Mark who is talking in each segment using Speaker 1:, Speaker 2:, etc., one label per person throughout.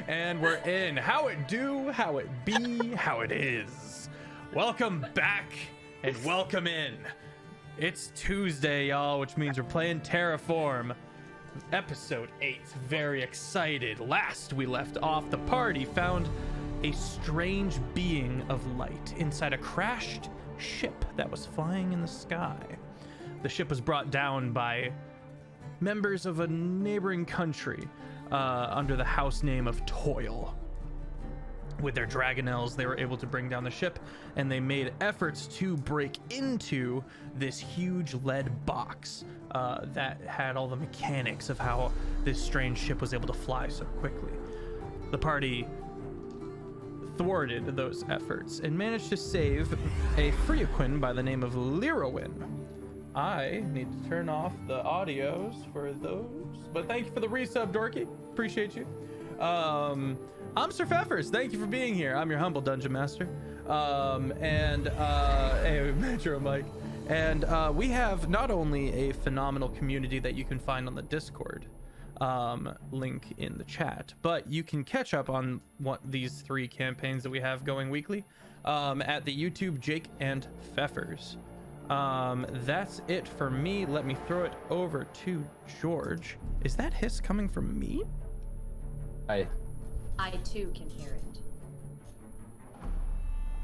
Speaker 1: And we're in. How it do, how it be, how it is. Welcome back and welcome in. It's Tuesday, y'all, which means we're playing Terraform. Episode 8. Very excited. Last we left off, the party found a strange being of light inside a crashed ship that was flying in the sky. The ship was brought down by members of a neighboring country under the house name of Toil. With their dragonels, they were able to bring down the ship, and they made efforts to break into this huge lead box that had all the mechanics of how this strange ship was able to fly so quickly. The party thwarted those efforts and managed to save a Freaquin by the name of Lyrowin. I need to turn off the audios for those, but thank you for the resub, Dorky. Appreciate you. I'm Sir Feffers. Thank you for being here. I'm your humble dungeon master. Hey, Metro Mike. And we have not only a phenomenal community that you can find on the Discord link in the chat, but you can catch up on these 3 campaigns that we have going weekly at the YouTube Jake and Feffers. That's it for me. Let me throw it over to George. Is that hiss coming from me?
Speaker 2: I too can hear it.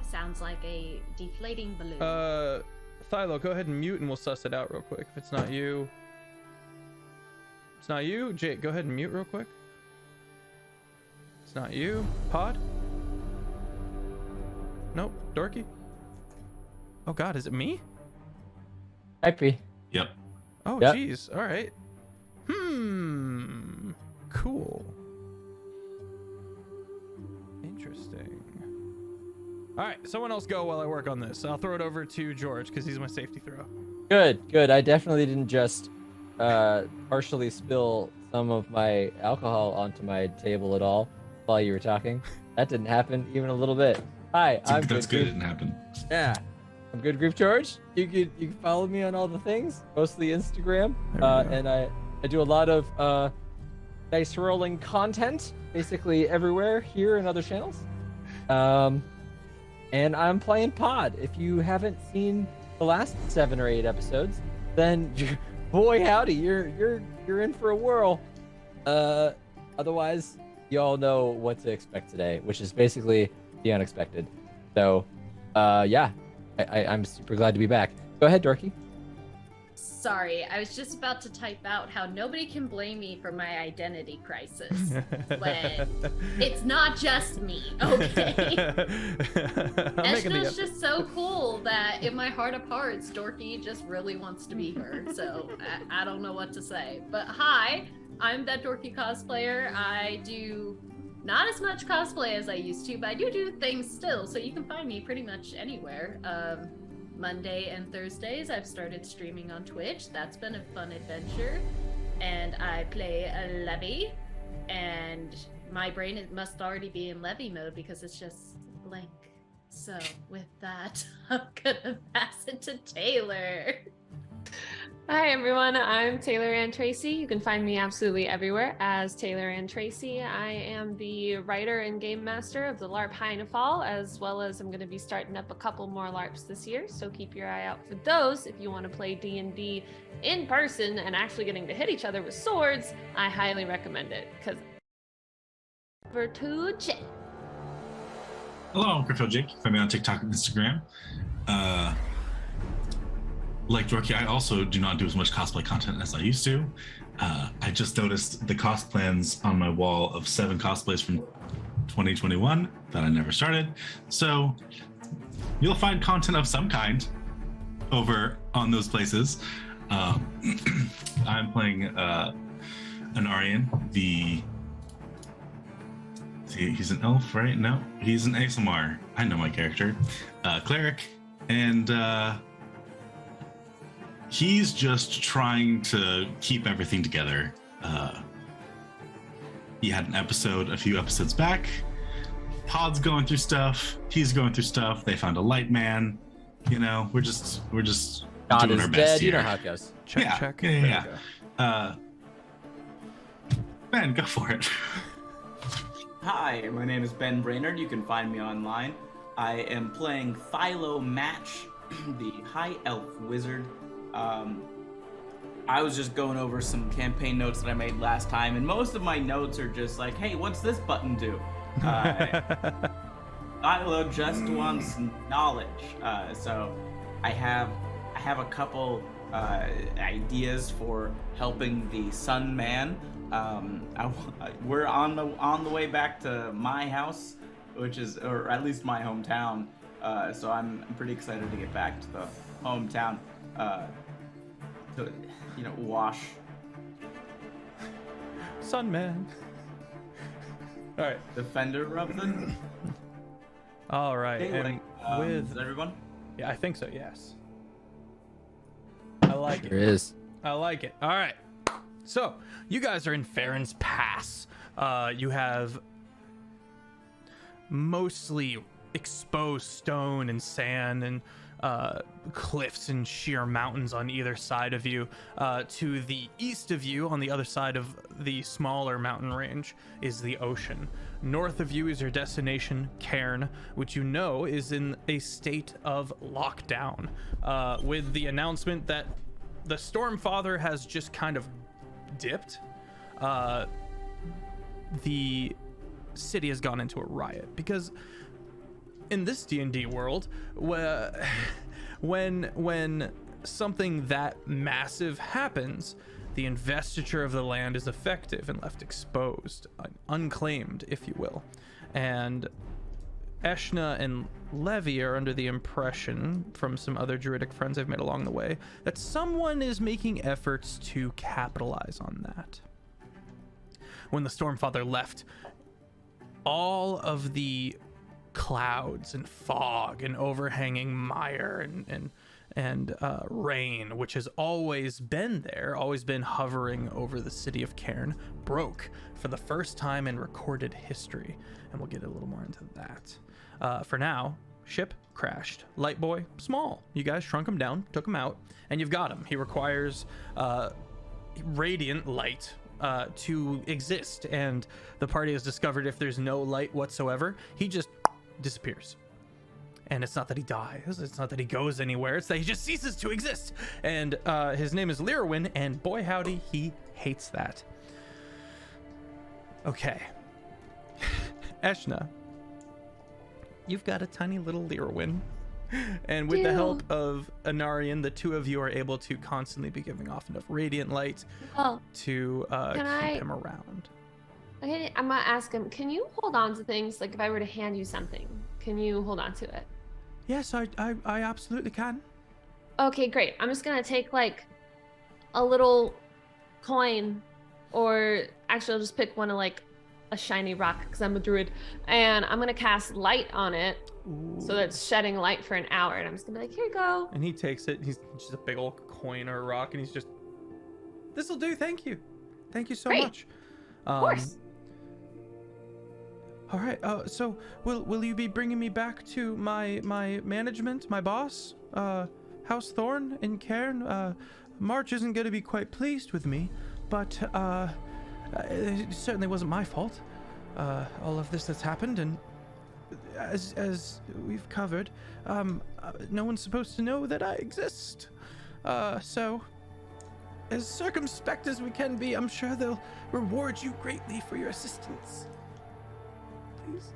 Speaker 2: Sounds like a deflating balloon.
Speaker 1: Thilo, go ahead and mute and we'll suss it out real quick. If it's not you. It's not you. Jake, go ahead and mute real quick. It's not you. Pod? Nope. Dorky? Oh god, is it me?
Speaker 3: Happy.
Speaker 4: Yep.
Speaker 1: Oh,
Speaker 3: Yep.
Speaker 1: Geez. All right. Cool. Interesting. All right, someone else go while I work on this. I'll throw it over to George because he's my safety throw.
Speaker 3: Good. I definitely didn't just partially spill some of my alcohol onto my table at all while you were talking. That didn't happen even a little bit. Hi, I'm
Speaker 4: That's good. It didn't happen.
Speaker 3: Yeah. I'm GoodGriefGeorge. You can follow me on all the things, mostly Instagram. And I do a lot of dice rolling content basically everywhere here and other channels. And I'm playing Pod. If you haven't seen the last 7 or 8 episodes, then boy howdy, you're in for a whirl. Otherwise, you all know what to expect today, which is basically the unexpected. So, yeah, I'm super glad to be back. Go ahead, Dorky.
Speaker 2: Sorry, I was just about to type out how nobody can blame me for my identity crisis when it's not just me, okay? Eshna's just so cool that in my heart of hearts, Dorky just really wants to be her, so I don't know what to say. But hi, I'm that Dorky cosplayer. I do not as much cosplay as I used to, but I do things still, so you can find me pretty much anywhere. Monday and Thursdays, I've started streaming on Twitch. That's been a fun adventure. And I play a Levy, and my brain must already be in Levy mode because it's just blank. So with that, I'm gonna pass it to Taylor.
Speaker 5: Hi everyone, I'm Taylor and Tracy. You can find me absolutely everywhere as Taylor and Tracy. I am the writer and game master of the LARP Heinefall, as well as I'm going to be starting up a couple more LARPs this year, so keep your eye out for those. If you want to play D&D in person and actually getting to hit each other with swords, I highly recommend it, because over to Jake.
Speaker 4: Hello, I'm Critfail Jake. Find me on TikTok and Instagram. Like Dorky, I also do not do as much cosplay content as I used to. I just noticed the cost plans on my wall of 7 cosplays from 2021 that I never started. So you'll find content of some kind over on those places. I'm playing an Aryan. He's an elf, right? No, he's an ASMR. I know my character. Cleric. And he's just trying to keep everything together. He had an episode a few episodes back. Pod's going through stuff. He's going through stuff. They found a light man. You know, we're just
Speaker 3: God
Speaker 4: doing
Speaker 3: is
Speaker 4: our best
Speaker 3: dead.
Speaker 4: here.
Speaker 3: You know how it goes.
Speaker 1: Check.
Speaker 4: Yeah. Ben, go for it.
Speaker 6: Hi, my name is Ben Brainard. You can find me online. I am playing Thilo Match, the High Elf Wizard. I was just going over some campaign notes that I made last time, and most of my notes are just like, hey, what's this button do? Thilo just wants knowledge. So I have a couple ideas for helping the Sun Man. We're on the way back to my house, which is, or at least my hometown. So I'm pretty excited to get back to the hometown to wash.
Speaker 1: Sun Man. All right.
Speaker 6: Defender of the.
Speaker 1: All right.
Speaker 6: Hey,
Speaker 1: And
Speaker 6: is everyone?
Speaker 1: yeah, I think so. Yes. I like
Speaker 3: There
Speaker 1: it.
Speaker 3: is.
Speaker 1: I like it. All right. So you guys are in Farron's Pass. You have mostly exposed stone and sand and cliffs and sheer mountains on either side of you. To the east of you, on the other side of the smaller mountain range, is the ocean. North of you is your destination, Cairn, which you know is in a state of lockdown, with the announcement that the Stormfather has just kind of dipped. The city has gone into a riot because in this D&D world, when something that massive happens, the investiture of the land is effective and left exposed, unclaimed, if you will. And Eshna and Levy are under the impression, from some other druidic friends I've made along the way, that someone is making efforts to capitalize on that. When the Stormfather left, all of the clouds and fog and overhanging mire and rain, which has always been there, always been hovering over the city of Cairn, broke for the first time in recorded history. And we'll get a little more into that. For now, ship crashed. Light boy, small. You guys shrunk him down, took him out, and you've got him. He requires radiant light to exist, and the party has discovered if there's no light whatsoever, he just disappears. And it's not that he dies, it's not that he goes anywhere, it's that he just ceases to exist. And his name is Lyrwin, and boy howdy, he hates that. Okay. Eshna, you've got a tiny little Lyrwin, and with the help of Anarian, the two of you are able to constantly be giving off enough radiant light to keep him around.
Speaker 5: Okay, I'm gonna ask him, can you hold on to things? Like if I were to hand you something, can you hold on to it?
Speaker 1: Yes, I absolutely can.
Speaker 5: Okay, great. I'm just gonna take like a little coin, or actually I'll just pick one of like a shiny rock because I'm a druid, and I'm gonna cast light on it.
Speaker 1: Ooh.
Speaker 5: So that's shedding light for an hour, and I'm just gonna be like, here you go.
Speaker 1: And he takes it. He's just a big old coin or a rock, and he's just, this'll do. Thank you so
Speaker 5: Great.
Speaker 1: much.
Speaker 5: Of course.
Speaker 1: All right. So will you be bringing me back to my management, my boss, House Thorn in Cairn? March isn't going to be quite pleased with me, but it certainly wasn't my fault. All of this that's happened, and as we've covered, no one's supposed to know that I exist. So as circumspect as we can be, I'm sure they'll reward you greatly for your assistance. Please.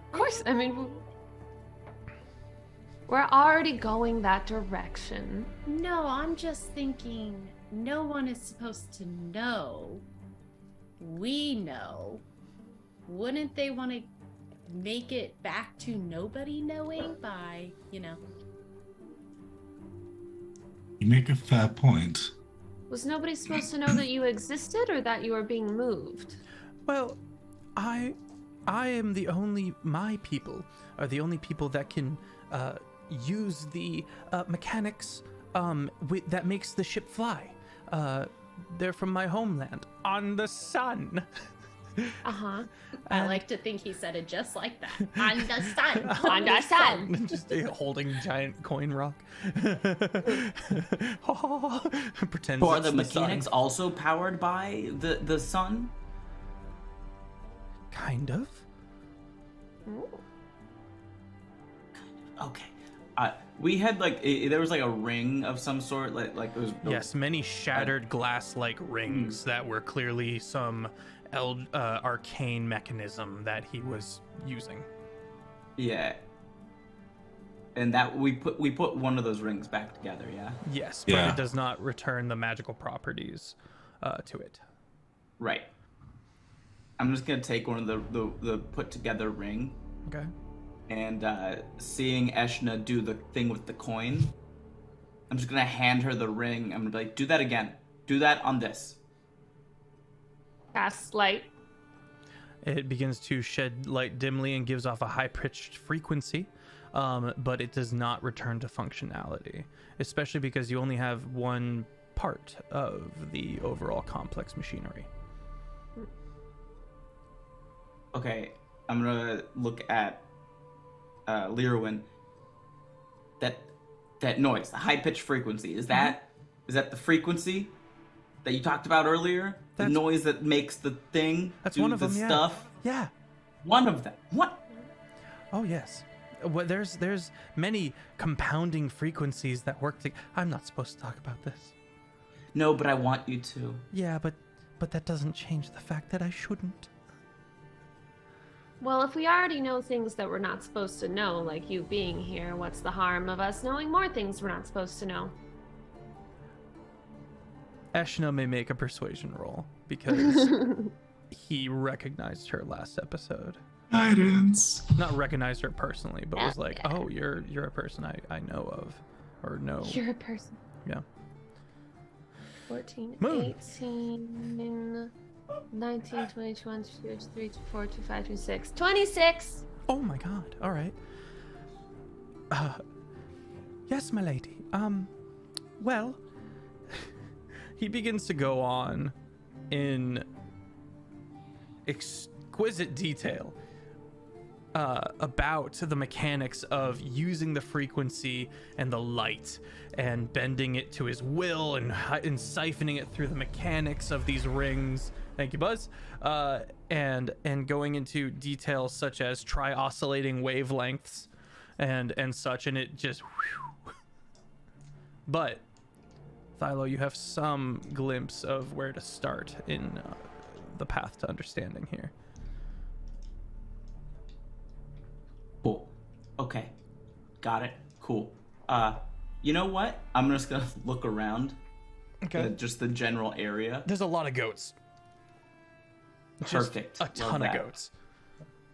Speaker 5: Of course. I mean, we're already going that direction.
Speaker 2: No, I'm just thinking no one is supposed to know. We know. Wouldn't they want to make it back to nobody knowing by,
Speaker 4: You make a fair point.
Speaker 5: Was nobody supposed to know that you existed or that you were being moved?
Speaker 1: Well, I am my people are the only people that can use the mechanics that makes the ship fly. They're from my homeland on the sun.
Speaker 5: Uh-huh.
Speaker 2: I like to think he said it just like that. On the sun.
Speaker 5: On the sun.
Speaker 1: Just holding giant coin rock. Pretends
Speaker 6: Or
Speaker 1: it's
Speaker 6: the
Speaker 1: the
Speaker 6: mechanics
Speaker 1: sun.
Speaker 6: also powered by the sun?
Speaker 1: Kind of.
Speaker 5: Ooh.
Speaker 6: Okay. We had like there was like a ring of some sort, like it was.
Speaker 1: Yes, many shattered glass-like rings that were clearly some arcane mechanism that he was using.
Speaker 6: Yeah. And that we put one of those rings back together, yeah.
Speaker 1: Yes, but it does not return the magical properties to it.
Speaker 6: Right. I'm just gonna take one of the put together ring.
Speaker 1: Okay.
Speaker 6: And seeing Eshna do the thing with the coin, I'm just gonna hand her the ring. I'm gonna be like, do that again. Do that on this.
Speaker 5: Cast light.
Speaker 1: It begins to shed light dimly and gives off a high-pitched frequency, but it does not return to functionality, especially because you only have one part of the overall complex machinery.
Speaker 6: Okay, I'm gonna look at Lirwin. That noise, the high-pitched frequency, is that the frequency that you talked about earlier? The noise that makes the thing do
Speaker 1: one of
Speaker 6: the
Speaker 1: them,
Speaker 6: stuff?
Speaker 1: Yeah.
Speaker 6: One of them. What?
Speaker 1: Oh, yes. Well, there's many compounding frequencies that work together. I'm not supposed to talk about this.
Speaker 6: No, but I want you to.
Speaker 1: Yeah, but that doesn't change the fact that I shouldn't.
Speaker 5: Well, if we already know things that we're not supposed to know, like you being here, what's the harm of us knowing more things we're not supposed to know?
Speaker 1: Eshna may make a persuasion roll because he recognized her last episode.
Speaker 4: Guidance.
Speaker 1: Not recognized her personally, but was like, "Oh, you're a person I know of, or know."
Speaker 5: You're a person.
Speaker 1: Yeah.
Speaker 5: 14,
Speaker 1: Moon.
Speaker 5: 18, 19, 20, 21, 22, 23, 24, 25, 26, 26!
Speaker 1: Oh my god. All right. Yes, my lady. Well, he begins to go on in exquisite detail about the mechanics of using the frequency and the light and bending it to his will and siphoning it through the mechanics of these rings. Thank you, Buzz. And going into details such as oscillating wavelengths and such, and it just. But Thilo, you have some glimpse of where to start in the path to understanding here.
Speaker 6: Cool. Okay. Got it. Cool. You know what? I'm just gonna look around.
Speaker 1: Okay.
Speaker 6: Just the general area.
Speaker 1: There's a lot of goats.
Speaker 6: Perfect.
Speaker 1: Just a ton of goats.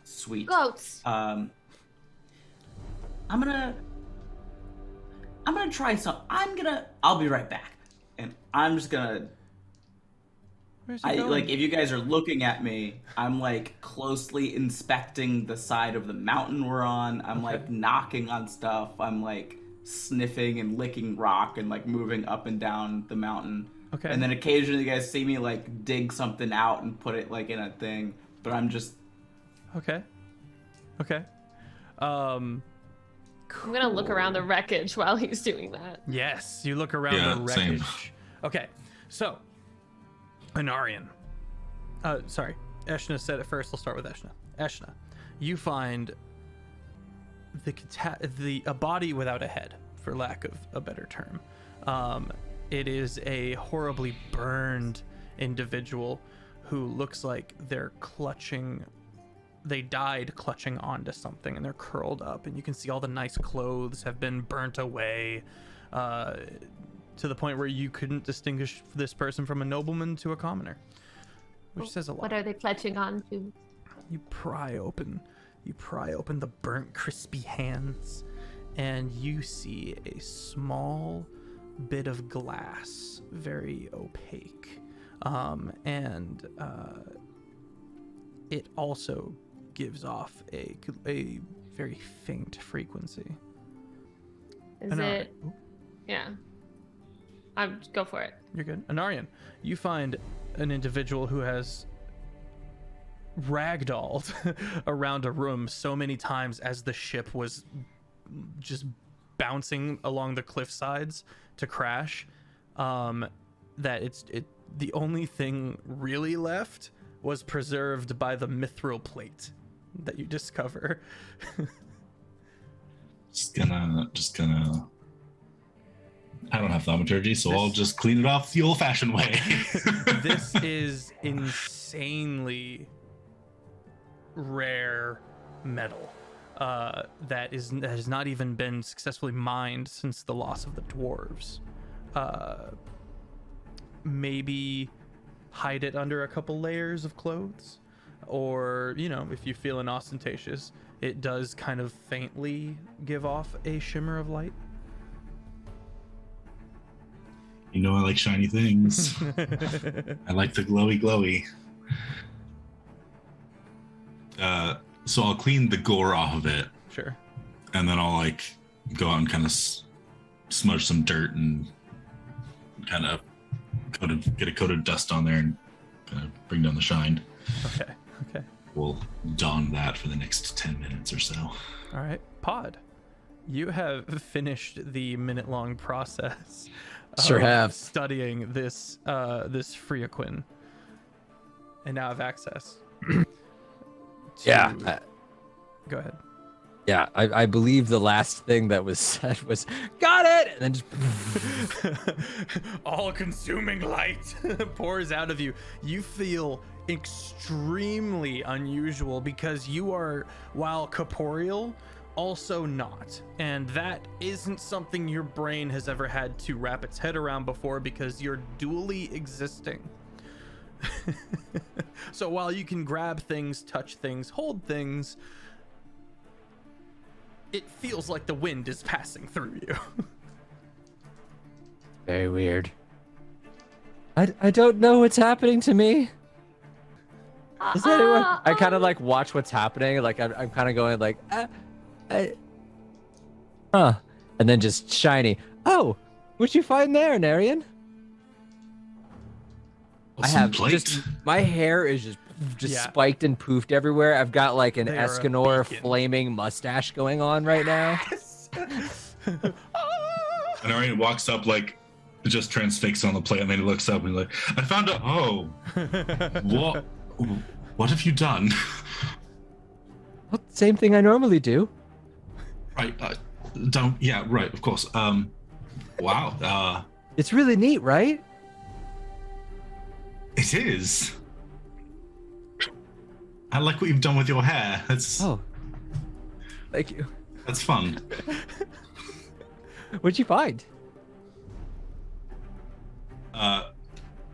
Speaker 6: Sweet.
Speaker 5: Goats!
Speaker 6: I'm gonna try some. I'll be right back. And I'm just gonna.
Speaker 1: Where's he going?
Speaker 6: Like, if you guys are looking at me, I'm like closely inspecting the side of the mountain we're on. I'm like knocking on stuff. I'm like sniffing and licking rock and like moving up and down the mountain.
Speaker 1: Okay.
Speaker 6: And then occasionally you guys see me like dig something out and put it like in a thing. But I'm just.
Speaker 1: Okay.
Speaker 5: I'm gonna look around the wreckage while he's doing that.
Speaker 1: Yes, you look around the wreckage.
Speaker 4: Same.
Speaker 1: Okay, so Anarian. Sorry, Eshna said it first. I'll start with Eshna. Eshna, you find a body without a head, for lack of a better term. It is a horribly burned individual who looks like they died clutching onto something, and they're curled up, and you can see all the nice clothes have been burnt away to the point where you couldn't distinguish this person from a nobleman to a commoner, which says a lot.
Speaker 5: What are they clutching on to?
Speaker 1: You pry open the burnt, crispy hands, and you see a small bit of glass, very opaque, and it also gives off a very faint frequency.
Speaker 5: Is it? Yeah. Go for it.
Speaker 1: You're good. Anarian, you find an individual who has ragdolled around a room so many times as the ship was just bouncing along the cliff sides to crash, that the only thing really left was preserved by the mithril plate that you discover.
Speaker 4: Just gonna. I don't have thaumaturgy, so I'll just clean it off the old-fashioned way.
Speaker 1: This is insanely rare metal that has not even been successfully mined since the loss of the dwarves. Maybe hide it under a couple layers of clothes, or if you're feeling ostentatious, it does kind of faintly give off a shimmer of light.
Speaker 4: I like shiny things. I like the glowy. So I'll clean the gore off of it.
Speaker 1: Sure.
Speaker 4: And then I'll go out and kind of smudge some dirt and kind of get a coat of dust on there and kind of bring down the shine.
Speaker 1: Okay.
Speaker 4: We'll don that for the next 10 minutes or so.
Speaker 1: All right, Pod, you have finished the minute-long process.
Speaker 3: Sure have.
Speaker 1: Studying this Freaquin, and now have access.
Speaker 3: Yeah.
Speaker 1: Go ahead.
Speaker 3: Yeah, I believe the last thing that was said was, got it! And then just...
Speaker 1: All-consuming light pours out of you. You feel extremely unusual because you are, while corporeal, also not. And that isn't something your brain has ever had to wrap its head around before because you're dually existing. So while you can grab things, touch things, hold things, it feels like the wind is passing through you.
Speaker 3: Very weird. I don't know what's happening to me. Is anyone? I kind of watch what's happening. I'm kind of going and then just shiny. Oh, what'd you find there, Narian? I have just my hair is just spiked and poofed everywhere. I've got an Escanor flaming mustache going on right now.
Speaker 4: And Narian walks up just transfixed on the plate, and then he looks up and I found a what have you done?
Speaker 3: Well, same thing I normally do.
Speaker 4: Right. Right. Of course. Wow.
Speaker 3: It's really neat, right?
Speaker 4: It is. I like what you've done with your hair.
Speaker 3: Oh, thank you.
Speaker 4: That's fun.
Speaker 3: What'd you find?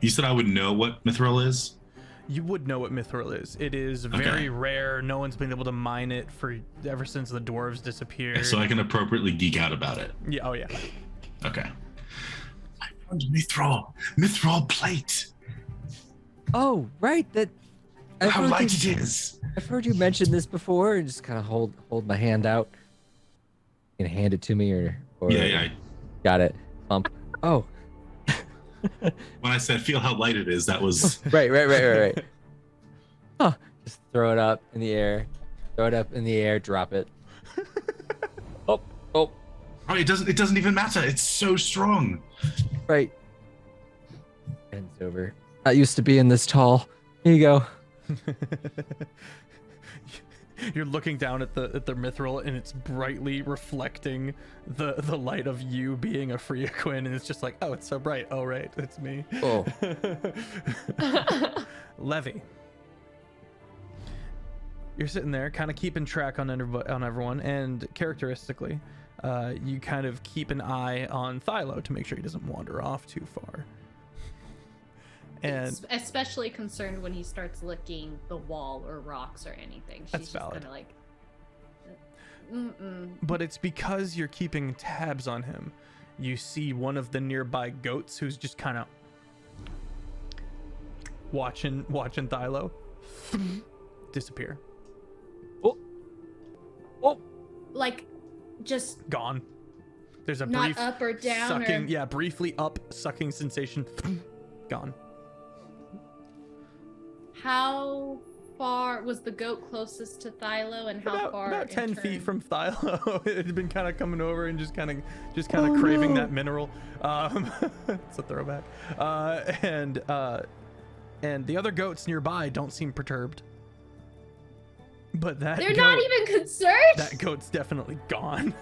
Speaker 4: You said I would know what mithril is?
Speaker 1: You would know what mithril is. It is very rare. No one's been able to mine it ever since the dwarves disappeared.
Speaker 4: So I can appropriately geek out about it.
Speaker 1: Yeah. Oh yeah.
Speaker 4: Okay. I found mithril plate.
Speaker 3: Oh, right.
Speaker 4: How light it is.
Speaker 3: I've heard you mention this before, and just kind of hold my hand out. You gonna hand it to me, or
Speaker 4: yeah.
Speaker 3: Got it. Oh.
Speaker 4: When I said feel how light it is, that was
Speaker 3: right. Huh. Just throw it up in the air. Drop it. Oh.
Speaker 4: Oh, it doesn't even matter. It's so strong.
Speaker 3: Right. Bends over. Not used to being this tall. Here you go.
Speaker 1: You're looking down at the mithril, and it's brightly reflecting the light of you being a Freaquin, and it's just oh, it's so bright. Oh, right, it's me.
Speaker 3: Oh.
Speaker 1: Levy, you're sitting there, kind of keeping track on everyone, and characteristically, you kind of keep an eye on Thilo to make sure he doesn't wander off too far. And
Speaker 2: especially concerned when he starts licking the wall or rocks or anything. She's
Speaker 1: that's valid.
Speaker 2: Kind of
Speaker 1: But it's because you're keeping tabs on him. You see one of the nearby goats who's just kind of watching Thilo disappear.
Speaker 3: Oh.
Speaker 2: Just
Speaker 1: gone. There's a
Speaker 2: not
Speaker 1: brief
Speaker 2: up or down.
Speaker 1: sucking, briefly up sucking sensation. Gone.
Speaker 2: How far was the goat closest to Thilo, and how far?
Speaker 1: About 10 feet from Thilo. It had been kind of coming over and just kind of craving that mineral. It's a throwback. And and the other goats nearby don't seem perturbed. But that
Speaker 2: They're
Speaker 1: goat,
Speaker 2: not even concerned.
Speaker 1: that goat's definitely gone.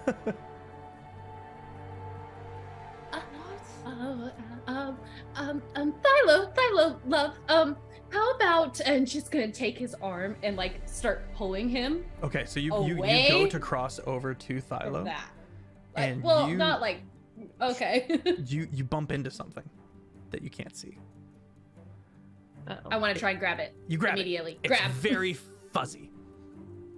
Speaker 2: Thilo, love, how about, and she's gonna take his arm and like start pulling him
Speaker 1: Okay, so you
Speaker 2: away
Speaker 1: go to cross over to
Speaker 2: from
Speaker 1: Thilo,
Speaker 2: that.
Speaker 1: and
Speaker 2: Well,
Speaker 1: you
Speaker 2: not like, okay.
Speaker 1: you bump into something that you can't see.
Speaker 2: I want to try and grab it.
Speaker 1: You grab
Speaker 2: immediately.
Speaker 1: it.
Speaker 2: Grab.
Speaker 1: It's very fuzzy.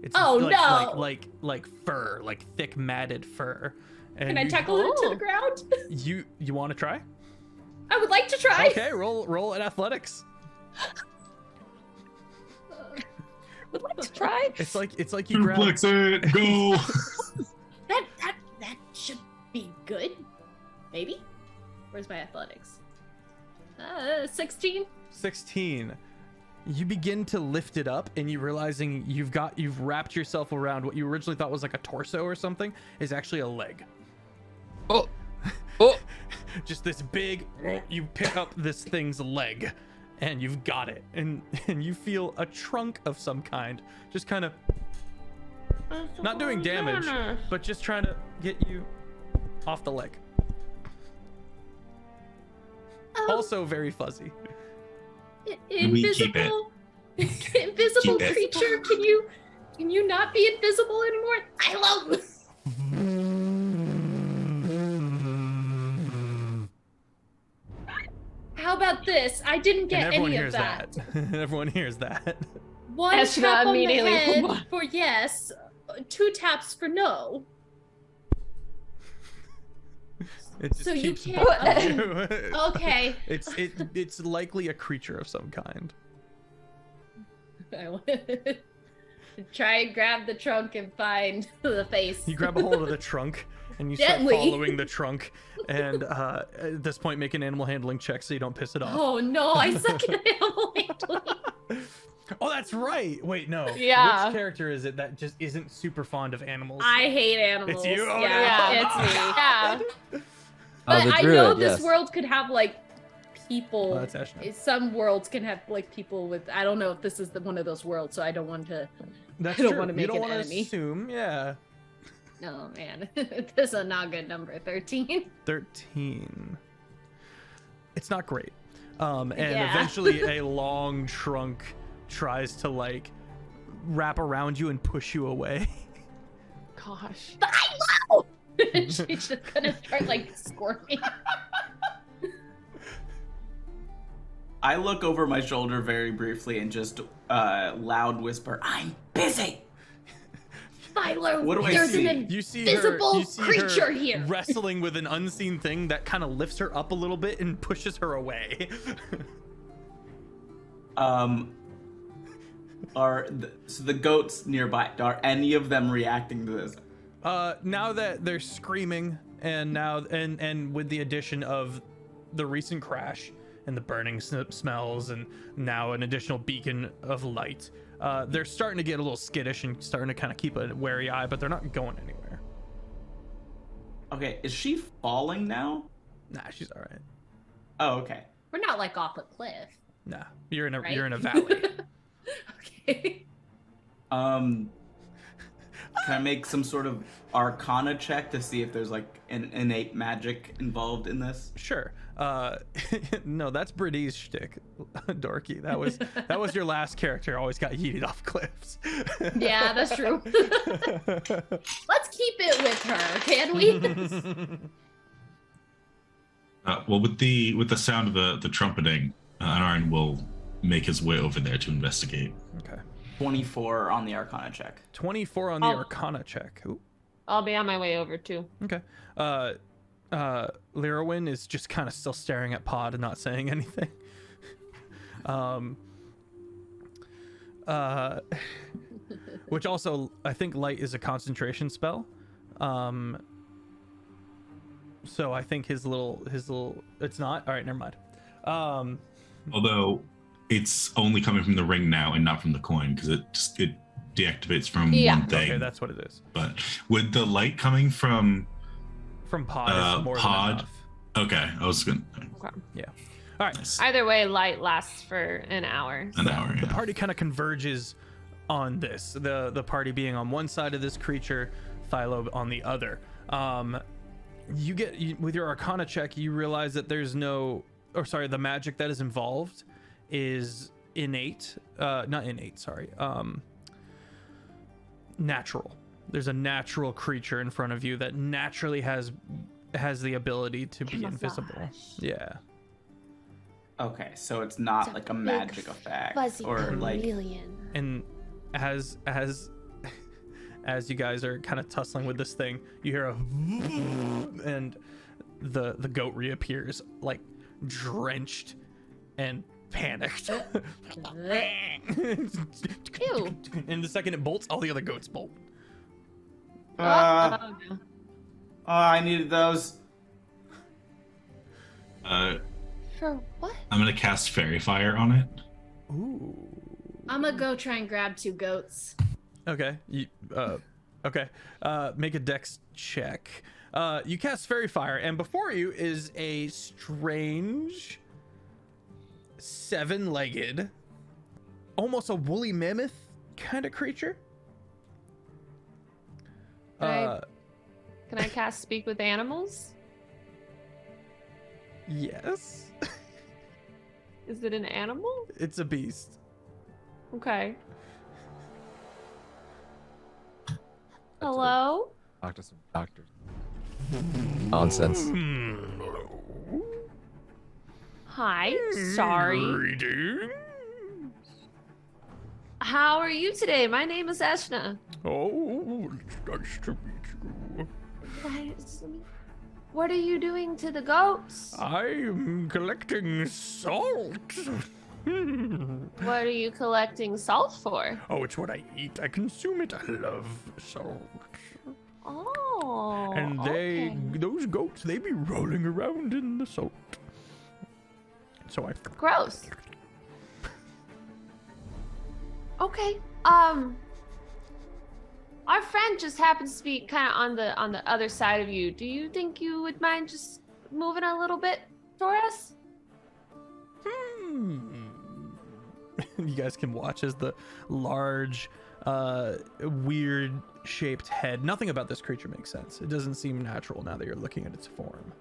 Speaker 1: It's
Speaker 2: Oh,
Speaker 1: like,
Speaker 2: no!
Speaker 1: like fur, like thick matted fur. And
Speaker 2: Can I
Speaker 1: you-
Speaker 2: tackle it to the ground?
Speaker 1: You want to try?
Speaker 2: I would like to try.
Speaker 1: Okay, roll at athletics.
Speaker 5: Would like to try.
Speaker 1: It's like you grab.
Speaker 4: Suplex it. Go.
Speaker 2: That should be good. Maybe. Where's my athletics? 16.
Speaker 1: 16. You begin to lift it up, and you realizing you've wrapped yourself around what you originally thought was like a torso or something is actually a leg.
Speaker 3: Oh.
Speaker 1: Just this big. You pick up this thing's leg, and you've got it, and you feel a trunk of some kind, just kind of not doing damage, but just trying to get you off the leg. Also very fuzzy.
Speaker 4: We keep it.
Speaker 2: Invisible
Speaker 4: Keep it.
Speaker 2: creature, can you not be invisible anymore? I love. How about this? I didn't get
Speaker 1: And everyone
Speaker 2: any
Speaker 1: hears
Speaker 2: of that.
Speaker 1: Everyone hears that.
Speaker 2: One
Speaker 5: Estra
Speaker 2: tap on the
Speaker 5: immediately-
Speaker 2: head for yes, 2 taps for no.
Speaker 1: It just
Speaker 2: So you
Speaker 1: keeps
Speaker 2: can't-
Speaker 1: bugging you.
Speaker 2: Okay.
Speaker 1: It's likely a creature of some kind.
Speaker 2: I want to try and grab the trunk and find the face.
Speaker 1: You grab a hold of the trunk and you start
Speaker 2: Gently.
Speaker 1: following the trunk, and at this point make an animal handling check so you don't piss it off.
Speaker 2: Oh no, I suck at animal handling.
Speaker 1: Oh, that's right. Wait, no.
Speaker 5: Yeah.
Speaker 1: Which character is it that just isn't super fond of animals?
Speaker 2: I hate animals.
Speaker 1: It's you? Oh,
Speaker 2: yeah,
Speaker 1: no.
Speaker 2: it's me.
Speaker 5: Yeah.
Speaker 2: But
Speaker 3: the
Speaker 2: I
Speaker 3: druid,
Speaker 2: know this
Speaker 3: yes.
Speaker 2: world could have like people.
Speaker 1: Oh, that's Ashna.
Speaker 2: Some worlds can have like people with. I don't know if this is one of those worlds, so I don't want to.
Speaker 1: That's
Speaker 2: I don't
Speaker 1: true.
Speaker 2: wanna make
Speaker 1: you don't
Speaker 2: an
Speaker 1: wanna
Speaker 2: enemy.
Speaker 1: assume, yeah.
Speaker 2: Oh man, this is a not good number. 13.
Speaker 1: 13. It's not great. And
Speaker 2: Yeah.
Speaker 1: eventually a long trunk tries to like wrap around you and push you away.
Speaker 5: Gosh.
Speaker 2: She's just gonna start like squirming.
Speaker 6: I look over my shoulder very briefly and just loud whisper, "I'm busy."
Speaker 2: Tyler,
Speaker 6: What do I
Speaker 2: there's
Speaker 6: see?
Speaker 2: an
Speaker 1: You see
Speaker 2: invisible
Speaker 1: you see
Speaker 2: creature
Speaker 1: her
Speaker 2: here.
Speaker 1: wrestling with an unseen thing that kind of lifts her up a little bit and pushes her away.
Speaker 6: So the goats nearby, are any of them reacting to this?
Speaker 1: Now that they're screaming, and with the addition of the recent crash and the burning smells, and now an additional beacon of light, they're starting to get a little skittish and starting to kind of keep a wary eye, but they're not going anywhere.
Speaker 6: Okay, is she falling now?
Speaker 1: Nah, she's all right.
Speaker 6: Oh, okay.
Speaker 2: We're not like off a cliff.
Speaker 1: Nah, you're in a
Speaker 2: Right?
Speaker 1: you're in a valley.
Speaker 2: Okay.
Speaker 6: Can I make some sort of Arcana check to see if there's like an innate magic involved in this?
Speaker 1: Sure. No, that's Brady's shtick, Dorky. That was your last character. Always got yeeted off cliffs.
Speaker 2: Yeah, that's true. Let's keep it with her, can we?
Speaker 4: Well, with the sound of the trumpeting, Anarin will make his way over there to investigate.
Speaker 1: Okay.
Speaker 6: 24 on the Arcana check.
Speaker 1: 24 on the
Speaker 5: Oh.
Speaker 1: Arcana check. Ooh.
Speaker 5: I'll be on my way over too.
Speaker 1: Okay. Lyrowyn is just kind of still staring at Pod and not saying anything. Which also, I think light is a concentration spell. So I think his little, it's not. All right, never mind.
Speaker 4: Although it's only coming from the ring now and not from the coin, because it deactivates from one thing.
Speaker 1: Okay, that's what it is.
Speaker 4: But with the light coming from
Speaker 1: From Pod, it's more
Speaker 4: Pod.
Speaker 1: than enough.
Speaker 4: Okay, I was gonna.
Speaker 1: Yeah. All right.
Speaker 4: Nice.
Speaker 5: Either way, light lasts for an hour.
Speaker 4: An hour.
Speaker 1: The
Speaker 4: Yeah.
Speaker 1: party kind of converges on this. The party being on one side of this creature, Thilo on the other. With your Arcana check, you realize that the magic that is involved is natural. There's a natural creature in front of you that naturally has the ability to be invisible. Yeah.
Speaker 6: Okay, so it's not
Speaker 5: It's a
Speaker 6: like a
Speaker 5: big
Speaker 6: magic effect,
Speaker 5: Fuzzy
Speaker 6: or like
Speaker 5: chameleon.
Speaker 1: And as you guys are kind of tussling with this thing, you hear a and the goat reappears, like drenched and panicked.
Speaker 5: Ew.
Speaker 1: And the second it bolts, all the other goats bolt.
Speaker 6: uh,
Speaker 5: Oh, no.
Speaker 6: I needed those.
Speaker 5: For what?
Speaker 4: I'm gonna cast Fairy Fire on it.
Speaker 1: Ooh.
Speaker 2: I'm gonna go try and grab 2 goats.
Speaker 1: Okay. Okay. Make a dex check. You cast Fairy Fire, and before you is a strange 7-legged, almost a woolly mammoth kind of creature.
Speaker 5: Can I cast Speak with Animals?
Speaker 1: Yes.
Speaker 5: Is it an animal?
Speaker 1: It's a beast.
Speaker 5: Okay. Hello?
Speaker 3: Talk to some doctors. Nonsense.
Speaker 5: Hi. Sorry.
Speaker 1: Greetings.
Speaker 5: How are you today? My name is Eshna.
Speaker 1: Oh, it's nice to meet you.
Speaker 5: What are you doing to the goats?
Speaker 1: I'm collecting salt.
Speaker 5: What are you collecting salt for?
Speaker 1: Oh, it's what I eat. I consume it. I love salt.
Speaker 5: Oh.
Speaker 1: And
Speaker 5: okay.
Speaker 1: those goats, they be rolling around in the salt. So I.
Speaker 5: Gross. Okay. Our friend just happens to be kind of on the other side of you. Do you think you would mind just moving a little bit toward us?
Speaker 1: You guys can watch as the large, weird shaped head. Nothing about this creature makes sense. It doesn't seem natural now that you're looking at its form.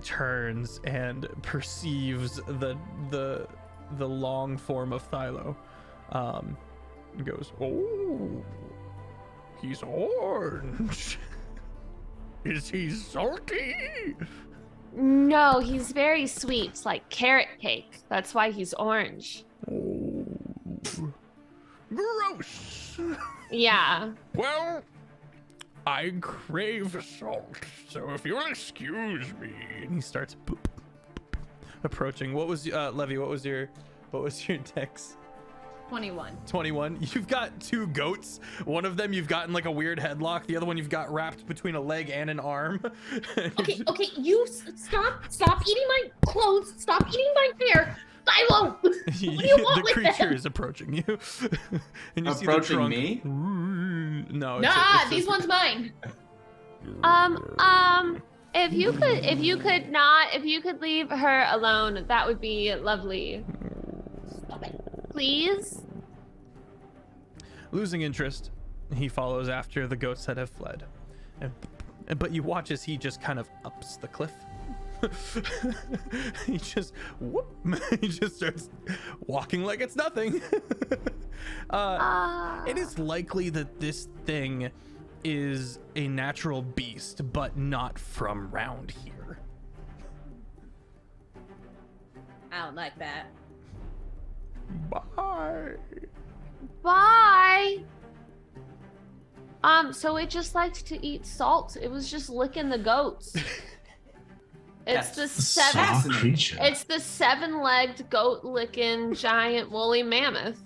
Speaker 1: Turns and perceives the long form of Thilo. And goes, oh, he's orange. Is he salty?
Speaker 5: No, he's very sweet, like carrot cake. That's why he's orange.
Speaker 1: Oh, gross.
Speaker 5: Yeah.
Speaker 1: Well, I crave salt, so if you'll excuse me. And he starts approaching. What was Levy? What was your dex?
Speaker 2: 21.
Speaker 1: 21. You've got 2 goats. One of them you've got in like a weird headlock. The other one you've got wrapped between a leg and an arm.
Speaker 2: Okay, you stop eating my clothes. Stop eating my hair. Philo, what do you want
Speaker 1: The
Speaker 2: with
Speaker 1: creature
Speaker 2: them?
Speaker 1: is approaching you. And you see the
Speaker 6: Approaching
Speaker 1: trunk.
Speaker 6: me?
Speaker 1: No.
Speaker 2: Nah, these ones mine.
Speaker 5: If you could leave her alone, that would be lovely.
Speaker 2: Stop it.
Speaker 5: Please?
Speaker 1: Losing interest, he follows after the goats that have fled. But you watch as he just kind of ups the cliff. He just starts walking like it's nothing. It is likely that this thing is a natural beast, but not from round here.
Speaker 2: I don't like that.
Speaker 1: Bye.
Speaker 5: Bye. So it just likes to eat salt. It was just licking the goats. It's
Speaker 6: That's
Speaker 5: the
Speaker 4: Soft creature.
Speaker 5: It's the 7-legged goat licking giant woolly mammoth.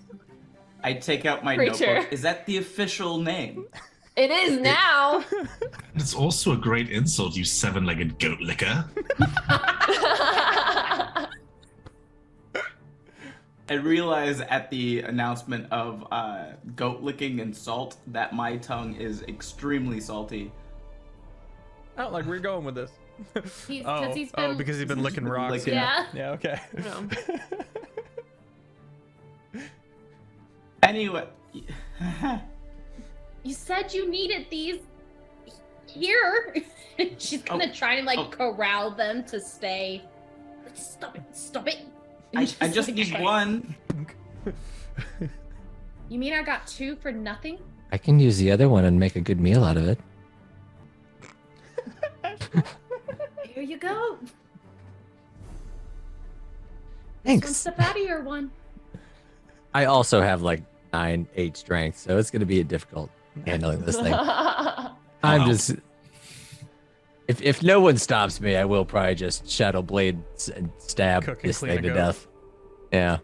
Speaker 6: I take out my
Speaker 5: Creature.
Speaker 6: notebook. Is that the official name?
Speaker 5: It is now.
Speaker 4: It's also a great insult, you 7-legged goat licker.
Speaker 6: I realize at the announcement of goat licking and salt that my tongue is extremely salty.
Speaker 1: I don't like where you're going with this.
Speaker 2: He's been...
Speaker 1: because he's been licking rocks.
Speaker 6: Licking.
Speaker 2: Yeah.
Speaker 1: Yeah. Okay.
Speaker 5: No.
Speaker 6: Anyway.
Speaker 2: You said you needed these here. She's gonna try and like corral them to stay. Stop it! Stop it!
Speaker 6: I just need one.
Speaker 2: You mean I got 2 for nothing?
Speaker 3: I can use the other one and make a good meal out of it.
Speaker 2: Here you go.
Speaker 3: Thanks.
Speaker 2: One step out of your one.
Speaker 3: I also have like 9-8 strength, so it's gonna be difficult handling this thing. I'm just. If no one stops me, I will probably just shadow blade and stab
Speaker 1: Cook and
Speaker 3: this
Speaker 1: clean
Speaker 3: thing
Speaker 1: a
Speaker 3: to
Speaker 1: goat.
Speaker 3: death. Yeah.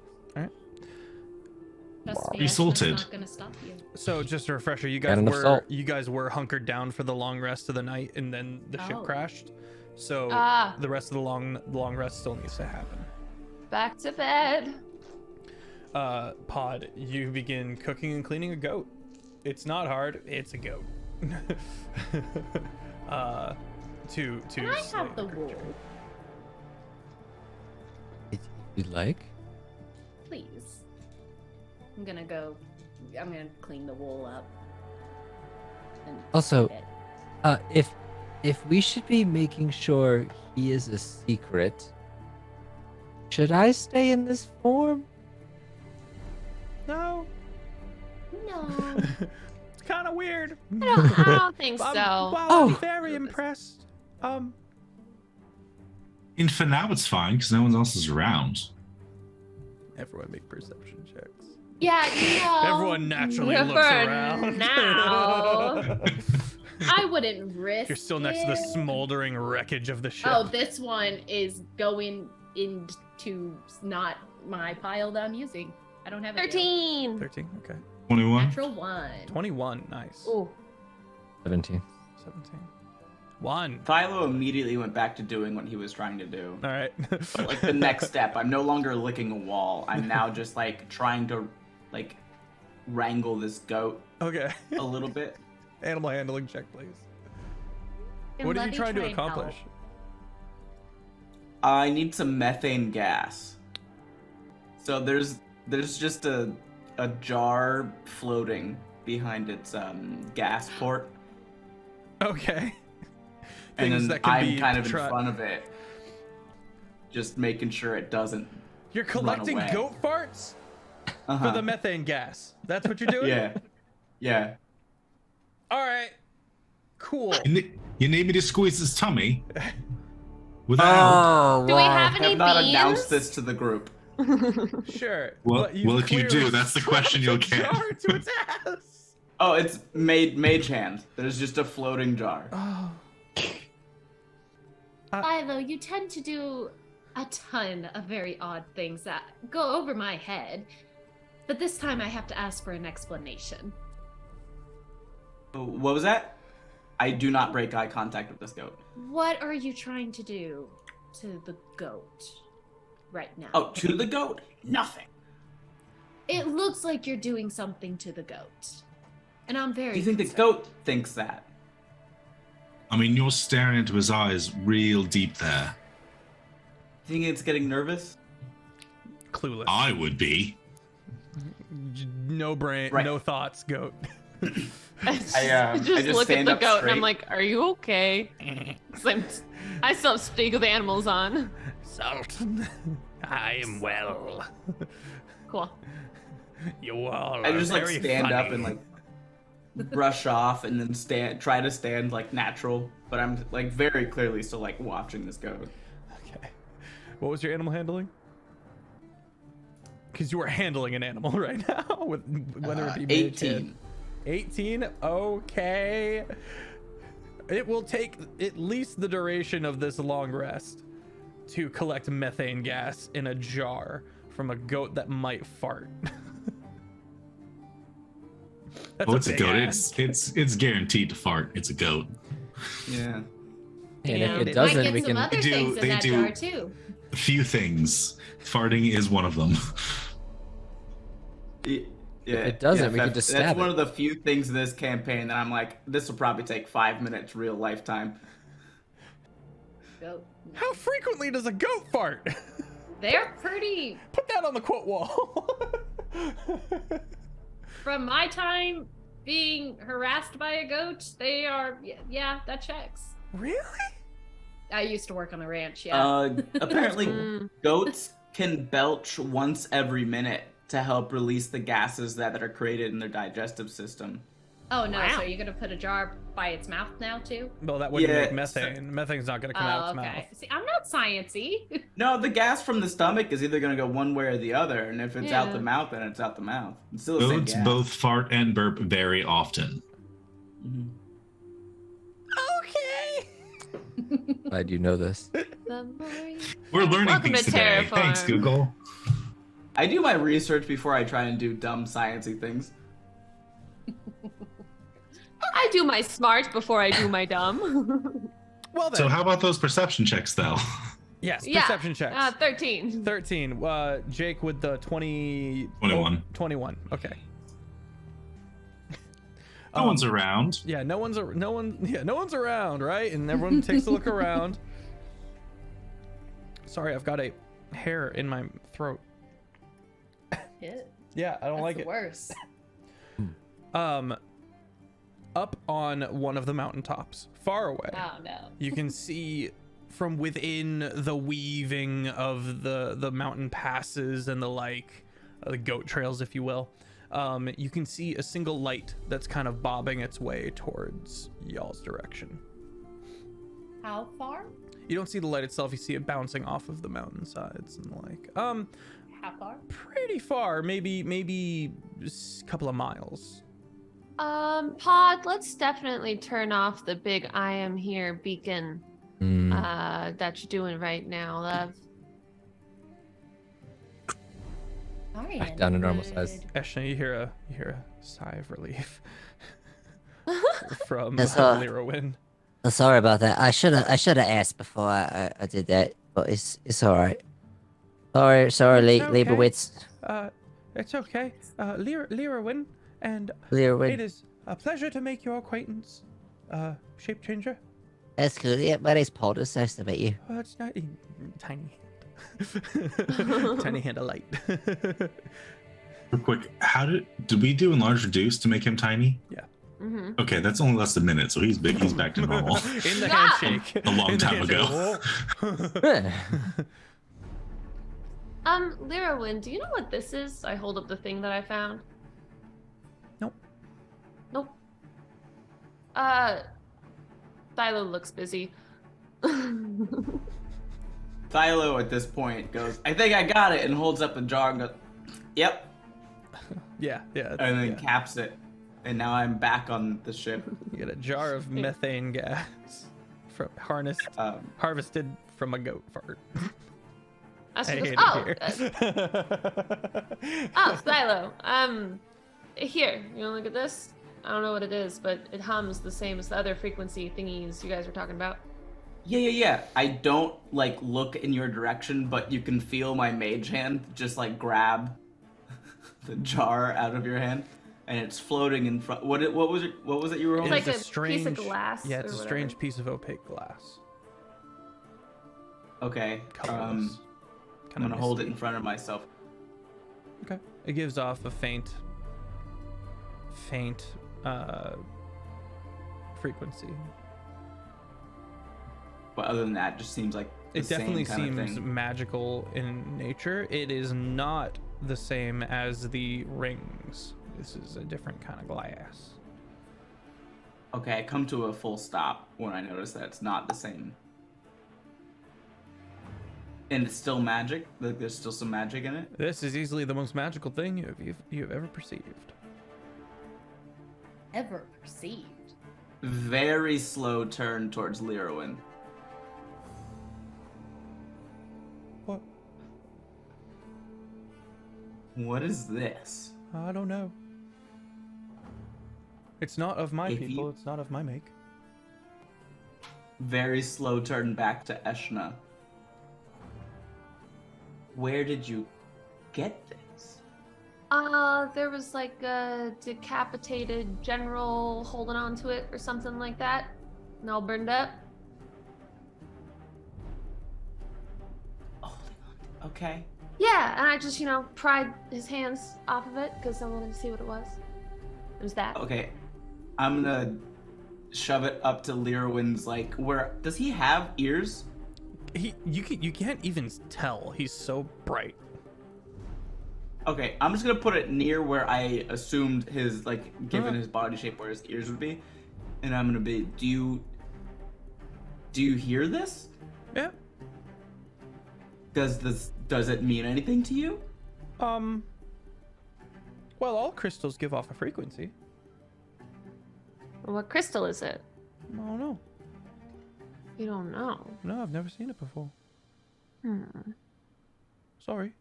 Speaker 2: Trust me,
Speaker 4: Be
Speaker 2: that's
Speaker 4: salted.
Speaker 2: not gonna stop you.
Speaker 1: So just a refresher, you
Speaker 3: Got
Speaker 1: guys
Speaker 3: enough salt.
Speaker 1: were hunkered down for the long rest of the night, and then the ship
Speaker 2: Oh.
Speaker 1: crashed. So
Speaker 5: Ah.
Speaker 1: the rest of the long rest still needs to happen.
Speaker 5: Back to bed.
Speaker 1: Pod, you begin cooking and cleaning a goat. It's not hard. It's a goat. To
Speaker 2: Can I
Speaker 1: slay
Speaker 2: have the
Speaker 1: creature.
Speaker 2: wool,
Speaker 3: If you'd like.
Speaker 2: please? I'm gonna clean the wool up. And
Speaker 3: Also,
Speaker 2: eat it.
Speaker 3: if we should be making sure he is a secret, should I stay in this form?
Speaker 1: No,
Speaker 2: No.
Speaker 1: it's kind of weird.
Speaker 5: I don't think so.
Speaker 1: I'm very impressed.
Speaker 4: For now, it's fine because no one else is around.
Speaker 1: Everyone make perception checks.
Speaker 2: Yeah, no.
Speaker 1: Everyone naturally
Speaker 5: For
Speaker 1: looks around.
Speaker 5: now.
Speaker 2: I wouldn't risk.
Speaker 1: You're still next to the
Speaker 2: it.
Speaker 1: smoldering wreckage of the ship.
Speaker 2: Oh, this one is going into not my pile that I'm using. I don't have it.
Speaker 5: 13.
Speaker 1: 13. Okay.
Speaker 4: 21.
Speaker 2: Natural 1.
Speaker 1: 21. Nice.
Speaker 5: Ooh.
Speaker 3: 17.
Speaker 1: 17. 1.
Speaker 6: Philo immediately went back to doing what he was trying to do.
Speaker 1: All right.
Speaker 6: But like the next step, I'm no longer licking a wall. I'm now just like trying to like wrangle this goat
Speaker 1: Okay.
Speaker 6: a little bit.
Speaker 1: Animal handling check, please.
Speaker 2: Can
Speaker 1: What are you
Speaker 2: Letty
Speaker 1: trying to
Speaker 2: try and
Speaker 1: accomplish?
Speaker 2: help?
Speaker 6: I need some methane gas. So there's just a jar floating behind its gas port,
Speaker 1: Okay.
Speaker 6: and
Speaker 1: Things
Speaker 6: then
Speaker 1: that can
Speaker 6: I'm
Speaker 1: be
Speaker 6: kind of in
Speaker 1: tri-
Speaker 6: front of it, just making sure it doesn't.
Speaker 1: You're collecting
Speaker 6: away.
Speaker 1: goat farts for
Speaker 6: Uh-huh.
Speaker 1: the methane gas. That's what you're doing?
Speaker 6: Yeah, yeah.
Speaker 1: All right. Cool.
Speaker 4: You need me to squeeze his tummy? Without.
Speaker 5: Do we have
Speaker 6: I
Speaker 5: any
Speaker 6: have not
Speaker 5: beans?
Speaker 6: announced this to the group.
Speaker 1: Sure.
Speaker 4: Well-
Speaker 1: but you've
Speaker 4: well, if you do,
Speaker 1: clearly
Speaker 4: that's the question you'll
Speaker 1: strapped a
Speaker 4: get.
Speaker 1: jar to its ass.
Speaker 6: Oh, it's mage hand. There's just a floating jar.
Speaker 1: Oh.
Speaker 2: Philo, you tend to do a ton of very odd things that go over my head. But this time I have to ask for an explanation.
Speaker 6: What was that? I do not break eye contact with this goat.
Speaker 2: What are you trying to do to the goat right now?
Speaker 6: Oh, to the goat? Nothing.
Speaker 2: It looks like you're doing something to the goat. And I'm very
Speaker 6: Do you think the
Speaker 2: concerned.
Speaker 6: goat thinks that?
Speaker 4: I mean, you're staring into his eyes real deep there.
Speaker 6: Think it's getting nervous?
Speaker 1: Clueless.
Speaker 4: I would be.
Speaker 1: No brain,
Speaker 6: Right.
Speaker 1: no thoughts, goat.
Speaker 5: I just,
Speaker 6: I
Speaker 5: just
Speaker 6: just
Speaker 5: look at
Speaker 6: stand
Speaker 5: the
Speaker 6: up
Speaker 5: goat and
Speaker 6: straight.
Speaker 5: I'm like, are you okay? 'Cause I still have Speak with Animals on.
Speaker 1: Salt. I am well.
Speaker 5: Cool.
Speaker 1: You all
Speaker 6: I
Speaker 1: are
Speaker 6: just like
Speaker 1: very
Speaker 6: stand up
Speaker 1: funny.
Speaker 6: and like brush off and then try to stand like natural, but I'm like very clearly still like watching this goat.
Speaker 1: Okay. What was your animal handling? Because you are handling an animal right now, with whether it be mage hand.
Speaker 6: 18.
Speaker 1: 18. Okay. It will take at least the duration of this long rest to collect methane gas in a jar from a goat that might fart. That's
Speaker 4: Oh, it's a
Speaker 1: big
Speaker 4: goat.
Speaker 1: ask.
Speaker 4: It's guaranteed to fart. It's a goat.
Speaker 6: Yeah.
Speaker 3: And
Speaker 5: Yeah.
Speaker 3: if it
Speaker 1: Might
Speaker 3: doesn't,
Speaker 2: Might get
Speaker 3: we
Speaker 2: some
Speaker 3: can.
Speaker 2: other
Speaker 4: They do-
Speaker 2: things in
Speaker 4: they
Speaker 2: that
Speaker 4: do.
Speaker 2: jar too.
Speaker 4: A few things. Farting is one of them.
Speaker 6: Yeah,
Speaker 3: it doesn't, we
Speaker 6: that-
Speaker 3: could just
Speaker 6: That's
Speaker 3: stab
Speaker 6: one
Speaker 3: it.
Speaker 6: of the few things in this campaign that I'm like, this will probably take 5 minutes real lifetime.
Speaker 2: goat.
Speaker 1: How frequently does a goat fart?
Speaker 2: They're pretty.
Speaker 1: Put that on the quote wall.
Speaker 2: From my time being harassed by a goat, they are. Yeah, that checks.
Speaker 1: Really?
Speaker 2: I used to work on a ranch. Yeah.
Speaker 6: Apparently, goats can belch once every minute to help release the gases that are created in their digestive system.
Speaker 2: Oh no!
Speaker 5: Wow.
Speaker 2: So you're gonna put a jar by its mouth now too?
Speaker 1: Well, that wouldn't
Speaker 6: Yeah,
Speaker 1: make methane. Methane's not gonna come out its mouth.
Speaker 2: See, I'm not sciencey.
Speaker 6: No, the gas from the stomach is either going to go one way or the other, and if it's out
Speaker 5: Yeah.
Speaker 6: the mouth, then it's out the mouth. It's still the same
Speaker 4: Goats
Speaker 6: gas.
Speaker 4: both fart and burp very often.
Speaker 6: Mhm.
Speaker 1: Okay.
Speaker 3: Glad you know this.
Speaker 5: The more you-
Speaker 4: We're learning
Speaker 5: Welcome
Speaker 4: things
Speaker 5: to
Speaker 4: today.
Speaker 5: Terraform.
Speaker 4: Thanks, Google.
Speaker 6: I do my research before I try and do dumb sciencey things.
Speaker 5: I do my smart before I do my dumb.
Speaker 1: Well then.
Speaker 4: So how about those perception checks, though?
Speaker 1: Yes.
Speaker 5: Yeah,
Speaker 1: Perception checks.
Speaker 5: 13.
Speaker 1: 13. Jake with the 20.
Speaker 4: 21.
Speaker 1: 21. Okay.
Speaker 4: No one's around.
Speaker 1: Yeah, no one's around, right? And everyone takes a look around. Sorry, I've got a hair in my throat. Yeah, I don't like it.
Speaker 2: Worse.
Speaker 1: Up on one of the mountaintops, far away,
Speaker 2: Oh no.
Speaker 1: you can see from within the weaving of the mountain passes and the goat trails, if you will. You can see a single light that's kind of bobbing its way towards y'all's direction.
Speaker 2: How far?
Speaker 1: You don't see the light itself, you see it bouncing off of the mountainsides and
Speaker 2: How far?
Speaker 1: pretty far, maybe a couple of miles.
Speaker 5: Pod, let's definitely turn off the big I am here beacon that you're doing right now, love.
Speaker 2: Sorry.
Speaker 3: Back down to normal size.
Speaker 1: Eshna, you hear a sigh of relief from
Speaker 7: That's
Speaker 1: Lirowin.
Speaker 7: Oh, sorry about that. I should have asked before I did that, but it's all right. Sorry,
Speaker 1: It's okay.
Speaker 7: Leibowitz.
Speaker 1: It's okay. Lirowin, and
Speaker 7: Leibowitz.
Speaker 1: it is a pleasure to make your acquaintance, shape changer.
Speaker 7: That's cool. Yeah, my name's Paul. It's nice to meet you.
Speaker 1: Oh, it's not tiny hand. Tiny hand of light.
Speaker 4: Real quick, did we do enlarge reduce to make him tiny?
Speaker 1: Yeah.
Speaker 5: Mm-hmm.
Speaker 4: Okay, that's only less than a minute, so he's big. He's back to normal.
Speaker 1: In the
Speaker 5: Yeah.
Speaker 1: handshake.
Speaker 4: A long
Speaker 1: In the
Speaker 4: time ago.
Speaker 1: handshake.
Speaker 5: Lirowin, do you know what this is? I hold up the thing that I found.
Speaker 1: Nope.
Speaker 5: Thilo looks busy.
Speaker 6: Thilo at this point goes, I think I got it, and holds up a jar and goes, yep,
Speaker 1: Yeah.
Speaker 6: and then
Speaker 1: yeah.
Speaker 6: caps it. And now I'm back on the ship.
Speaker 1: You get a jar of methane gas harvested from a goat fart.
Speaker 5: That's
Speaker 1: I
Speaker 5: just,
Speaker 1: hate
Speaker 5: oh,
Speaker 1: it here.
Speaker 5: Thilo. Here, you wanna look at this? I don't know what it is, but it hums the same as the other frequency thingies you guys were talking about.
Speaker 6: Yeah. I don't look in your direction, but you can feel my mage hand just grab the jar out of your hand, and it's floating in front. What was it? What was it you were holding?
Speaker 5: It's like
Speaker 1: It's
Speaker 5: a piece of glass
Speaker 1: Yeah,
Speaker 5: or
Speaker 1: it's a
Speaker 5: whatever.
Speaker 1: strange piece of opaque glass.
Speaker 6: Okay.
Speaker 1: Colorless.
Speaker 6: I'm gonna hold it in front of myself.
Speaker 1: Okay. It gives off a faint frequency.
Speaker 6: But other than that, it just seems like the
Speaker 1: It definitely
Speaker 6: same kind of
Speaker 1: seems
Speaker 6: thing.
Speaker 1: magical in nature. It is not the same as the rings. This is a different kind of glass.
Speaker 6: Okay, I come to a full stop when I notice that it's not the same. And it's still magic? There's still some magic in it?
Speaker 1: This is easily the most magical thing you have ever perceived.
Speaker 2: Ever perceived.
Speaker 6: Very slow turn towards Lirowin.
Speaker 1: What?
Speaker 6: What is this?
Speaker 1: I don't know. It's not of my
Speaker 6: If
Speaker 1: people.
Speaker 6: you-
Speaker 1: It's not of my make.
Speaker 6: Very slow turn back to Eshna. Where did you get this?
Speaker 5: There was a decapitated general holding on to it or something like that. And all burned up.
Speaker 6: Okay.
Speaker 5: Yeah, and I just, pried his hands off of it because I wanted to see what it was. It was that.
Speaker 6: Okay. I'm gonna shove it up to Lirwin's, where does he have ears?
Speaker 1: You can't even tell. He's so bright.
Speaker 6: Okay, I'm just gonna put it near where I assumed his, given his body shape, where his ears would be. And I'm gonna be, do you hear this?
Speaker 1: Yeah.
Speaker 6: Does it mean anything to you?
Speaker 1: Well, all crystals give off a frequency.
Speaker 5: What crystal is it?
Speaker 1: I don't know.
Speaker 5: You don't know.
Speaker 1: No, I've never seen it before.
Speaker 5: Hmm.
Speaker 1: Sorry.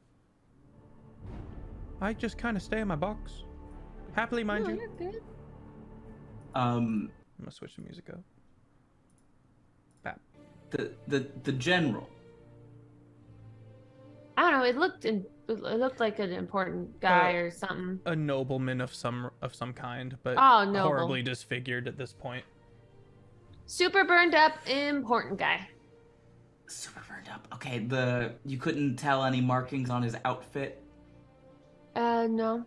Speaker 1: I just kind of stay in my box. Happily, mind you.
Speaker 5: You're good.
Speaker 1: I'm gonna switch the music up. Bap.
Speaker 6: The general.
Speaker 5: I don't know. It looked like an important guy or something.
Speaker 1: A nobleman of some kind, but
Speaker 5: Oh, noble.
Speaker 1: horribly disfigured at this point.
Speaker 5: Super burned up, important guy.
Speaker 6: Super burned up. Okay, you couldn't tell any markings on his outfit?
Speaker 5: No.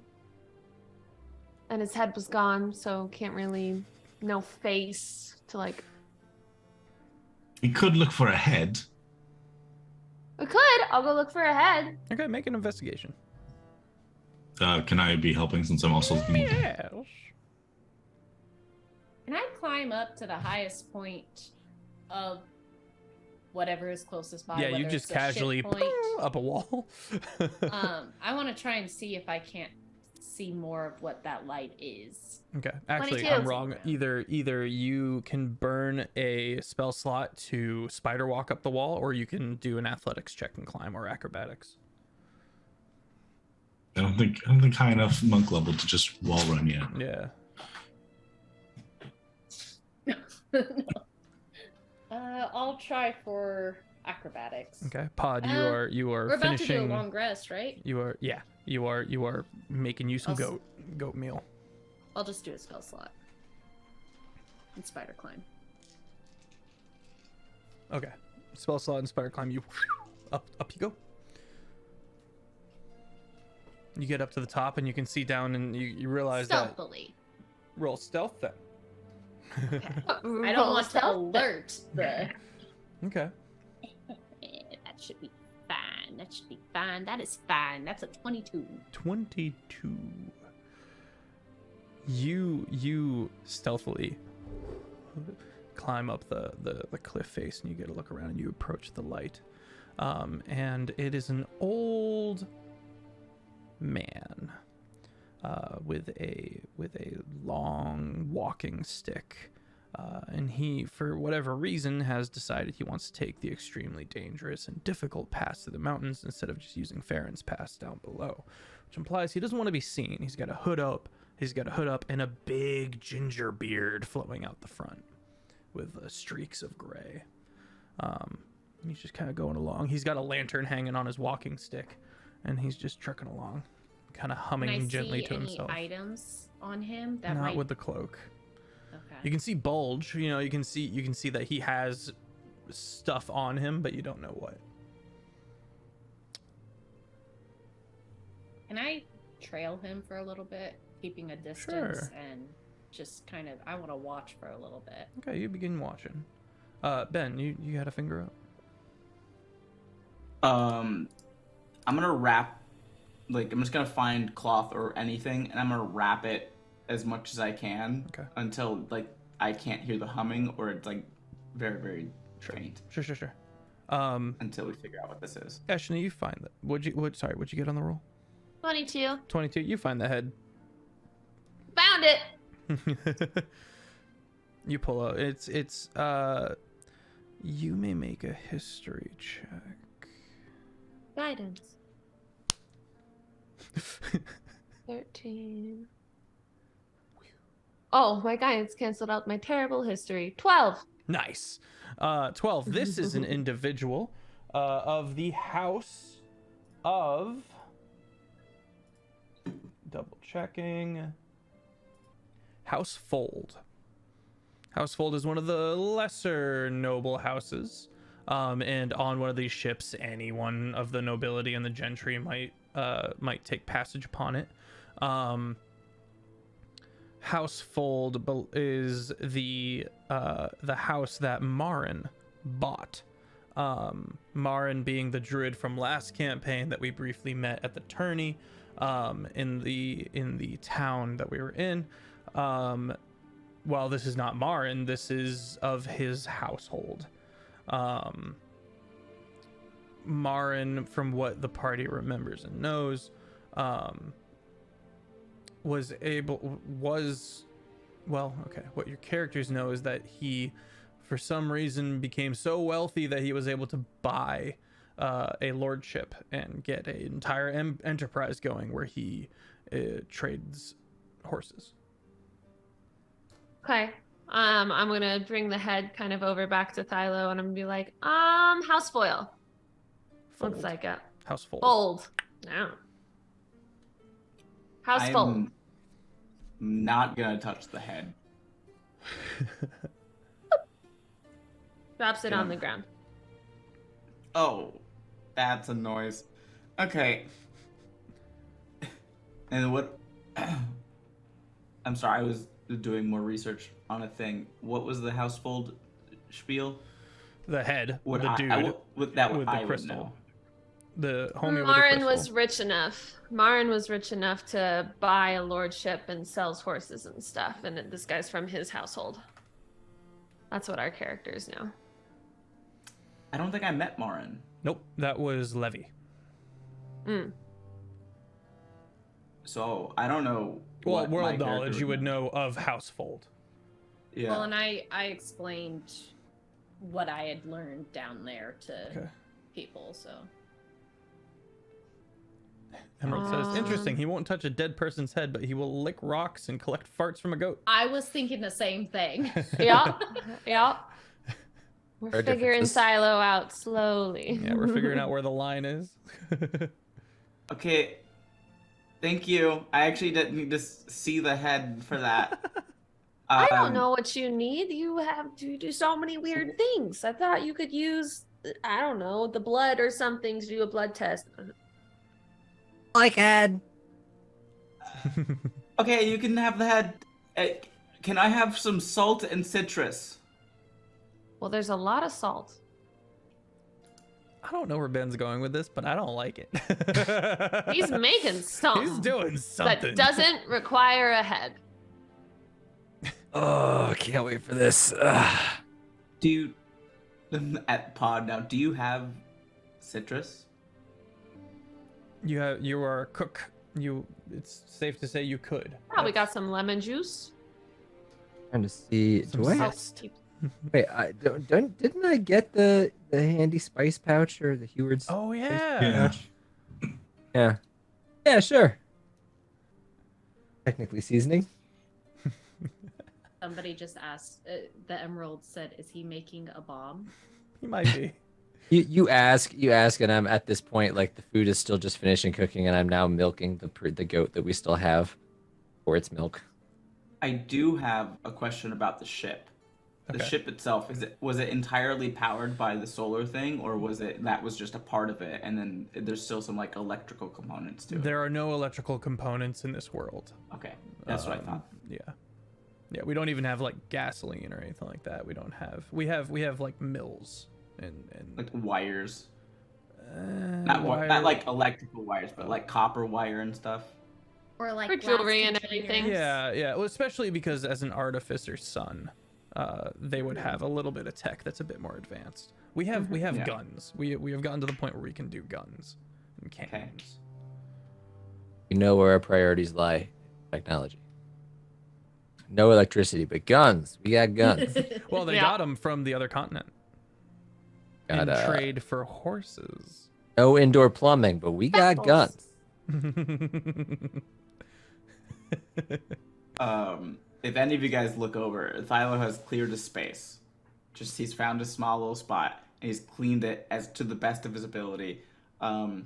Speaker 5: And his head was gone, so can't really, no face to
Speaker 4: You could look for a head.
Speaker 5: We could. I'll go look for a head.
Speaker 1: Okay, make an investigation.
Speaker 4: Can I be helping since I'm also looking?
Speaker 1: Yes.
Speaker 2: Can I climb up to the highest point of whatever is closest by?
Speaker 1: Yeah, you
Speaker 2: whether
Speaker 1: just
Speaker 2: it's a
Speaker 1: casually
Speaker 2: ship point?
Speaker 1: up a wall.
Speaker 2: I want to try and see if I can't see more of what that light is.
Speaker 1: Okay, actually,
Speaker 5: 22.
Speaker 1: I'm wrong. Either you can burn a spell slot to spider walk up the wall, or you can do an athletics check and climb, or acrobatics.
Speaker 4: I don't think high enough monk level to just wall run yet.
Speaker 1: Yeah.
Speaker 2: I'll try for acrobatics.
Speaker 1: Okay, Pod, you are
Speaker 2: We're about to do
Speaker 1: finishing.
Speaker 2: a long rest, right?
Speaker 1: You are making you some goat meal.
Speaker 2: I'll just do a spell slot. And spider climb.
Speaker 1: Okay, spell slot and spider climb. You up you go. You get up to the top and you can see down, and you realize
Speaker 2: Stealthily.
Speaker 1: that roll stealth then.
Speaker 2: I don't want to alert the.
Speaker 1: Okay.
Speaker 2: That should be fine. That should be fine. That is fine. That's a 22.
Speaker 1: 22. You stealthily climb up the cliff face, and you get a look around, and you approach the light. And it is an old man with a long walking stick. And he, for whatever reason, has decided he wants to take the extremely dangerous and difficult pass through the mountains instead of just using Farron's pass down below, which implies he doesn't want to be seen. He's got a hood up. And a big ginger beard flowing out the front with streaks of gray. He's just kind of going along. He's got a lantern hanging on his walking stick, and he's just trucking along, kind of humming gently to himself.
Speaker 2: Can I see any items on him that
Speaker 1: Not
Speaker 2: might...
Speaker 1: with the cloak.
Speaker 2: Okay.
Speaker 1: You can see bulge. You can see that he has stuff on him, but you don't know what.
Speaker 2: Can I trail him for a little bit, keeping a distance,
Speaker 1: Sure.
Speaker 2: and just kind of... I want to watch for a little bit.
Speaker 1: Okay, you begin watching. Ben, you had a finger up.
Speaker 6: I'm gonna wrap, I'm just gonna find cloth or anything, and I'm gonna wrap it as much as I can until I can't hear the humming, or it's very, very faint.
Speaker 1: Sure.
Speaker 6: Until we figure out what this is.
Speaker 1: Ashley, you find that. What'd you get on the roll?
Speaker 5: 22.
Speaker 1: 22. You find the head.
Speaker 5: Found it.
Speaker 1: You pull out. It's you may make a history check.
Speaker 5: Guidance. 13. Oh, my guidance canceled out my terrible history. 12.
Speaker 1: Nice. 12. This is an individual of the house of... Double checking. House Fold. House Fold is one of the lesser noble houses And on one of these ships, any one of the nobility and the gentry might take passage upon it. Housefold is the house that Marin bought. Marin being the druid from last campaign that we briefly met at the tourney, in the town that we were in. While this is not Marin, this is of his household. Marin, from what the party remembers and knows, what your characters know is that he, for some reason, became so wealthy that he was able to buy a lordship and get an entire enterprise going where he trades horses.
Speaker 5: Okay. I'm gonna bring the head kind of over back to Thilo, and I'm gonna be like, house foil. Looks like it.
Speaker 1: House fold.
Speaker 5: Fold. No. House fold.
Speaker 6: I'm not gonna touch the head.
Speaker 5: Drops it on the ground.
Speaker 6: Oh, that's a noise. Okay. And what? I'm sorry, I was doing more research on a thing. What was the household spiel?
Speaker 1: The head,
Speaker 6: Would
Speaker 1: the
Speaker 6: I-
Speaker 1: dude
Speaker 6: I w- with that
Speaker 1: with
Speaker 6: I
Speaker 1: the
Speaker 6: would
Speaker 1: crystal.
Speaker 6: know.
Speaker 1: The homie with the
Speaker 5: Marin
Speaker 1: crystal.
Speaker 5: was rich enough. Marin was rich enough to buy a lordship and sells horses and stuff. And this guy's from his household. That's what our characters know.
Speaker 6: I don't think I met Marin.
Speaker 1: Nope, that was Levy.
Speaker 5: Mm.
Speaker 6: So I don't know.
Speaker 1: Well,
Speaker 6: what my
Speaker 1: world
Speaker 6: character
Speaker 1: knowledge you would know of Housefold.
Speaker 6: Yeah.
Speaker 2: Well, and I explained what I had learned down there to people, so.
Speaker 1: Emerald says, interesting, he won't touch a dead person's head, but he will lick rocks and collect farts from a goat.
Speaker 2: I was thinking the same thing.
Speaker 5: Yeah. Yeah. We're
Speaker 3: Our
Speaker 5: figuring
Speaker 3: differences.
Speaker 5: Silo out slowly.
Speaker 1: Yeah, we're figuring out where the line is.
Speaker 6: Okay. Thank you. I actually didn't need to see the head for that.
Speaker 5: I don't know what you need. You have to do so many weird things. I thought you could use, I don't know, the blood or something to do a blood test.
Speaker 7: I can.
Speaker 6: Okay, you can have the head. Can I have some salt and citrus?
Speaker 5: Well, there's a lot of salt.
Speaker 1: I don't know where Ben's going with this, but I don't like it.
Speaker 5: He's making something.
Speaker 1: He's doing something.
Speaker 5: That doesn't require a head.
Speaker 3: Oh, can't wait for this.
Speaker 6: Do you, at pod now, do you have citrus?
Speaker 1: You are a cook. It's safe to say you could.
Speaker 5: Probably got some lemon juice.
Speaker 3: Trying to see.
Speaker 1: Some
Speaker 3: Do I?
Speaker 1: zest.
Speaker 3: Wait, didn't I get the handy spice pouch or the Heward's?
Speaker 1: Oh yeah.
Speaker 4: Yeah.
Speaker 3: Yeah. Yeah, sure. Technically seasoning.
Speaker 2: Somebody just asked, the Emerald said, is he making a bomb?
Speaker 1: He might be.
Speaker 3: You ask, and I'm at this point like the food is still just finishing cooking, and I'm now milking the goat that we still have for its milk.
Speaker 6: I do have a question about the ship. The
Speaker 1: Okay.
Speaker 6: ship itself, was it entirely powered by the solar thing, or was that was just a part of it, and then there's still some like electrical components to it?
Speaker 1: There are no electrical components in this world.
Speaker 6: Okay, that's what I thought.
Speaker 1: Yeah, we don't even have like gasoline or anything like that. We have like mills and
Speaker 6: Like wires,
Speaker 1: wire-
Speaker 6: not like electrical wires, but like copper wire and stuff.
Speaker 2: Or like
Speaker 5: For
Speaker 2: glass
Speaker 5: jewelry and
Speaker 2: containers?
Speaker 5: everything.
Speaker 1: Yeah. Well, especially because as an artificer's son, they would have a little bit of tech that's a bit more advanced. We have
Speaker 6: Yeah.
Speaker 1: guns. We have gotten to the point where we can do guns and cannons.
Speaker 3: You know where our priorities lie. Technology. No electricity, but guns. We got guns.
Speaker 1: Well, they
Speaker 5: Yeah.
Speaker 1: got them from the other continent in
Speaker 3: Got
Speaker 1: trade for horses.
Speaker 3: no indoor plumbing, but we got
Speaker 5: Apples.
Speaker 3: guns.
Speaker 6: If any of you guys look over, Thilo has cleared a space. He's found a small little spot and he's cleaned it as to the best of his ability. And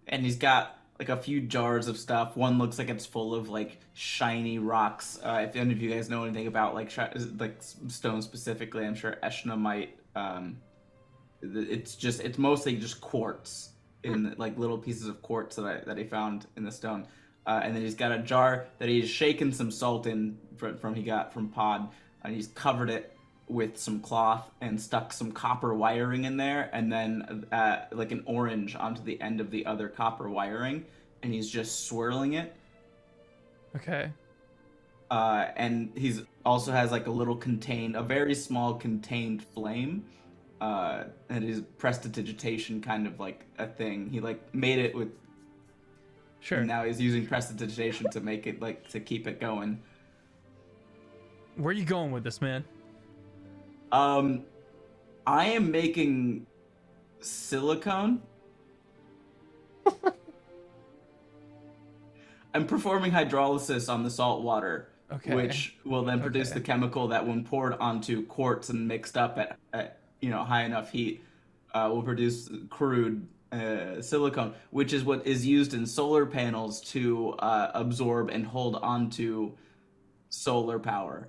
Speaker 6: he's got like a few jars of stuff. One looks like it's full of like shiny rocks. If any of you guys know anything about like stone specifically, I'm sure Eshna might it's mostly just quartz in like little pieces of quartz that he found in the stone. And then he's got a jar that he's shaken some salt in he got from Pod, and he's covered it with some cloth and stuck some copper wiring in there, and then like an orange onto the end of the other copper wiring, and he's just swirling it.
Speaker 1: Okay.
Speaker 6: And he's also has like a very small contained flame, and his prestidigitation kind of like a thing. He like made it with.
Speaker 1: Sure.
Speaker 6: And now he's using prestidigitation to make it like to keep it going.
Speaker 1: Where are you going with this, man?
Speaker 6: I am making silicone. I'm performing hydrolysis on the salt water, which will then produce the chemical that, when poured onto quartz and mixed up at high enough heat, will produce crude silicone, which is what is used in solar panels to absorb and hold onto solar power.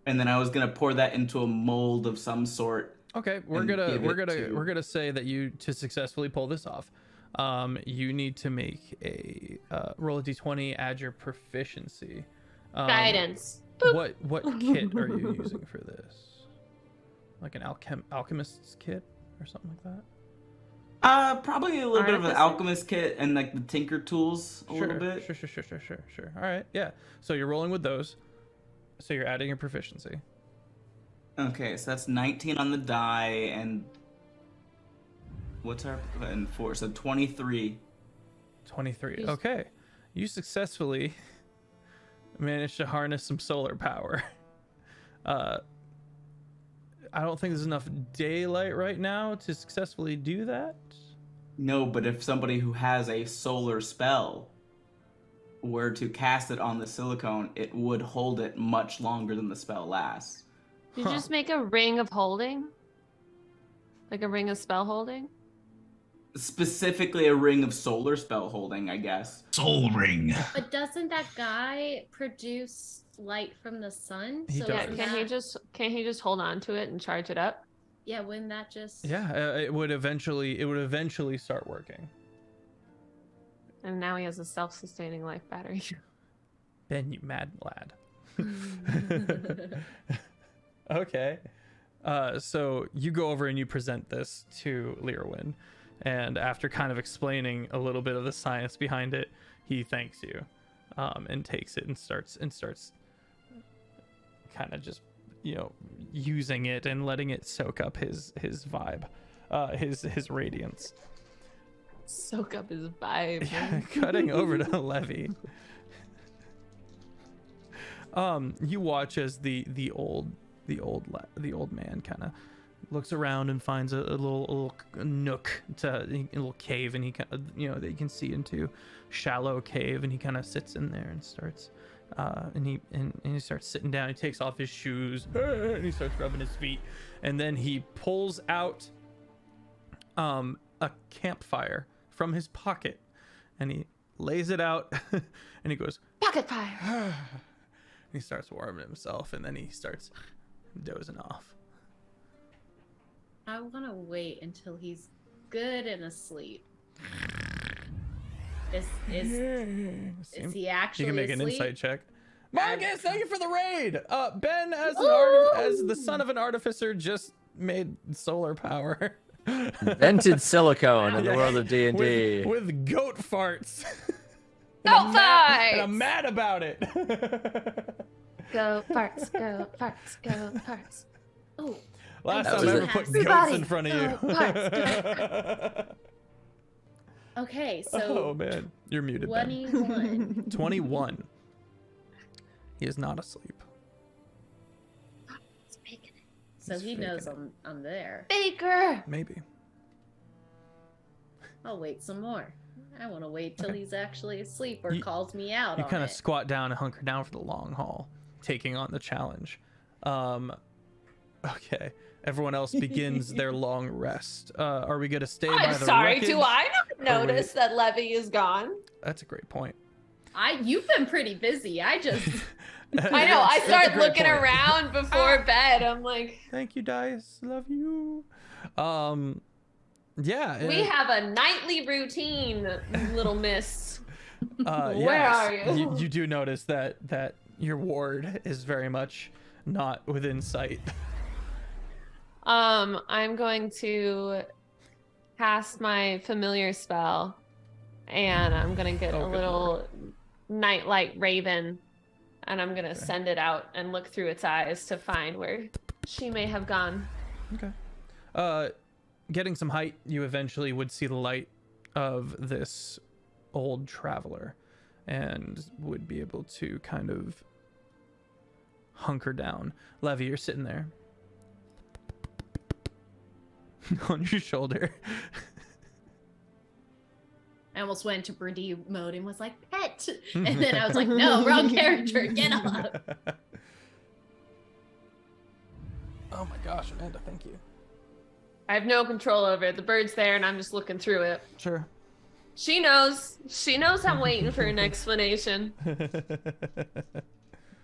Speaker 6: And then I was gonna pour that into a mold of some sort.
Speaker 1: Okay, we're gonna say that to successfully pull this off, you need to make a roll a d20, add your proficiency.
Speaker 5: Guidance.
Speaker 1: What kit are you using for this? Like an alchemist's kit or something like that?
Speaker 6: Probably a little bit of an alchemist kit and like the tinker tools a little bit.
Speaker 1: Sure. All right, yeah. So you're rolling with those. So you're adding your proficiency.
Speaker 6: Okay, so that's 19 on the die, and what's our and 4? So 23.
Speaker 1: 23. Okay, you successfully managed to harness some solar power. I don't think there's enough daylight right now to successfully do that.
Speaker 6: No, but if somebody who has a solar spell were to cast it on the silicone, it would hold it much longer than the spell lasts.
Speaker 5: Did you just make a ring of holding? Like a ring of spell holding?
Speaker 6: Specifically a ring of solar spell holding, I guess.
Speaker 4: Soul ring.
Speaker 2: But doesn't that guy produce light from the sun?
Speaker 1: He
Speaker 2: so
Speaker 1: does.
Speaker 5: Yeah, can't he just hold on to it and charge it up?
Speaker 2: Yeah, wouldn't that just...
Speaker 1: Yeah, it would eventually start working.
Speaker 5: And now he has a self-sustaining life battery.
Speaker 1: Ben, you mad lad. Okay. So you go over and you present this to Lyrwin, and after kind of explaining a little bit of the science behind it, he thanks you, and takes it and starts kind of just using it and letting it soak up his vibe, his radiance.
Speaker 5: Soak up his vibe.
Speaker 1: Cutting over to Levy. You watch as the old man kind of looks around and finds a little nook, a little cave, and he kind of that you can see into, shallow cave, and he kind of sits in there and starts and he starts sitting down. He takes off his shoes and he starts rubbing his feet, and then he pulls out a campfire from his pocket, and he lays it out and he goes,
Speaker 5: "Pocket fire."
Speaker 1: He starts warming himself, and then he starts dozing off.
Speaker 2: I want to wait until he's good and asleep. Is he actually
Speaker 1: You can make an
Speaker 2: asleep?
Speaker 1: insight check. Marcus, thank you for the raid. Ben, as the son of an artificer, just made solar power.
Speaker 3: Invented silicone in the world of D&D.
Speaker 1: With goat farts.
Speaker 5: Goat farts!
Speaker 1: And I'm mad about it.
Speaker 5: Go farts, go farts, go farts.
Speaker 2: Oh,
Speaker 1: Last
Speaker 3: That
Speaker 1: time I
Speaker 3: was
Speaker 1: ever
Speaker 3: it.
Speaker 1: put
Speaker 5: Everybody,
Speaker 1: goats in front of
Speaker 5: go
Speaker 1: you.
Speaker 5: farts,
Speaker 2: okay. So
Speaker 1: Oh man, you're muted. Ben.
Speaker 2: 21.
Speaker 1: 21. He is not asleep.
Speaker 5: It's making it.
Speaker 2: So
Speaker 1: He's
Speaker 2: he
Speaker 1: faking
Speaker 2: knows
Speaker 1: it.
Speaker 2: I'm there.
Speaker 5: Baker!
Speaker 1: Maybe.
Speaker 2: I'll wait some more. I want to wait till
Speaker 1: Okay.
Speaker 2: he's actually asleep or
Speaker 1: You-
Speaker 2: calls me out
Speaker 1: You
Speaker 2: on
Speaker 1: kind of
Speaker 2: it.
Speaker 1: squat down and hunker down for the long haul, taking on the challenge. Okay. Everyone else begins their long rest. Are we gonna stay by
Speaker 5: I'm
Speaker 1: the
Speaker 5: sorry,
Speaker 1: wreckage?
Speaker 5: do I not
Speaker 1: Are we-
Speaker 5: notice that Levy is gone?
Speaker 1: That's a great point.
Speaker 2: You've been pretty busy. I just
Speaker 5: I know, I
Speaker 1: That's a
Speaker 5: start
Speaker 1: great
Speaker 5: looking
Speaker 1: point.
Speaker 5: around before bed. I'm like,
Speaker 1: Thank you, Dice. Love you. Yeah.
Speaker 5: We have a nightly routine, little miss. Where
Speaker 1: yes,
Speaker 5: are you?
Speaker 1: You do notice that your ward is very much not within sight.
Speaker 5: I'm going to cast my familiar spell, and I'm gonna get a little nightlight raven, and I'm gonna send it out and look through its eyes to find where she may have gone.
Speaker 1: Okay. Getting some height, you eventually would see the light of this old traveler and would be able to kind of hunker down. Levy, you're sitting there on your shoulder.
Speaker 2: I almost went to Birdie mode and was like, pet. And then I was like, no, wrong character. Get up.
Speaker 1: Oh my gosh, Amanda, thank you.
Speaker 5: I have no control over it. The bird's there, and I'm just looking through it.
Speaker 1: Sure.
Speaker 5: She knows. She knows I'm waiting for an explanation.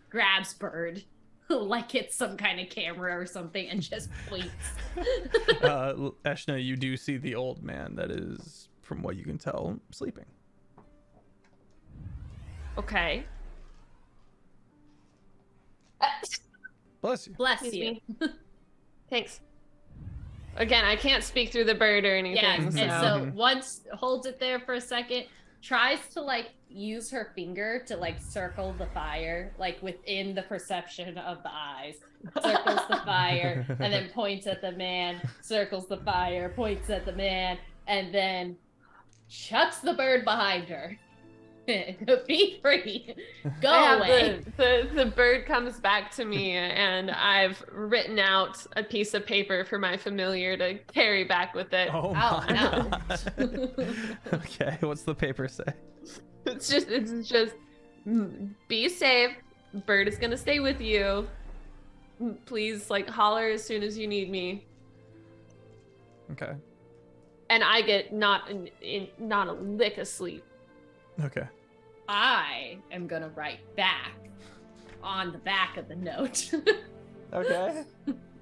Speaker 2: Grabs bird like it's some kind of camera or something and just points.
Speaker 1: Eshna, you do see the old man that is, from what you can tell, sleeping.
Speaker 5: Okay.
Speaker 1: Bless you.
Speaker 2: Bless
Speaker 5: Excuse
Speaker 2: you.
Speaker 5: me. Thanks. Again, I can't speak through the bird or anything.
Speaker 2: Yeah, and
Speaker 5: so.
Speaker 2: so once holds it there for a second, tries to like use her finger to like circle the fire, like within the perception of the eyes. Circles the fire and then points at the man, circles the fire, points at the man, and then chucks the bird behind her. Be free. Go away.
Speaker 5: The bird comes back to me, and I've written out a piece of paper for my familiar to carry back with it.
Speaker 1: Oh
Speaker 2: Oh,
Speaker 1: my
Speaker 2: no.
Speaker 1: God. Okay, what's the paper say?
Speaker 5: It's just be safe. Bird is gonna stay with you. Please, like, holler as soon as you need me.
Speaker 1: Okay.
Speaker 5: And I get not a lick of sleep.
Speaker 1: Okay.
Speaker 2: I am gonna write back on the back of the note.
Speaker 1: Okay.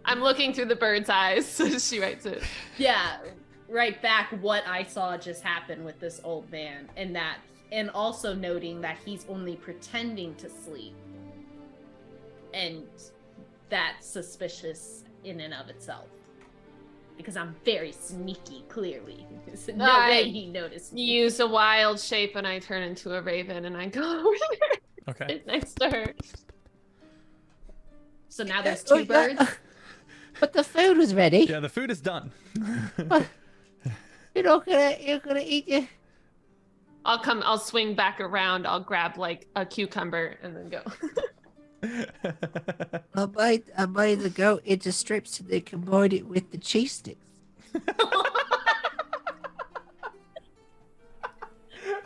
Speaker 5: I'm looking through the bird's eyes, so she writes it.
Speaker 2: Yeah, write back what I saw just happen with this old man, and also noting that he's only pretending to sleep, and that's suspicious in and of itself. Because I'm very sneaky, clearly. So no way he noticed me.
Speaker 5: Use a wild shape, and I turn into a raven, and I go over there.
Speaker 1: Okay.
Speaker 5: Sit next to her.
Speaker 2: So now there's two birds.
Speaker 7: But the food was ready.
Speaker 1: Yeah, the food is done.
Speaker 7: You're gonna eat it.
Speaker 5: I'll swing back around, I'll grab like a cucumber and then go.
Speaker 7: I made the goat into strips and then combined it with the cheese sticks.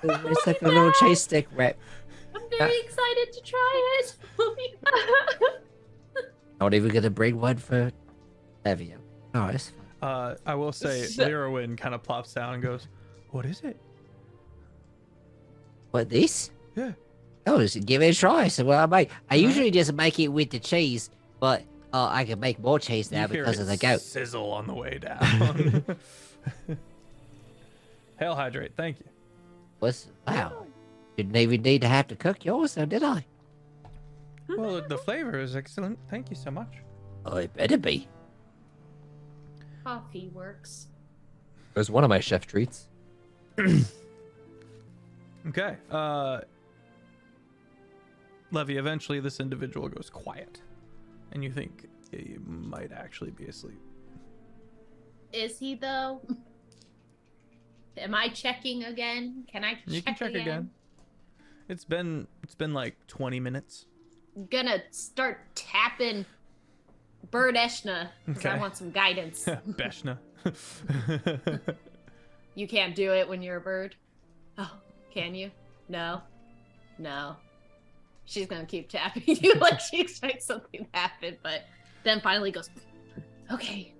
Speaker 7: It's like a little cheese stick wrap.
Speaker 2: I'm very excited to try it.
Speaker 7: Not even gonna bring one for Evia. Oh, it's fine.
Speaker 1: I will say, Lyrowin kind of plops down and goes, "What is it?"
Speaker 7: What, this?
Speaker 1: Yeah.
Speaker 7: Oh, just give it a try. So I usually just make it with the cheese, but I can make more cheese now
Speaker 1: You hear
Speaker 7: because
Speaker 1: it
Speaker 7: of the goat.
Speaker 1: sizzle on the way down. Hail hydrate, thank you.
Speaker 7: Wow. Didn't even need to have to cook yours, though, did I?
Speaker 1: Well, the flavor is excellent. Thank you so much.
Speaker 7: Oh, it better be.
Speaker 2: Coffee works.
Speaker 3: It was one of my chef treats.
Speaker 1: Okay. Levy, eventually this individual goes quiet, and you think he might actually be asleep.
Speaker 2: Is he though? Am I checking again? Can I check
Speaker 1: You can check again. It's been like 20 minutes.
Speaker 2: I'm gonna start tapping Bird Eshna because I
Speaker 1: Okay.
Speaker 2: want some guidance.
Speaker 1: Beshna.
Speaker 2: You can't do it when you're a bird? Oh, can you? No. She's gonna keep tapping you like she expects something to happen, but then finally goes, okay.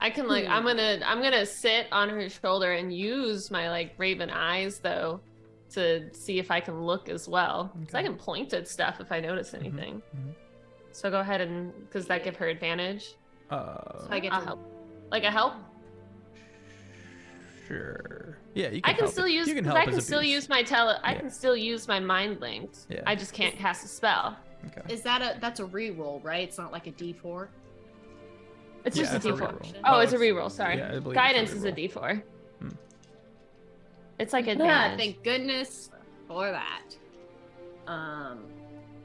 Speaker 5: I can like I'm gonna sit on her shoulder and use my like raven eyes though to see if I can look as well. So I
Speaker 1: Okay.
Speaker 5: can point at stuff if I notice anything.
Speaker 1: mhm.
Speaker 5: So go ahead and does that give her advantage?
Speaker 2: So I get
Speaker 5: I'll
Speaker 2: to
Speaker 5: help. Like a help?
Speaker 1: Sure. Yeah, you can
Speaker 5: I can
Speaker 1: help
Speaker 5: still
Speaker 1: it.
Speaker 5: use.
Speaker 1: You can
Speaker 5: 'cause
Speaker 1: help
Speaker 5: I can
Speaker 1: as
Speaker 5: still
Speaker 1: abuse.
Speaker 5: use my I can still use my mind linked.
Speaker 1: Yeah.
Speaker 5: I just can't cast a spell.
Speaker 1: Okay.
Speaker 2: Is that's a reroll, right? It's not like a D4.
Speaker 5: It's
Speaker 1: Yeah,
Speaker 5: just a
Speaker 1: it's a
Speaker 5: D4.
Speaker 1: reroll.
Speaker 5: Oh,
Speaker 1: Oh,
Speaker 5: it's a
Speaker 1: it's-
Speaker 5: reroll. Sorry.
Speaker 1: yeah, I believe it's a
Speaker 5: Guidance is a
Speaker 1: reroll.
Speaker 5: D4.
Speaker 1: Hmm.
Speaker 5: It's like
Speaker 2: Ah,
Speaker 5: advantage.
Speaker 2: thank goodness for that.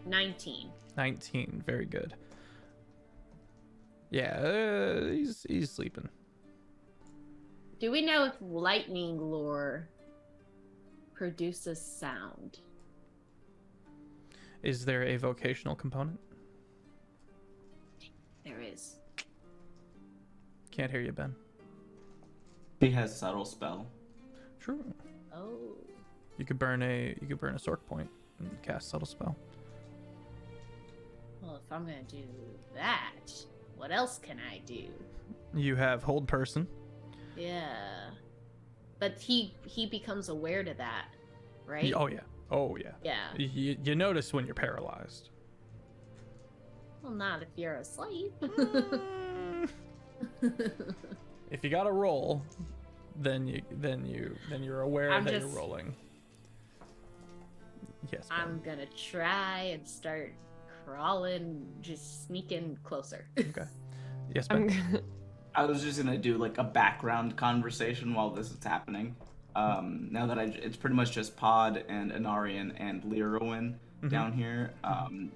Speaker 2: 19.
Speaker 1: 19. Very good. Yeah, he's sleeping.
Speaker 2: Do we know if lightning lore produces sound?
Speaker 1: Is there a vocational component?
Speaker 2: There is.
Speaker 1: Can't hear you, Ben.
Speaker 6: He has subtle spell.
Speaker 1: True.
Speaker 2: Oh.
Speaker 1: You could burn a sork point and cast subtle spell.
Speaker 2: Well, if I'm gonna do that, what else can I do?
Speaker 1: You have hold person.
Speaker 2: Yeah. But he becomes aware to that, right?
Speaker 1: Oh yeah. Oh yeah.
Speaker 2: Yeah.
Speaker 1: You notice when you're paralyzed.
Speaker 2: Well, not if you're asleep.
Speaker 1: If you got to roll, then you're aware
Speaker 2: I'm
Speaker 1: that you're
Speaker 2: just-
Speaker 1: rolling. Yes. Ben.
Speaker 2: I'm gonna try and start crawling, just sneaking closer.
Speaker 1: Okay. Yes,
Speaker 5: I'm
Speaker 1: Ben.
Speaker 6: I was just gonna do like a background conversation while this is happening. Now that it's pretty much just Pod and Anarian and Lirowin down here.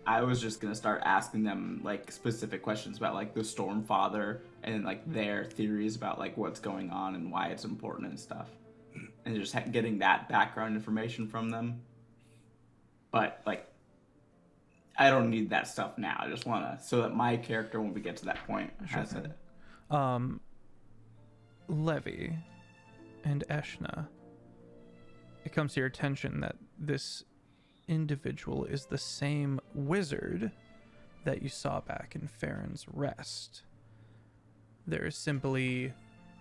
Speaker 6: I was just gonna start asking them like specific questions about like the Stormfather and like their theories about like what's going on and why it's important and stuff, and just getting that background information from them. But like, I don't need that stuff now. I just wanna so that my character, when we get to that point, has
Speaker 1: thing.
Speaker 6: it.
Speaker 1: Levy and Eshna, it comes to your attention that this individual is the same wizard that you saw back in Farron's Rest. There is simply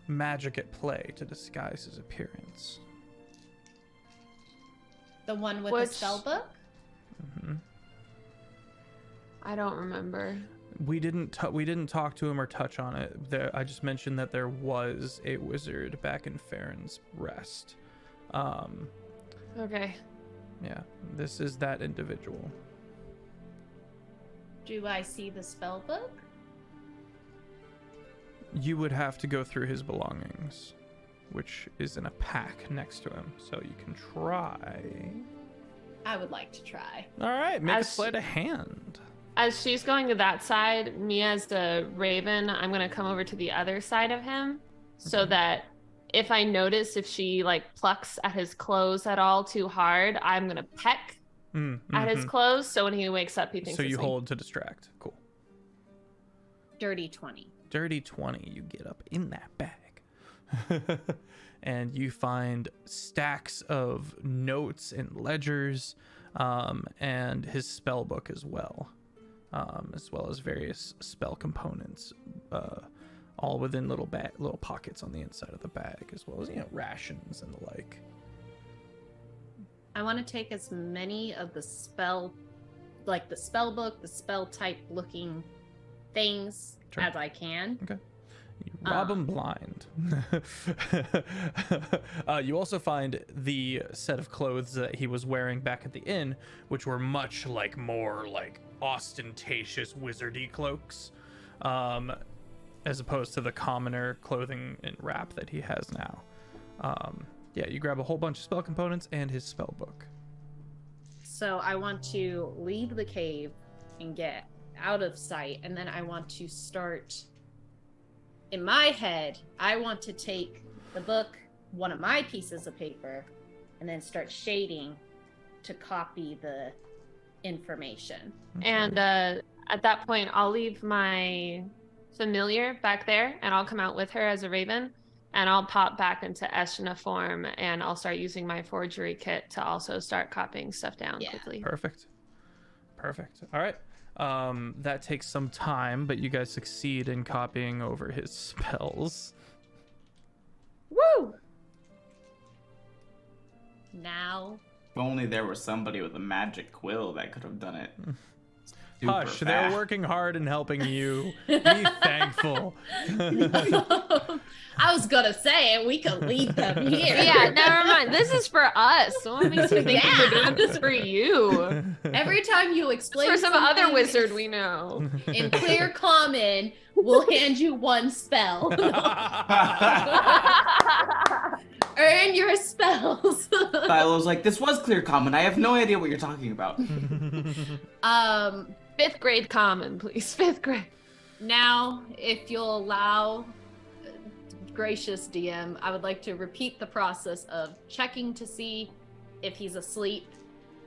Speaker 1: magic at play to disguise his appearance.
Speaker 2: The one with
Speaker 5: Which-
Speaker 2: the spell book?
Speaker 1: Hmm.
Speaker 5: I don't remember.
Speaker 1: We didn't talk to him or touch on it. I just mentioned that there was a wizard back in Farron's Rest.
Speaker 5: Okay.
Speaker 1: Yeah, this is that individual.
Speaker 2: Do I see the spell book?
Speaker 1: You would have to go through his belongings, which is in a pack next to him, so you can try.
Speaker 2: I would like to try.
Speaker 1: All right, make a
Speaker 5: As-
Speaker 1: sleight of hand.
Speaker 5: As she's going to that side, me as the raven, I'm gonna come over to the other side of him, so
Speaker 1: Okay.
Speaker 5: that if I notice if she like plucks at his clothes at all too hard, I'm gonna peck at his clothes. So when he wakes up, he thinks.
Speaker 1: So you
Speaker 5: it's me.
Speaker 1: hold to distract. Cool.
Speaker 2: Dirty 20.
Speaker 1: Dirty 20, you get up in that bag. And you find stacks of notes and ledgers, and his spell book as well as various spell components, all within little pockets on the inside of the bag, as well as rations and the like.
Speaker 2: I want to take as many of the spell book, the spell type looking things
Speaker 1: Sure.
Speaker 2: as I can.
Speaker 1: Okay. You rob him blind. You also find the set of clothes that he was wearing back at the inn, which were much more ostentatious wizardy cloaks, as opposed to the commoner clothing and wrap that he has now. Yeah, you grab a whole bunch of spell components and his spell book.
Speaker 2: So I want to leave the cave and get out of sight, and then I want to start. In my head, I want to take the book, one of my pieces of paper, and then start shading to copy the information.
Speaker 5: And at that point, I'll leave my familiar back there, and I'll come out with her as a raven, and I'll pop back into Eshna form, and I'll start using my forgery kit to also start copying stuff down quickly.
Speaker 1: Perfect. All right. That takes some time, but you guys succeed in copying over his spells.
Speaker 5: Woo!
Speaker 2: Now,
Speaker 6: If only there was somebody with a magic quill that could have done it.
Speaker 1: Hush,
Speaker 6: super
Speaker 1: they're
Speaker 6: fast.
Speaker 1: working hard and helping you. Be thankful.
Speaker 2: I was gonna say we could leave them here.
Speaker 5: Yeah, never mind. This is for us. What makes you think we're doing this for you?
Speaker 2: Every time you explain
Speaker 5: For some other
Speaker 2: something
Speaker 5: wizard we know.
Speaker 2: in clear common, we'll hand you one spell. Earn your spells.
Speaker 6: Thilo's like, this was clear common. I have no idea what you're talking about.
Speaker 5: 5th grade common, please. 5th grade.
Speaker 2: Now, if you'll allow, gracious DM, I would like to repeat the process of checking to see if he's asleep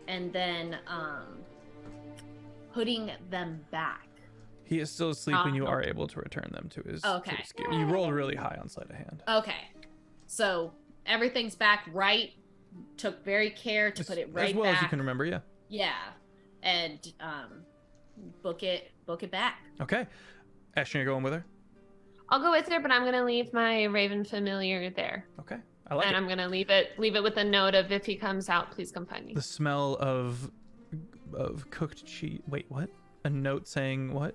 Speaker 2: and then putting them back.
Speaker 1: He is still asleep when you are able to return them to his,
Speaker 2: Okay.
Speaker 1: to his gear. You rolled really high on sleight of hand.
Speaker 2: Okay. So everything's back right. Took very care to put it right
Speaker 1: as well
Speaker 2: back.
Speaker 1: as you can remember, yeah.
Speaker 2: Yeah. And book it back.
Speaker 1: Okay. Ashton, you're going with her?
Speaker 5: I'll go with her, but I'm gonna leave my Raven familiar there.
Speaker 1: Okay. I like
Speaker 5: And
Speaker 1: it.
Speaker 5: I'm gonna leave it with a note of if he comes out, please come find me.
Speaker 1: The smell of cooked cheese. Wait, what? A note saying what?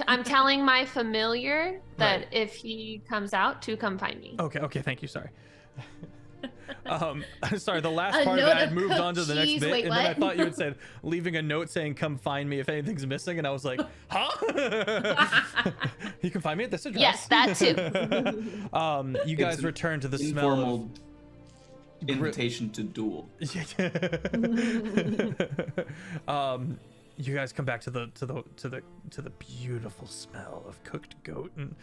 Speaker 5: I'm telling my familiar that
Speaker 1: Right.
Speaker 5: if he comes out, to come find me.
Speaker 1: Okay, thank you, sorry. Sorry, the last
Speaker 2: A
Speaker 1: part of
Speaker 2: note
Speaker 1: it, I
Speaker 2: of
Speaker 1: moved on to the next
Speaker 2: cheese.
Speaker 1: bit,
Speaker 2: Wait,
Speaker 1: and then I
Speaker 2: what?
Speaker 1: thought you had said, leaving a note saying, come find me if anything's missing, and I was like, huh? You can find me at this address.
Speaker 5: Yes, that too.
Speaker 1: You guys
Speaker 6: It's an
Speaker 1: return to the smell
Speaker 6: Informal invitation to duel.
Speaker 1: You guys come back to the beautiful smell of cooked goat and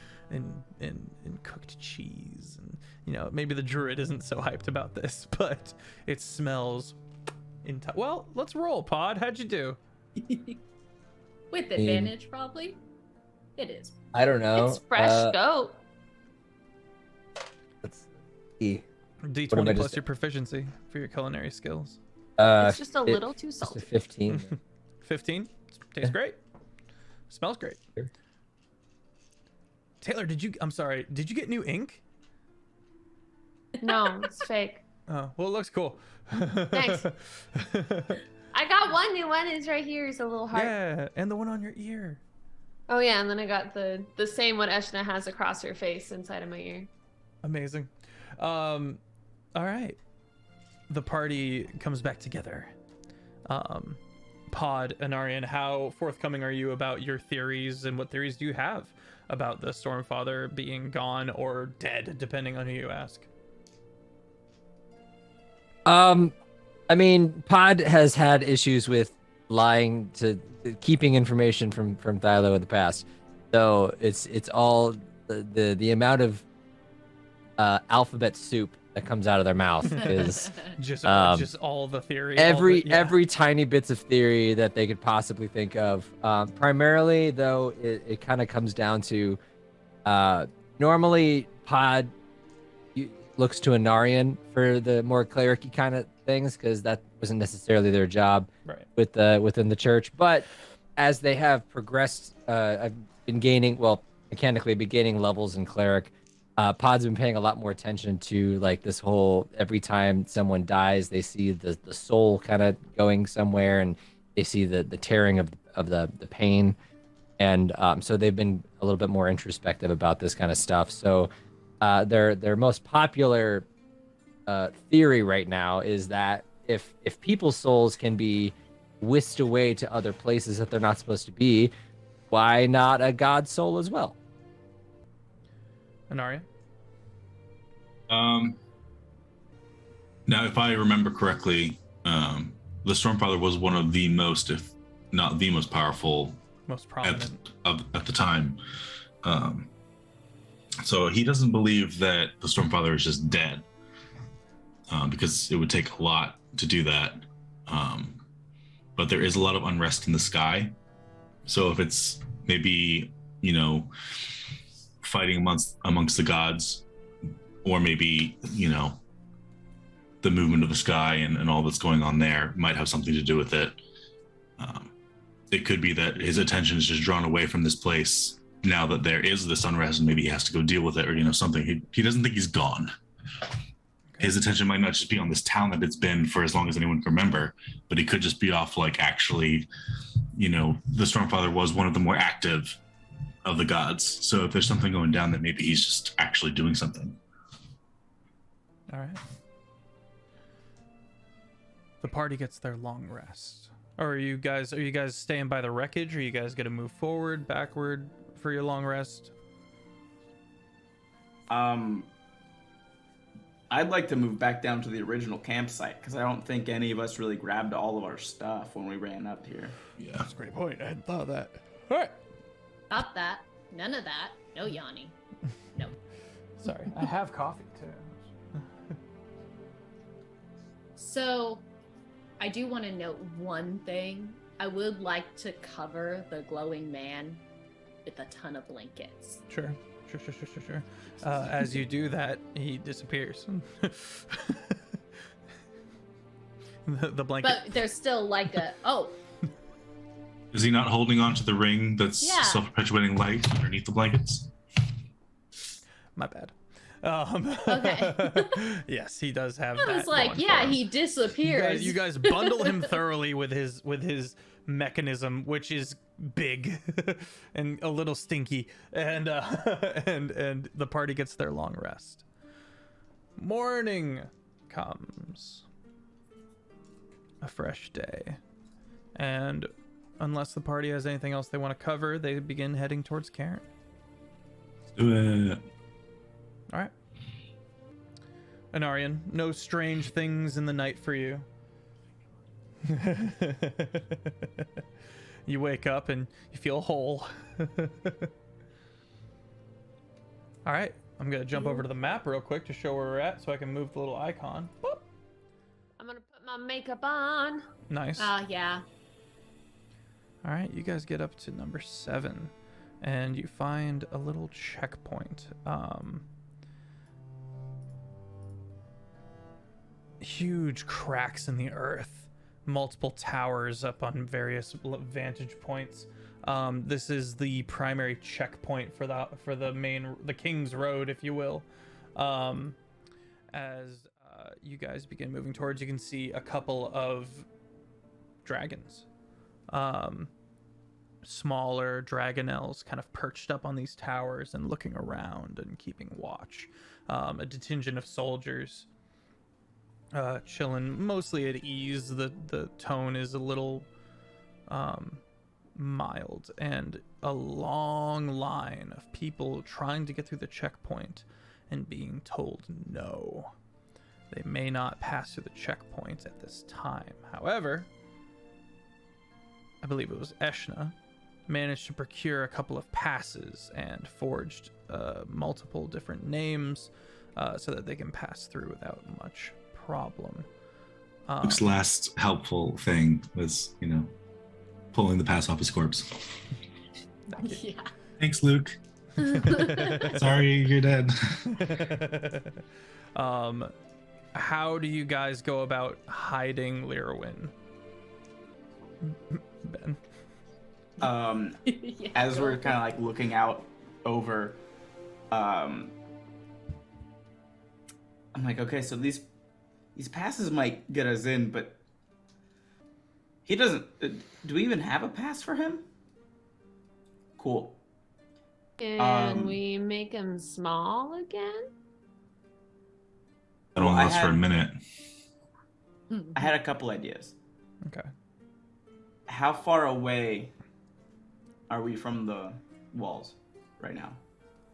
Speaker 1: cooked cheese, and maybe the druid isn't so hyped about this, but it smells. Well, let's roll. Pod, how'd you do?
Speaker 2: With advantage, probably. It is.
Speaker 3: I don't know.
Speaker 5: It's fresh goat.
Speaker 3: Let's see.
Speaker 1: D20
Speaker 3: What am I
Speaker 1: plus
Speaker 3: just-
Speaker 1: your proficiency for your culinary skills.
Speaker 5: It's just a
Speaker 3: it-
Speaker 5: little too
Speaker 3: Just a
Speaker 5: salty.
Speaker 3: 15.
Speaker 1: 15. Tastes great. Smells great.
Speaker 3: Sure.
Speaker 1: Taylor, did you get new ink?
Speaker 5: No, it's fake.
Speaker 1: Oh, well, it looks cool.
Speaker 5: Thanks. I got one new one. It's right here. It's a little heart.
Speaker 1: Yeah, and the one on your ear.
Speaker 5: Oh yeah, and then I got the same one Eshna has across her face inside of my ear.
Speaker 1: Amazing. All right. The party comes back together. Pod and Arian, how forthcoming are you about your theories, and what theories do you have about the Stormfather being gone or dead, depending on who you ask?
Speaker 3: I mean, Pod has had issues with lying to keeping information from Thilo in the past. So it's all the amount of alphabet soup that comes out of their mouth is
Speaker 1: Just all the theory.
Speaker 3: every tiny bits of theory that they could possibly think of. Primarily, though, it kind of comes down to normally Pod looks to Anarian for the more clericy kind of things, because that wasn't necessarily their job
Speaker 1: Right.
Speaker 3: within the church. But as they have progressed, I've been mechanically gaining levels in cleric. Pod's been paying a lot more attention to like this whole, every time someone dies, they see the soul kind of going somewhere, and they see the tearing of the pain. And so they've been a little bit more introspective about this kind of stuff. So their most popular theory right now is that if people's souls can be whisked away to other places that they're not supposed to be, why not a god's soul as well?
Speaker 1: Anaria?
Speaker 4: Now, if I remember correctly, the Stormfather was one of the most, if not the most powerful
Speaker 1: Most prominent.
Speaker 4: at the time. So he doesn't believe that the Stormfather is just dead, because it would take a lot to do that. But there is a lot of unrest in the sky. So if it's maybe, fighting amongst the gods, or maybe, the movement of the sky and all that's going on there might have something to do with it. It could be that his attention is just drawn away from this place now that there is this unrest, and maybe he has to go deal with it, or something. He doesn't think he's gone. His attention might not just be on this town that it's been for as long as anyone can remember, but he could just be off, like, actually, the Stormfather was one of the more active of the gods. So if there's something going down, then maybe he's just actually doing something.
Speaker 1: All right. The party gets their long rest. Or are you guys staying by the wreckage? Or are you guys gonna move forward, backward for your long rest?
Speaker 6: I'd like to move back down to the original campsite because I don't think any of us really grabbed all of our stuff when we ran up here.
Speaker 4: Yeah.
Speaker 1: That's a great point. I hadn't thought of that. All right.
Speaker 2: Stop that. None of that. No yawning. No.
Speaker 1: Sorry. I have coffee too.
Speaker 2: So, I do want to note one thing. I would like to cover the glowing man with a ton of blankets.
Speaker 1: Sure. As you do that, he disappears. the blanket.
Speaker 2: But there's still like a
Speaker 4: Is he not holding on to the ring that's
Speaker 2: Yeah.
Speaker 4: self-perpetuating light underneath the blankets?
Speaker 1: My bad.
Speaker 2: Okay.
Speaker 1: Yes, he does have
Speaker 2: I
Speaker 1: that.
Speaker 2: was like,
Speaker 1: going
Speaker 2: yeah,
Speaker 1: for him.
Speaker 2: he disappears.
Speaker 1: You guys bundle him thoroughly with his mechanism, which is big and a little stinky, and and the party gets their long rest. Morning comes, a fresh day, and unless the party has anything else they want to cover, they begin heading towards Cairn.
Speaker 4: Let's do it.
Speaker 1: All right. Anarian, no strange things in the night for you. You wake up and you feel whole. All right, I'm gonna jump over to the map real quick to show where we're at so I can move the little icon. Boop.
Speaker 5: I'm gonna put my makeup on.
Speaker 1: Nice.
Speaker 2: Yeah.
Speaker 1: All right, you guys get up to number 7 and you find a little checkpoint. Huge cracks in the earth, multiple towers up on various vantage points. This is the primary checkpoint for the King's Road, if you will. As you guys begin moving towards, you can see a couple of dragons, smaller dragonels, kind of perched up on these towers and looking around and keeping watch. A contingent of soldiers chilling, mostly at ease. The tone is a little mild, and a long line of people trying to get through the checkpoint and being told no, they may not pass through the checkpoint at this time. However, I believe it was Eshna managed to procure a couple of passes and forged multiple different names so that they can pass through without much problem.
Speaker 4: Luke's last helpful thing was, pulling the pass off his corpse.
Speaker 2: Yeah.
Speaker 4: Thanks, Luke. Sorry, you're dead.
Speaker 1: How do you guys go about hiding Lyrwin? Ben.
Speaker 2: Yeah,
Speaker 6: As we're kind of like looking out over, I'm like, okay, so these passes might get us in, but he doesn't. Do we even have a pass for him? Cool.
Speaker 5: Can we make him small again?
Speaker 4: That only lasts for a minute.
Speaker 6: I had a couple ideas.
Speaker 1: Okay.
Speaker 6: How far away are we from the walls right now?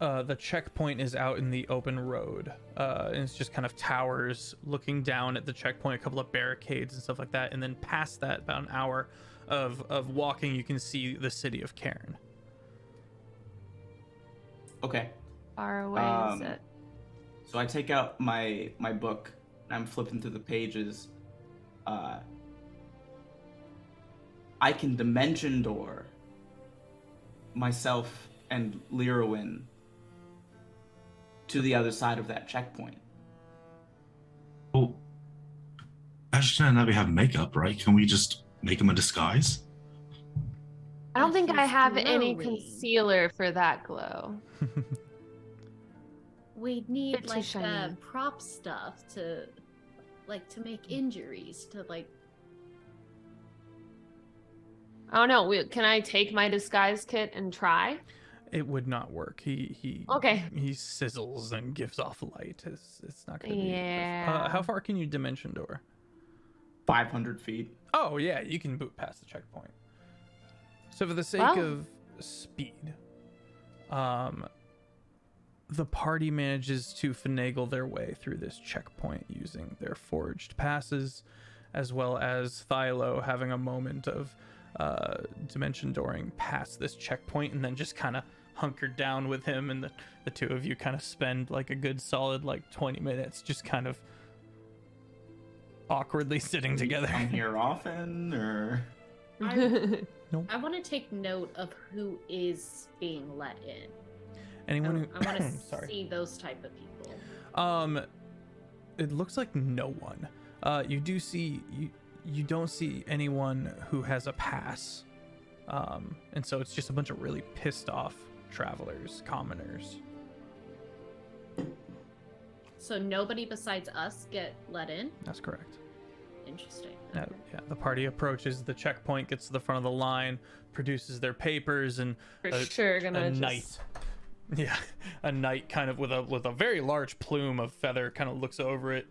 Speaker 1: The checkpoint is out in the open road. And it's just kind of towers looking down at the checkpoint, a couple of barricades and stuff like that. And then past that, about an hour of walking, you can see the city of Cairn.
Speaker 6: Okay.
Speaker 5: Far away is it?
Speaker 6: So I take out my book. And I'm flipping through the pages. I can dimension door myself and Lyrwin to the other side of that checkpoint.
Speaker 4: Well, Ashton and Abby have makeup, right? Can we just make him a disguise?
Speaker 5: I don't think I
Speaker 2: He's
Speaker 5: have any
Speaker 2: glowing.
Speaker 5: concealer for that glow.
Speaker 2: We'd
Speaker 5: Bit
Speaker 2: need
Speaker 5: too
Speaker 2: like
Speaker 5: shiny.
Speaker 2: prop stuff to make injuries to like.
Speaker 5: I don't know. Can I take my disguise kit and try?
Speaker 1: It would not work. He
Speaker 5: Okay.
Speaker 1: He sizzles and gives off light. It's not gonna be.
Speaker 5: Yeah.
Speaker 1: How far can you dimension door?
Speaker 6: 500 feet.
Speaker 1: Oh yeah, you can boot past the checkpoint. So for the sake
Speaker 5: Well.
Speaker 1: of speed, the party manages to finagle their way through this checkpoint using their forged passes, as well as Thilo having a moment of dimension dooring past this checkpoint and then just kind of hunkered down with him, and the two of you kind of spend like a good solid like 20 minutes just kind of awkwardly sitting together.
Speaker 6: Come here often, or
Speaker 2: I want to take note of who is being let in.
Speaker 1: Anyone who
Speaker 2: I want to
Speaker 1: sorry.
Speaker 2: see those type of people.
Speaker 1: It looks like no one. You do see you don't see anyone who has a pass. And so it's just a bunch of really pissed off travelers, commoners.
Speaker 2: So nobody besides us get let in?
Speaker 1: That's correct.
Speaker 2: Interesting.
Speaker 1: Yeah, the party approaches the checkpoint, gets to the front of the line, produces their papers, and
Speaker 5: For sure gonna
Speaker 1: a
Speaker 5: just...
Speaker 1: knight. Yeah, a knight kind of with a very large plume of feather kind of looks over it,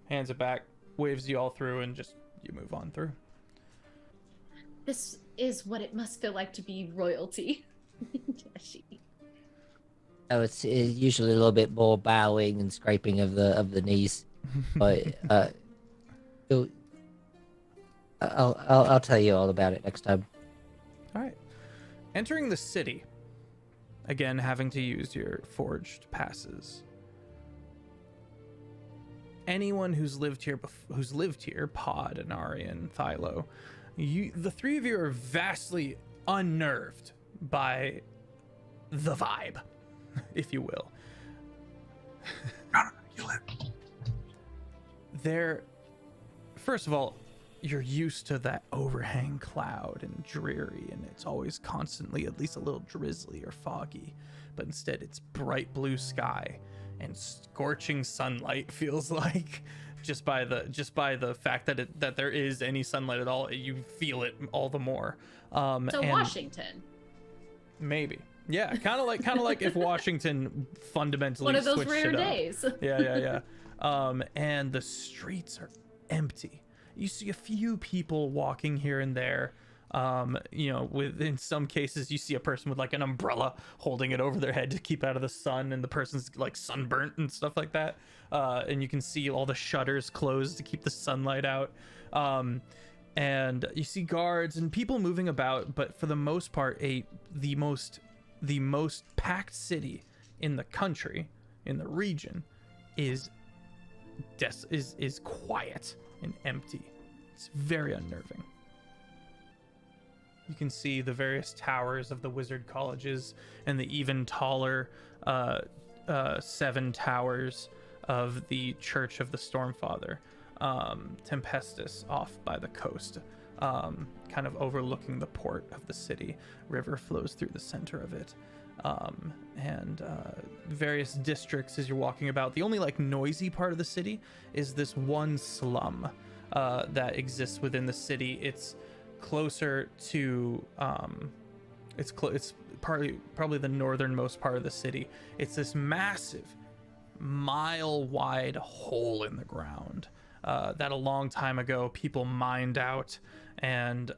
Speaker 1: hands it back, waves you all through, and just you move on through.
Speaker 2: This is what it must feel like to be royalty.
Speaker 7: Oh, it's usually a little bit more bowing and scraping of the knees, but I'll tell you all about it next time.
Speaker 1: All right. Entering the city, again having to use your forged passes. Anyone who's lived here, Pod and Ari and Thilo, the three of you are vastly unnerved by the vibe, if you will. First of all, you're used to that overhang cloud and dreary, and it's always constantly at least a little drizzly or foggy, but instead it's bright blue sky and scorching sunlight, feels like, just by the fact that there is any sunlight at all. You feel it all the more.
Speaker 2: So
Speaker 1: and
Speaker 2: Washington.
Speaker 1: maybe, yeah, kind of like if Washington fundamentally
Speaker 2: One of those
Speaker 1: switched
Speaker 2: rare
Speaker 1: it up.
Speaker 2: days.
Speaker 1: Yeah. And the streets are empty. You see a few people walking here and there. In some cases you see a person with like an umbrella holding it over their head to keep out of the sun, and the person's like sunburnt and stuff like that. And you can see all the shutters closed to keep the sunlight out. And you see guards and people moving about, but for the most part, the most packed city in the country, in the region, is quiet and empty. It's very unnerving. You can see the various towers of the wizard colleges and the even taller 7 towers of the Church of the Stormfather, Tempestus, off by the coast, kind of overlooking the port of the city. River flows through the center of it. And various districts as you're walking about. The only like noisy part of the city is this one slum that exists within the city. It's closer to it's probably the northernmost part of the city. It's this massive mile-wide hole in the ground that a long time ago people mined out, and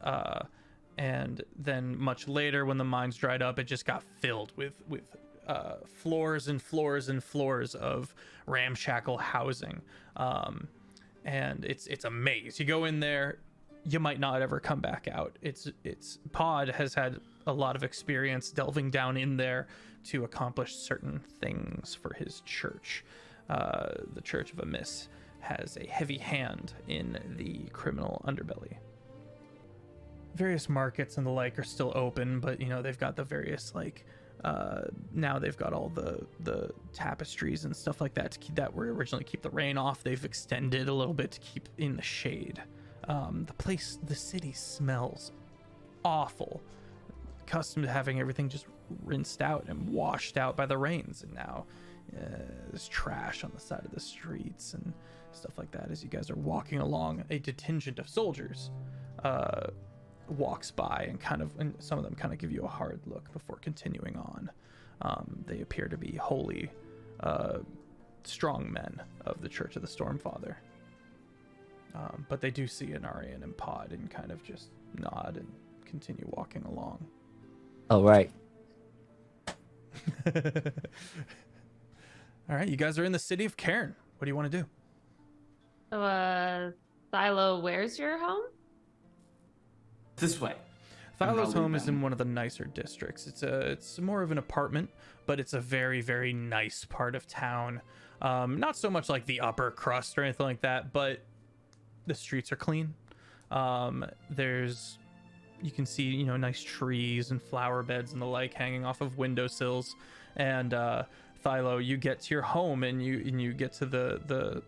Speaker 1: then much later when the mines dried up, it just got filled with floors and floors and floors of ramshackle housing. And it's a maze. You go in there, you might not ever come back out. It's Pod has had a lot of experience delving down in there to accomplish certain things for his church. The Church of Amiss has a heavy hand in the criminal underbelly. Various markets and the like are still open, but they've got the various now they've got all the tapestries and stuff like that that were originally keep the rain off. They've extended a little bit to keep in the shade. The city smells awful, accustomed to having everything just rinsed out and washed out by the rains, and now there's trash on the side of the streets and stuff like that. As you guys are walking along, a contingent of soldiers walks by and some of them kind of give you a hard look before continuing on. They appear to be holy, strong men of the Church of the Stormfather. But they do see an Aryan and Pod and kind of just nod and continue walking along.
Speaker 7: Oh, right.
Speaker 1: All right, you guys are in the city of Cairn. What do you want to do?
Speaker 5: So, Thilo, where's your home?
Speaker 6: This way.
Speaker 1: Thilo's home is in one of the nicer districts. It's more of an apartment, but it's a very, very nice part of town. Not so much like the upper crust or anything like that, but the streets are clean. You can see, nice trees and flower beds and the like hanging off of windowsills. And Thilo, you get to your home and you get to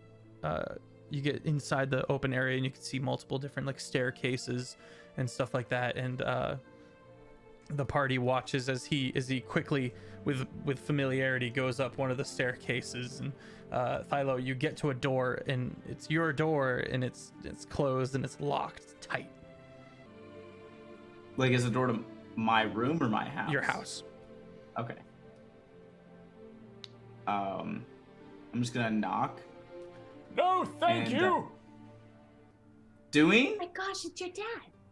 Speaker 1: you get inside the open area and you can see multiple different like staircases and stuff like that. And the party watches as he quickly with familiarity goes up one of the staircases. And Thilo, you get to a door and it's your door and it's closed and it's locked tight.
Speaker 6: Like, is the door to my room or my house?
Speaker 1: Your house.
Speaker 6: Okay. I'm just gonna knock.
Speaker 1: No, thank you.
Speaker 6: Doing?
Speaker 2: Oh my gosh, it's your dad.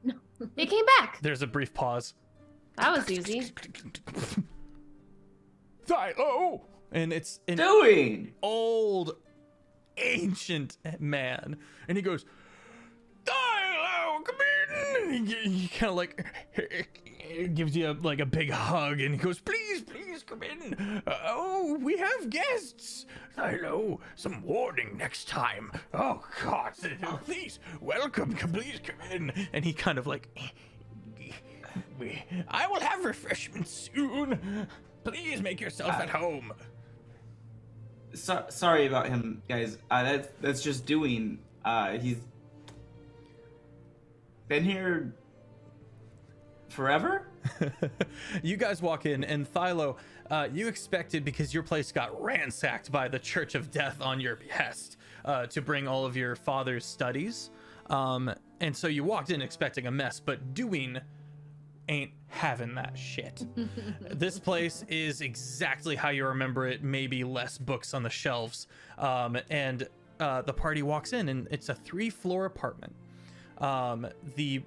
Speaker 2: No.
Speaker 5: He came back.
Speaker 1: There's a brief pause.
Speaker 5: That was easy.
Speaker 1: Thilo! And it's an
Speaker 6: Doing?
Speaker 1: old, ancient man. And he goes, Thilo, come in! And he kind of like gives you a big hug and he goes, please come in. Oh, we have guests. Thilo, some warning next time. Oh, God, please, welcome, please come in. And he kind of like, I will have refreshments soon. Please make yourself at home.
Speaker 6: Sorry about him, guys. That's just Doing. He's been here forever?
Speaker 1: You guys walk in, and Thilo, you expected, because your place got ransacked by the Church of Death on your behest, to bring all of your father's studies. And so you walked in expecting a mess, but Doing ain't having that shit. This place is exactly how you remember it, maybe less books on the shelves. And the party walks in, and it's a 3-floor apartment. The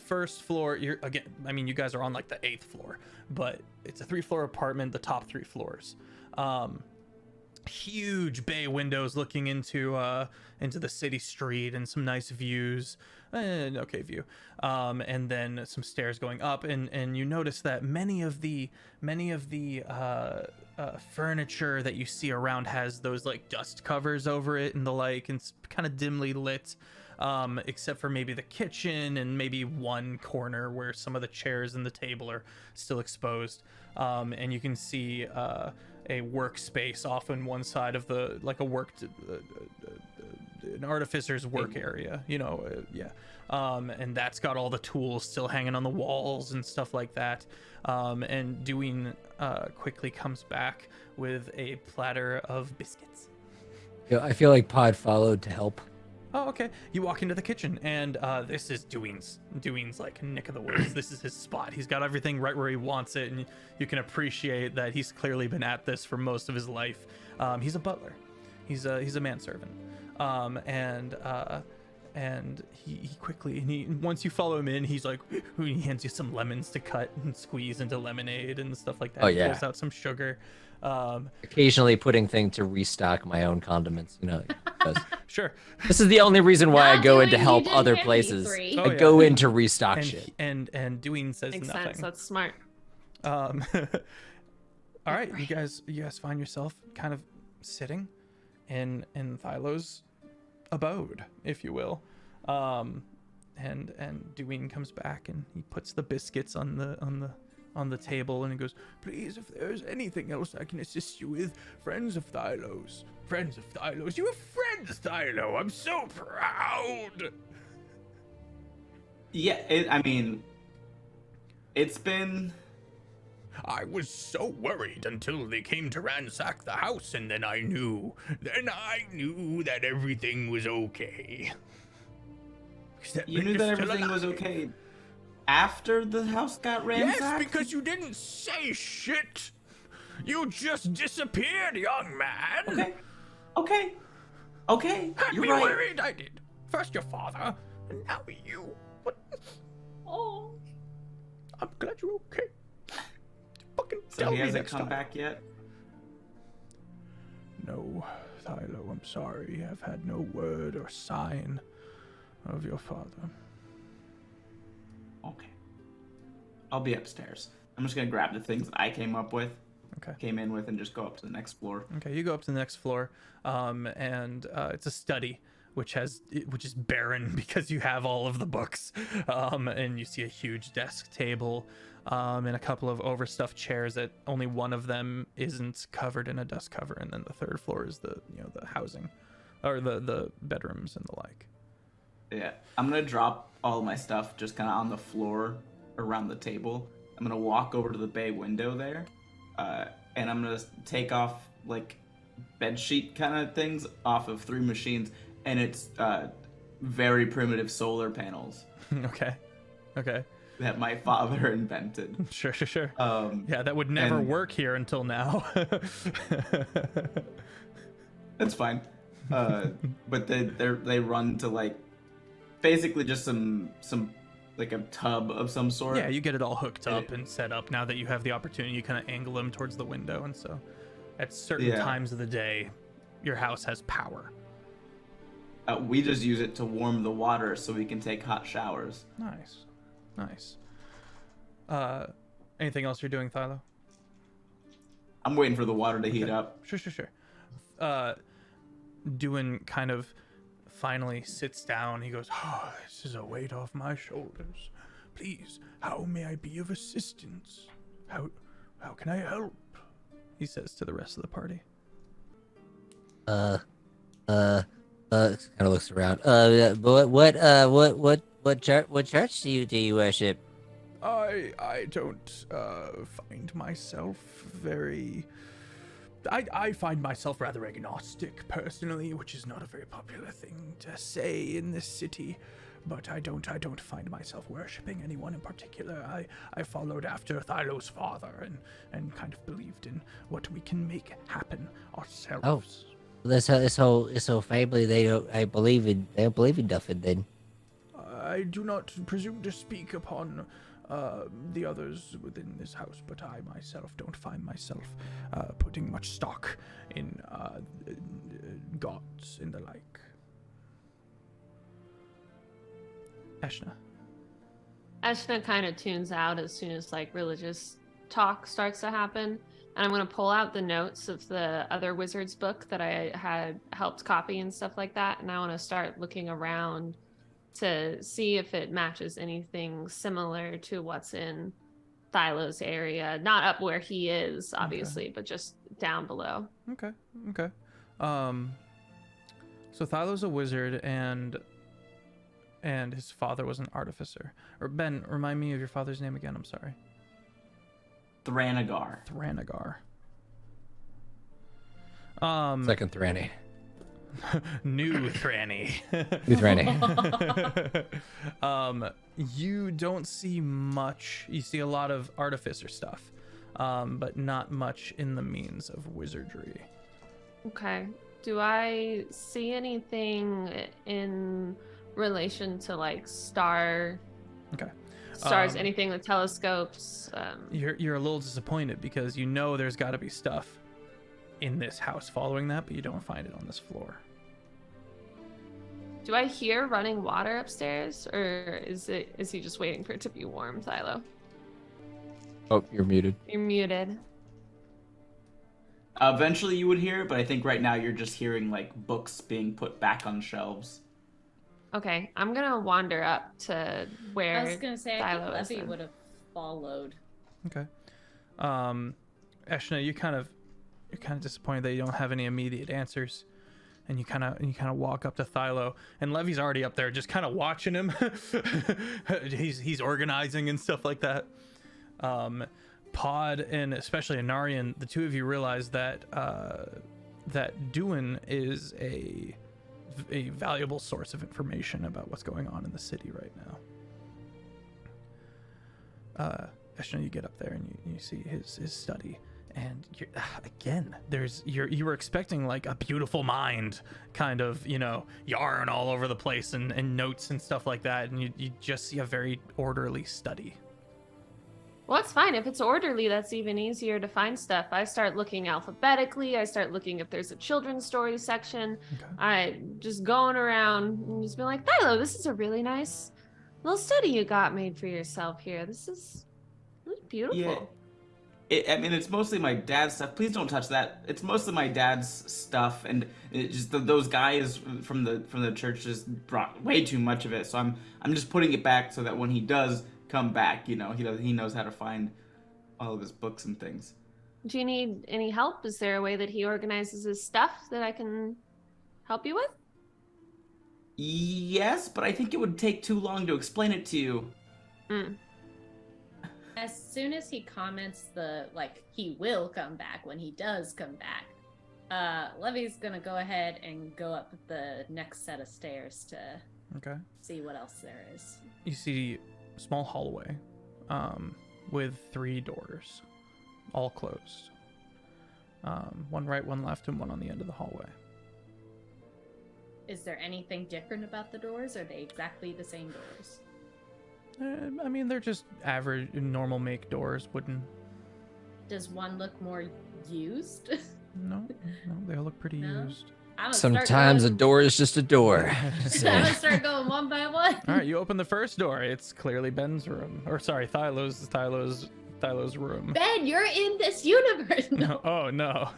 Speaker 1: first floor, you guys are on like the 8th floor, but it's a 3-floor apartment, the top 3 floors. Huge bay windows looking into the city street and some nice views, an okay view. And then some stairs going up, and you notice that many of the furniture that you see around has those like dust covers over it and the like, and it's kind of dimly lit. Except for maybe the kitchen and maybe one corner where some of the chairs and the table are still exposed. And you can see a workspace off on one side of the, like an artificer's work area, and that's got all the tools still hanging on the walls and stuff like that. And Doing quickly comes back with a platter of biscuits.
Speaker 7: Yeah, I feel like Pod followed to help.
Speaker 1: Oh, okay. You walk into the kitchen, and this is Doing's like nick of the woods. This is his spot. He's got everything right where he wants it, and you can appreciate that he's clearly been at this for most of his life. He's a butler. He's a manservant. And he quickly, once you follow him in, he's like, he hands you some lemons to cut and squeeze into lemonade and stuff like that.
Speaker 7: Oh,
Speaker 1: He
Speaker 7: yeah.
Speaker 1: pulls out some sugar.
Speaker 7: Occasionally putting thing to restock my own condiments, because
Speaker 1: Sure.
Speaker 7: this is the only reason why I
Speaker 2: Not
Speaker 7: go in to
Speaker 2: Doing, you
Speaker 7: help
Speaker 2: did
Speaker 7: other
Speaker 2: hand me
Speaker 7: places.
Speaker 2: 3.
Speaker 1: Oh,
Speaker 7: I
Speaker 1: yeah.
Speaker 7: go in to restock
Speaker 1: And
Speaker 7: shit.
Speaker 1: and Doing says
Speaker 5: Makes
Speaker 1: nothing.
Speaker 5: sense. That's smart.
Speaker 1: All right, you guys find yourself kind of sitting in Thilo's abode, if you will. And Doing comes back and he puts the biscuits on the table and he goes, please, if there's anything else I can assist you with, friends of Thilo's. You have friends, Thilo. I'm so proud.
Speaker 6: Yeah, it's been...
Speaker 1: I was so worried until they came to ransack the house, and then I knew that everything was okay. Except
Speaker 6: You knew
Speaker 1: you're
Speaker 6: that
Speaker 1: still
Speaker 6: everything was
Speaker 1: alive.
Speaker 6: okay after the house got ransacked?
Speaker 1: Yes, because you didn't say shit. You just disappeared, young man.
Speaker 6: Okay.
Speaker 1: Had
Speaker 6: You're
Speaker 1: me
Speaker 6: right.
Speaker 1: worried, I did. First your father, and now you. What?
Speaker 2: Oh.
Speaker 1: I'm glad you're okay. Fucking
Speaker 6: So
Speaker 1: tell
Speaker 6: he
Speaker 1: me
Speaker 6: hasn't
Speaker 1: next
Speaker 6: come
Speaker 1: time.
Speaker 6: back yet?
Speaker 1: No, Thilo, I'm sorry. I've had no word or sign of your father.
Speaker 6: Okay. I'll be upstairs. I'm just gonna grab the things that I came in with, and just go up to the next floor.
Speaker 1: Okay, you go up to the next floor, and it's a study, which is barren because you have all of the books, and you see a huge desk table, and a couple of overstuffed chairs that only one of them isn't covered in a dust cover, and then the third floor is the housing, or the bedrooms and the like.
Speaker 6: Yeah, I'm gonna drop all my stuff just kind of on the floor around the table. I'm gonna walk over to the bay window there, and I'm gonna take off like bed sheet kind of things off of 3 machines, and it's very primitive solar panels
Speaker 1: Okay.
Speaker 6: that my father invented.
Speaker 1: Sure.
Speaker 6: Yeah,
Speaker 1: that would never work here until now.
Speaker 6: That's fine. But they run to like basically just some like a tub of some sort.
Speaker 1: Yeah, you get it all hooked up and set up now that you have the opportunity. You kind of angle them towards the window, and so at certain times of the day, your house has power.
Speaker 6: We just use it to warm the water so we can take hot showers.
Speaker 1: Nice. Anything else you're doing, Thilo?
Speaker 6: I'm waiting for the water to heat up.
Speaker 1: Sure. Dewin kind of finally sits down. He goes, "Oh, this is a weight off my shoulders. Please, how may I be of assistance? How can I help?" He says to the rest of the party.
Speaker 7: Kind of looks around. What church do you worship?
Speaker 1: I don't find myself very. I find myself rather agnostic personally, which is not a very popular thing to say in this city. But I don't find myself worshipping anyone in particular. I followed after Thylo's father and kind of believed in what we can make happen ourselves.
Speaker 7: Oh, this whole family they don't believe in nothing then.
Speaker 1: I do not presume to speak upon the others within this house, but I myself don't find myself putting much stock in gods and the like.
Speaker 5: Eshna kind of tunes out as soon as like religious talk starts to happen, and I'm going to pull out the notes of the other wizard's book that I had helped copy and stuff like that, and I want to start looking around to see if it matches anything similar to what's in Thylo's area. Not up where he is, obviously, but just down below.
Speaker 1: Okay. So Thylo's a wizard, and his father was an artificer. Or Ben, remind me of your father's name again. I'm sorry.
Speaker 6: Thranegar.
Speaker 3: Second Thranny.
Speaker 1: New Thranny.
Speaker 3: New Thranny.
Speaker 1: You don't see much. You see a lot of artificer stuff, but not much in the means of wizardry.
Speaker 5: Okay. Do I see anything in relation to like stars, anything with telescopes?
Speaker 1: You're a little disappointed because you know there's got to be stuff in this house following that, but you don't find it on this floor.
Speaker 5: Do I hear running water upstairs, or is he just waiting for it to be warm, Thilo?
Speaker 3: Oh, you're muted.
Speaker 5: You're muted.
Speaker 6: Eventually you would hear it, but I think right now you're just hearing like books being put back on shelves.
Speaker 5: Okay, I'm gonna wander up to where
Speaker 2: I was gonna say, I
Speaker 5: Thilo
Speaker 2: think
Speaker 5: is
Speaker 2: Levy
Speaker 5: then.
Speaker 2: would have followed.
Speaker 1: Okay. Eshna, you're kind of disappointed that you don't have any immediate answers. And you kind of walk up to Thilo, and Levy's already up there, just kind of watching him. he's organizing and stuff like that. Pod and especially Anarian, the two of you realize that Dewin is a valuable source of information about what's going on in the city right Eshna, you get up there and you see his study, and again, you were expecting like a beautiful mind, kind of, yarn all over the place and notes and stuff like that, and you just see a very orderly study.
Speaker 5: Well, it's fine. If it's orderly, that's even easier to find stuff. I start looking alphabetically. I start looking if there's a children's story section.
Speaker 1: Okay.
Speaker 5: I just going around and just be like, Thilo, this is a really nice little study you got made for yourself here. This is beautiful.
Speaker 6: Yeah. It's mostly my dad's stuff. Please don't touch that. It's mostly my dad's stuff, and those guys from the church just brought way too much of it. So I'm just putting it back so that when he does come back, he knows how to find all of his books and things.
Speaker 5: Do you need any help? Is there a way that he organizes his stuff that I can help you with?
Speaker 6: Yes, but I think it would take too long to explain it to you.
Speaker 2: As soon as he comments he will come back when he does come back, Levy's gonna go ahead and go up the next set of stairs to see what else there is.
Speaker 1: You see a small hallway with 3 doors, all closed. One right, one left, and one on the end of the hallway.
Speaker 2: Is there anything different about the doors? Or are they exactly the same doors?
Speaker 1: They're just average, normal make doors, wooden.
Speaker 2: Does one look more used?
Speaker 1: No, they all look pretty used.
Speaker 7: Sometimes a door is just a door.
Speaker 2: I'm gonna start going one by one.
Speaker 1: All right, you open the first door. It's clearly Ben's room, or sorry, Thylo's room.
Speaker 2: Ben, you're in this universe. No.
Speaker 1: Oh no,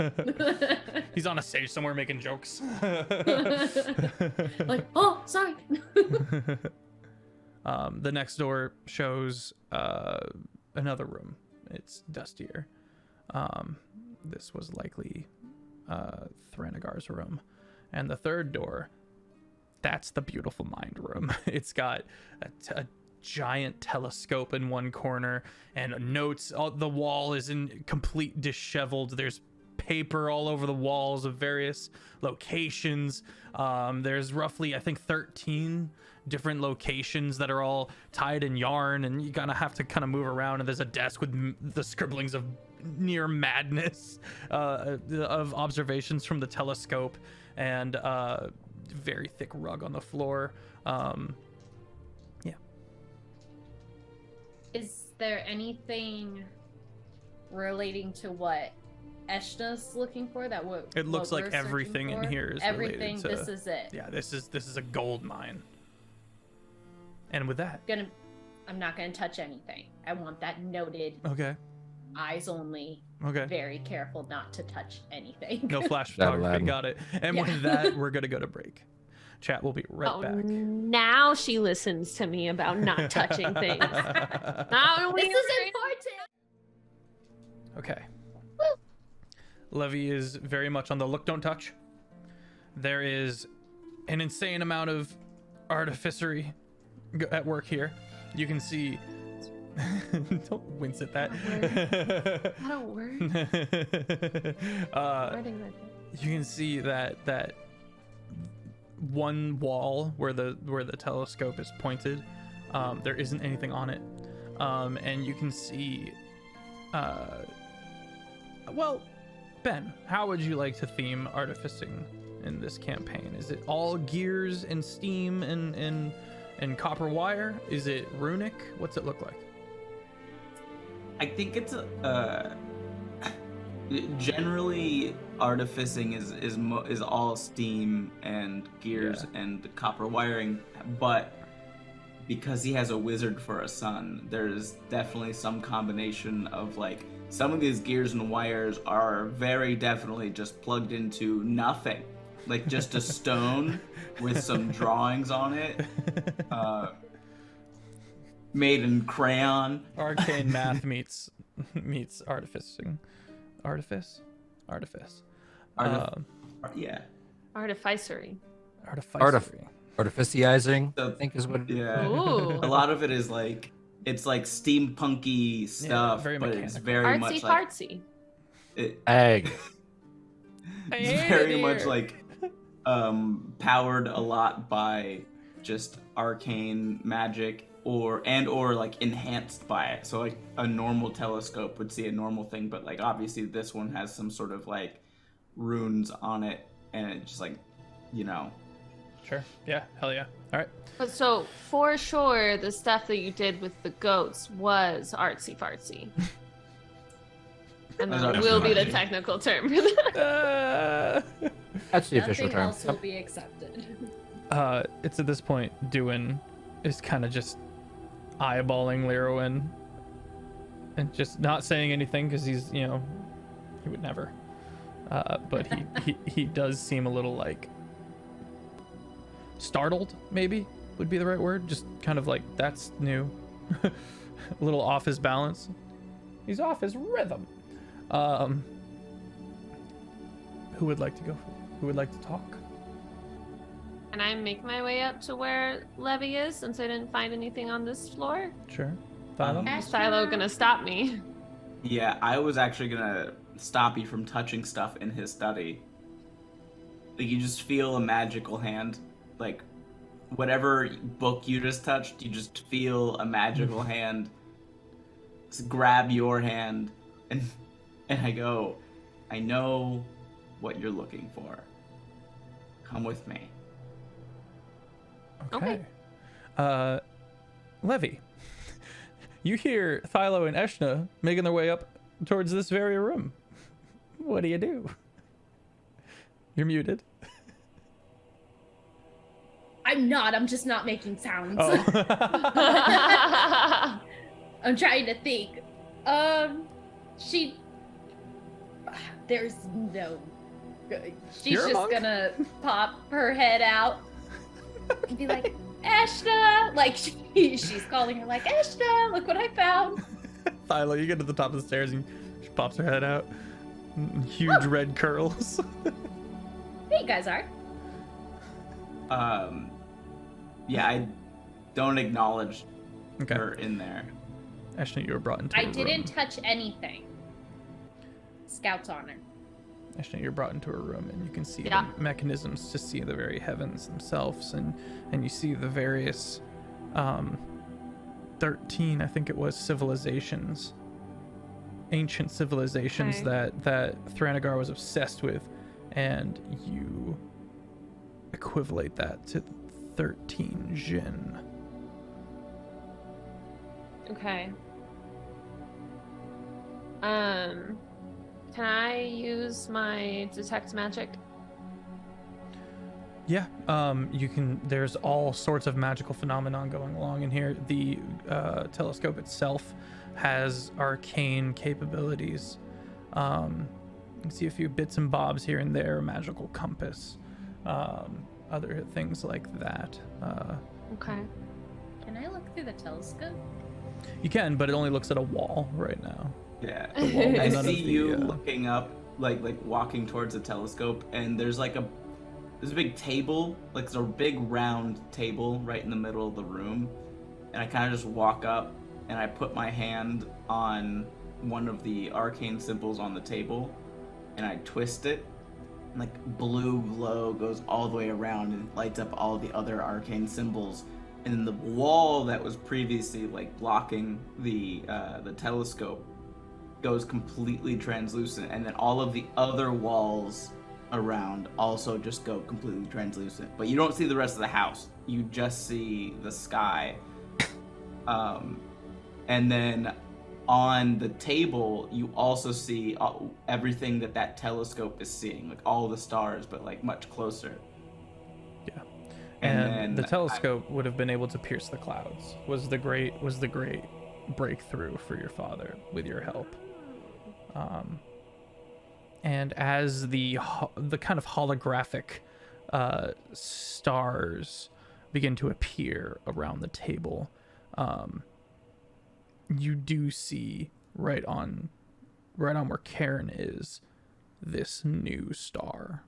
Speaker 1: he's on a stage somewhere making jokes.
Speaker 2: Oh, sorry.
Speaker 1: The next door shows another room. It's dustier. This was likely Threnagar's room. And the third door, that's the beautiful mind room. It's got a giant telescope in one corner and notes. The wall is in complete disheveled. There's paper all over the walls of various locations. There's roughly, I think, 13 different locations that are all tied in yarn, and you kind of have to kind of move around, and there's a desk with the scribblings of near madness of observations from the telescope, and very thick rug on the floor.
Speaker 2: Is there anything relating to what Eshna's looking for?
Speaker 1: It looks like everything in here is
Speaker 2: everything.
Speaker 1: Related to,
Speaker 2: this is it.
Speaker 1: Yeah, this is a gold mine. And with that,
Speaker 2: I'm not gonna touch anything. I want that noted.
Speaker 1: Okay.
Speaker 2: Eyes only.
Speaker 1: Okay.
Speaker 2: Very careful not to touch anything.
Speaker 1: No flash photography. Got it. And with that, we're gonna go to break. Chat will be right back.
Speaker 5: Now she listens to me about not touching things.
Speaker 2: This is important.
Speaker 1: Okay. Levy is very much on the look, don't touch. There is an insane amount of artificery at work here. You can see. Don't wince at that.
Speaker 5: I don't worry.
Speaker 1: You can see that one wall where the telescope is pointed, there isn't anything on it, and you can see. Well, Ben, how would you like to theme artificing in this campaign? Is it all gears and steam and copper wire? Is it runic? What's it look like?
Speaker 6: I think it's generally artificing is all steam and gears and copper wiring, but because he has a wizard for a son, there's definitely some combination of like some of these gears and wires are very definitely just plugged into nothing, like just a stone with some drawings on it. Made in crayon.
Speaker 1: Arcane math meets artificing. Artifice.
Speaker 6: Yeah.
Speaker 5: Artificery.
Speaker 7: Artificiizing, I think is what it is.
Speaker 6: Yeah.
Speaker 5: Ooh.
Speaker 6: A lot of it is like it's like steampunky stuff,
Speaker 1: very
Speaker 6: but it's
Speaker 1: mechanical.
Speaker 6: very much like
Speaker 5: Artsy.
Speaker 7: Egg.
Speaker 6: It's very much like powered a lot by just arcane magic or like enhanced by it. So like a normal telescope would see a normal thing, but like obviously this one has some sort of like runes on it, and it just like, you know.
Speaker 1: Sure. Yeah. Hell yeah. All right.
Speaker 5: But so for sure, the stuff that you did with the goats was artsy fartsy. And
Speaker 6: That's
Speaker 5: that will be the
Speaker 6: artsy-fartsy.
Speaker 5: technical term for that.
Speaker 3: That's the official
Speaker 2: Nothing
Speaker 3: term.
Speaker 2: else will be accepted.
Speaker 1: It's at this point, Duin is kind of just eyeballing Lirwin and just not saying anything because he's, you know, he would never. But he does seem a little like startled, maybe would be the right word. Just kind of like, that's new. A little off his balance. He's off his rhythm. Who would like to go? Who would like to talk?
Speaker 5: Can I make my way up to where Levy is since I didn't find anything on this floor?
Speaker 1: Sure. Thilo?
Speaker 5: Is Thilo gonna stop me?
Speaker 6: Yeah, I was actually gonna stop you from touching stuff in his study. Like, you just feel a magical hand. Like, whatever book you just touched, you just feel a magical hand just grab your hand, and I go, I know what you're looking for. Come with me.
Speaker 5: Okay.
Speaker 1: Levy, you hear Thilo and Eshna making their way up towards this very room. What do you do? You're muted.
Speaker 2: I'm not. I'm just not making sounds.
Speaker 1: Oh.
Speaker 2: I'm trying to think. There's no. She's
Speaker 1: You're a
Speaker 2: just
Speaker 1: monk?
Speaker 2: gonna pop her head out and be like, Eshna! Like, she's calling her like, Eshna, look what I found.
Speaker 1: Thilo, you get to the top of the stairs and she pops her head out. Huge red curls.
Speaker 2: There you guys are.
Speaker 6: Yeah, I don't acknowledge
Speaker 1: Okay.
Speaker 6: her in there.
Speaker 1: Eshna, you were brought into a
Speaker 2: I
Speaker 1: room.
Speaker 2: didn't touch anything. Scout's honor.
Speaker 1: Actually, you're brought into a room and you can see
Speaker 5: Yeah.
Speaker 1: the mechanisms to see the very heavens themselves, and you see the various 13, I think it was, civilizations, ancient civilizations
Speaker 5: Okay.
Speaker 1: that Thranegar was obsessed with, and you equivalate that to 13 Jinn.
Speaker 5: Okay. Can I use my detect magic?
Speaker 1: Yeah, you can. There's all sorts of magical phenomenon going along in here. The telescope itself has arcane capabilities. You can see a few bits and bobs here and there, magical compass, other things like that.
Speaker 5: Okay.
Speaker 2: Can I look through the telescope?
Speaker 1: You can, but it only looks at a wall right now.
Speaker 6: Yeah.
Speaker 1: wall
Speaker 6: I
Speaker 1: is none
Speaker 6: see
Speaker 1: of the,
Speaker 6: you looking up, like walking towards the telescope, and there's a big table, like there's a big round table right in the middle of the room, and I kind of just walk up and I put my hand on one of the arcane symbols on the table, and I twist it, and like blue glow goes all the way around and lights up all the other arcane symbols, and then the wall that was previously like blocking the telescope goes completely translucent, and then all of the other walls around also just go completely translucent. But you don't see the rest of the house. You just see the sky. And then on the table, you also see everything that telescope is seeing, like all the stars, but like much closer.
Speaker 1: Yeah.
Speaker 6: And
Speaker 1: And
Speaker 6: then
Speaker 1: the telescope would have been able to pierce the clouds. Was the great breakthrough for your father with your help. And as the kind of holographic stars begin to appear around the table, you do see right on where Karen is, this new star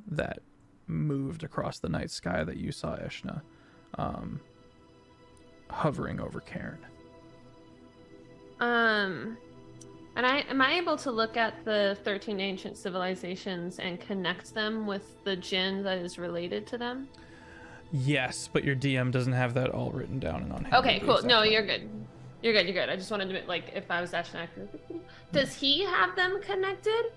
Speaker 1: that moved across the night sky that you saw, Eshna, hovering over Karen.
Speaker 5: And am I able to look at the 13 ancient civilizations and connect them with the Jinn that is related to them?
Speaker 1: Yes, but your DM doesn't have that all written down and on hand.
Speaker 5: Okay, cool. No, you're good. You're good. I just wanted to, like, if I was actually accurate. Does he have them connected?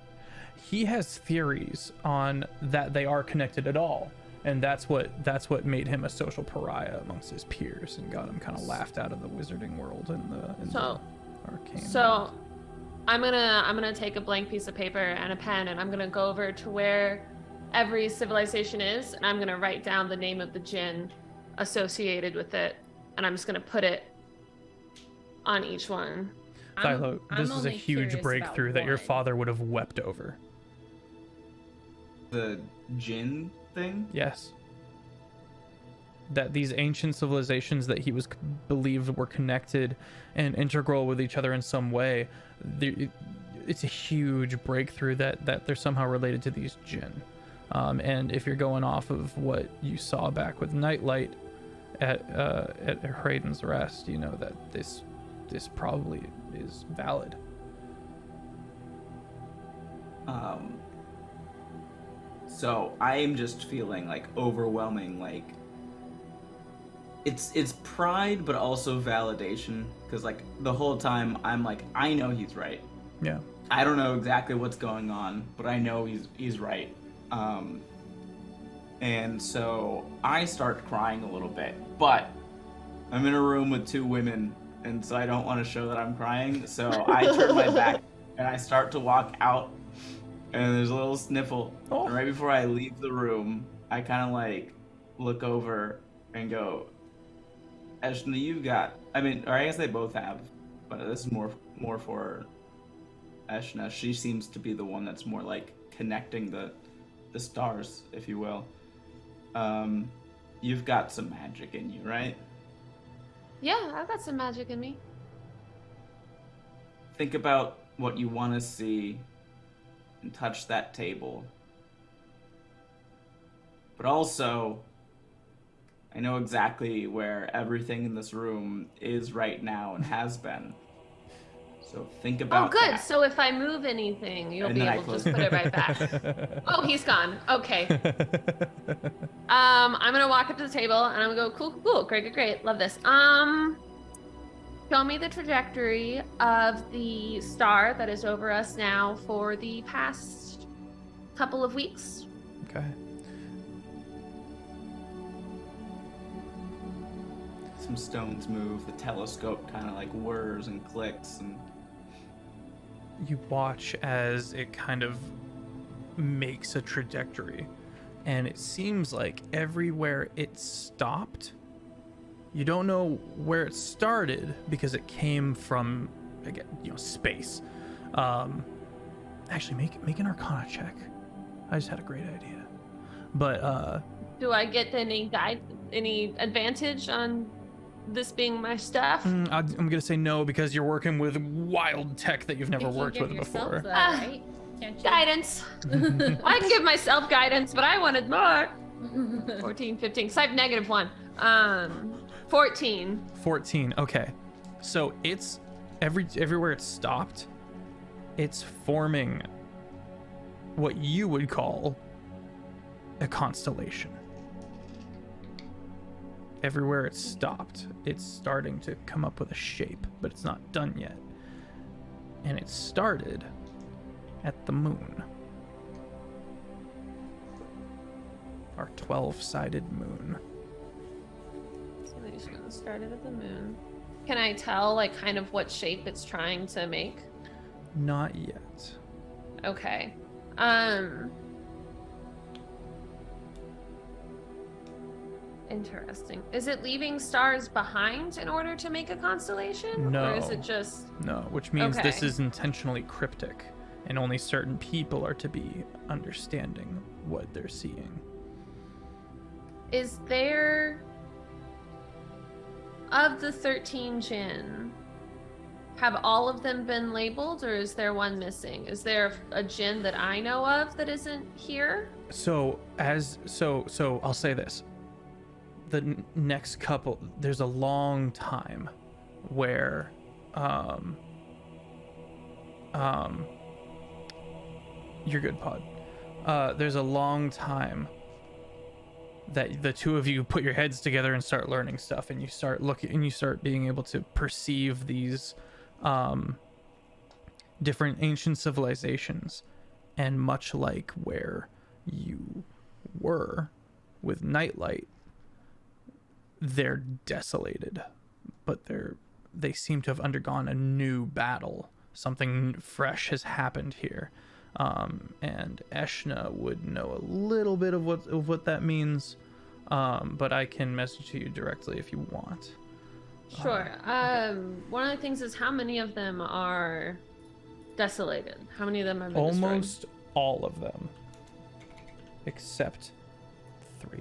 Speaker 1: He has theories on that they are connected at all, and that's what made him a social pariah amongst his peers and got him kind of laughed out of the wizarding world and the arcane.
Speaker 5: So
Speaker 1: world.
Speaker 5: I'm gonna take a blank piece of paper and a pen, and I'm gonna go over to where every civilization is, and I'm gonna write down the name of the djinn associated with it, and I'm just gonna put it on each one.
Speaker 1: Thilo, this is a
Speaker 2: only
Speaker 1: huge
Speaker 2: curious
Speaker 1: breakthrough
Speaker 2: about
Speaker 1: that your
Speaker 2: one.
Speaker 1: father would have wept over.
Speaker 6: The djinn thing?
Speaker 1: Yes. That these ancient civilizations that he was believed were connected and integral with each other in some way, it's a huge breakthrough that they're somehow related to these djinn. And if you're going off of what you saw back with Nightlight at Hraden's Rest, you know that this probably is valid.
Speaker 6: So I am just feeling like overwhelming, like it's pride but also validation, because like the whole time I'm like, I know he's right.
Speaker 1: Yeah.
Speaker 6: I don't know exactly what's going on, but I know he's right. And so I start crying a little bit, but I'm in a room with two women, and so I don't want to show that I'm crying. So I turn my back and I start to walk out, and there's a little sniffle.
Speaker 1: Oh.
Speaker 6: And right before I leave the room, I kind of like look over and go, Eshna, you've got, I mean, or I guess they both have, but this is more for Eshna. She seems to be the one that's more like connecting the stars, if you will. You've got some magic in you, right?
Speaker 5: Yeah, I've got some magic in me.
Speaker 6: Think about what you want to see and touch that table. But also, I know exactly where everything in this room is right now and has been. So think about
Speaker 5: Oh, good.
Speaker 6: that.
Speaker 5: So if I move anything, you'll
Speaker 6: And
Speaker 5: be
Speaker 6: then I
Speaker 5: able to
Speaker 6: close
Speaker 5: just put it right back. Oh, he's gone. Okay. I'm gonna walk up to the table and I'm gonna go, cool, great, love this. Show me the trajectory of the star that is over us now for the past couple of weeks.
Speaker 1: Okay.
Speaker 6: Some stones move, the telescope kind of like whirs and clicks, and
Speaker 1: You watch as it kind of makes a trajectory, and it seems like everywhere it stopped, you don't know where it started because it came from, again, space. Actually, make an Arcana check. I just had a great idea, but
Speaker 5: Do I get any advantage on this being my stuff?
Speaker 1: I'm gonna say no because you're working with wild tech that you've never
Speaker 2: If you
Speaker 1: worked
Speaker 2: give
Speaker 1: with
Speaker 2: yourself
Speaker 1: before.
Speaker 2: that, right? Can't you?
Speaker 5: Guidance. I can give myself guidance, but I wanted more. 14, 15. So I have -1. 14.
Speaker 1: 14. Okay, so it's everywhere it stopped, it's forming what you would call a constellation. Everywhere it stopped, it's starting to come up with a shape, but it's not done yet. And it started at the moon. Our 12-sided moon.
Speaker 5: So they're just gonna start it at the moon. Can I tell, like, kind of what shape it's trying to make?
Speaker 1: Not yet.
Speaker 5: Okay. Interesting. Is it leaving stars behind in order to make a constellation?
Speaker 1: No.
Speaker 5: Or is it just...
Speaker 1: No, which means this
Speaker 5: Okay.
Speaker 1: is intentionally cryptic, and only certain people are to be understanding what they're seeing.
Speaker 5: Is there... Of the 13 djinn, have all of them been labeled, or is there one missing? Is there a djinn that I know of that isn't here?
Speaker 1: So I'll say this. The next couple, there's a long time where you're good, Pod. There's a long time that the two of you put your heads together and start learning stuff, and you start looking and you start being able to perceive these different ancient civilizations. And much like where you were with Nightlight, they're desolated, but they seem to have undergone a new battle. Something fresh has happened here. And Eshna would know a little bit of what that means, but I can message to you directly if you want.
Speaker 5: Sure. One of the things is how many of them are desolated? How many of them have been
Speaker 1: Almost all of them, except 3.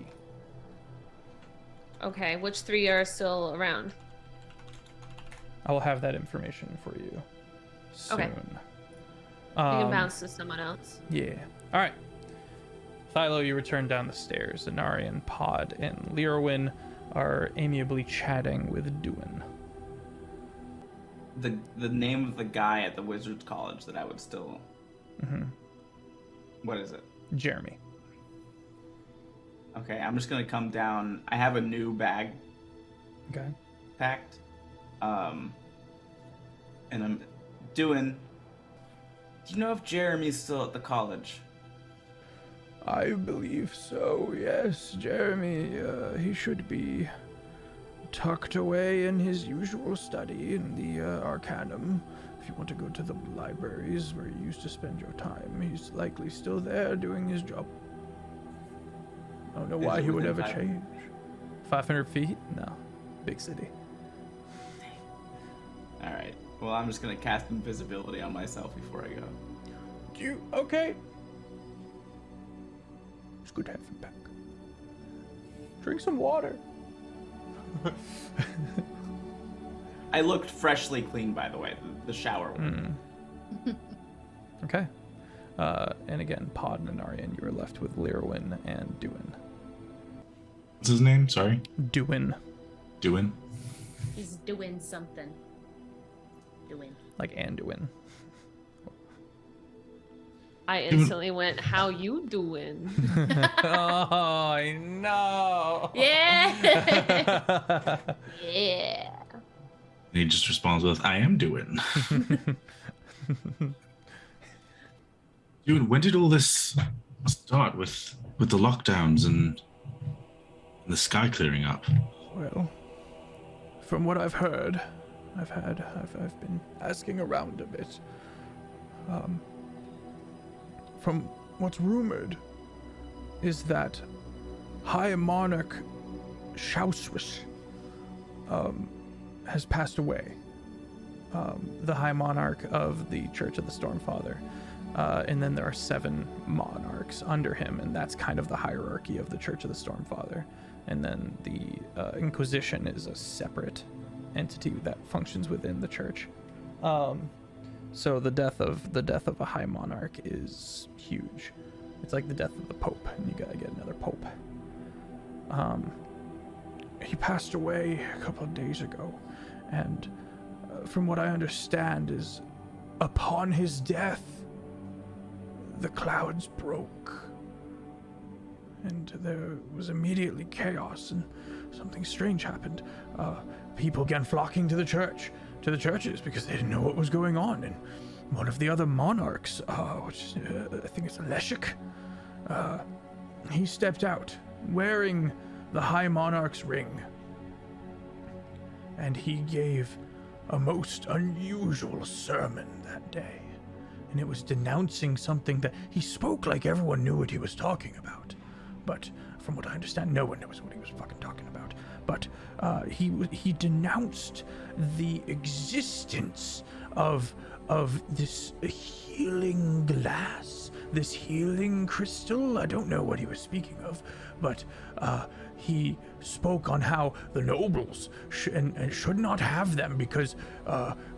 Speaker 5: Okay, which 3 are still around?
Speaker 1: I will have that information for you soon.
Speaker 5: Okay. You can bounce to someone else.
Speaker 1: Yeah. All right. Thilo, you return down the stairs. Anarian, Pod, and Lirwin are amiably chatting with Duin.
Speaker 6: The name of the guy at the Wizards College that I would still...
Speaker 1: Mm-hmm.
Speaker 6: What is it?
Speaker 1: Jeremy.
Speaker 6: Okay, I'm just gonna come down. I have a new bag
Speaker 1: Okay.
Speaker 6: packed. And I'm doing... Do you know if Jeremy's still at the college?
Speaker 1: I believe so, yes. Jeremy, he should be tucked away in his usual study in the Arcanum. If you want to go to the libraries where you used to spend your time, he's likely still there doing his job. I don't know why
Speaker 6: it
Speaker 1: he would
Speaker 6: within
Speaker 1: ever
Speaker 6: 500?
Speaker 1: change. 500 feet? No. Big city.
Speaker 6: Alright. Well, I'm just gonna cast invisibility on myself before I go.
Speaker 1: Okay. It's good to have him back. Drink some water.
Speaker 6: I looked freshly clean, by the way. The shower.
Speaker 1: Okay. And again, Pod and Anarian, you are left with Lirwin and Duin.
Speaker 4: What's his name? Sorry.
Speaker 1: Duin.
Speaker 4: Duin.
Speaker 2: He's doing something. Doing.
Speaker 1: Like Anduin.
Speaker 5: I instantly went, how you doing?
Speaker 1: Oh, I know.
Speaker 5: Yeah. Yeah.
Speaker 4: And he just responds with, I am doing. Dude, when did all this start with the lockdowns and the sky clearing up?
Speaker 1: Well, from what I've heard, I've been asking around a bit. From what's rumored is that High Monarch Shauswish has passed away. The High Monarch of the Church of the Stormfather. And then there are 7 monarchs under him, and that's kind of the hierarchy of the Church of the Stormfather. And then the Inquisition is a separate entity that functions within the church. So the death of a high monarch is huge. It's like the death of the Pope, and you gotta get another Pope. He passed away a couple of days ago, and from what I understand is, upon his death, the clouds broke, and there was immediately chaos, and something strange happened. People began flocking to the churches, because they didn't know what was going on. And one of the other monarchs, which I think it's Leshik, he stepped out wearing the High Monarch's ring, and he gave a most unusual sermon that day. And it was denouncing something that he spoke like everyone knew what he was talking about. But from what I understand, no one knows what he was fucking talking about. But he denounced the existence of this healing glass, this healing crystal. I don't know what he was speaking of, but he spoke on how the nobles should not have them because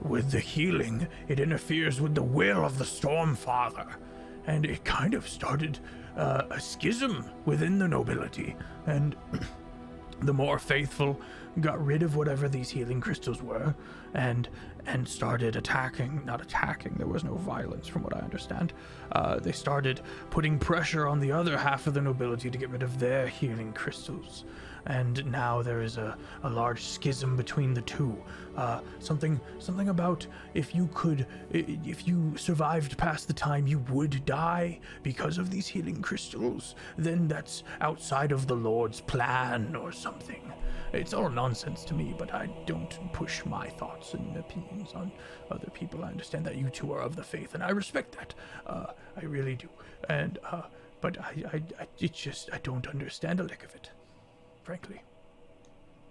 Speaker 1: with the healing, it interferes with the will of the Stormfather. And it kind of started a schism within the nobility. And the more faithful got rid of whatever these healing crystals were and started attacking. Not attacking, there was no violence from what I understand. They started putting pressure on the other half of the nobility to get rid of their healing crystals. And now there is a large schism between the two. Something about if you survived past the time you would die because of these healing crystals, then that's outside of the Lord's plan or something. It's all nonsense to me, but I don't push my thoughts and opinions on other people. I understand that you two are of the faith, and I respect that. I really do. And but it's just I don't understand a lick of it, frankly.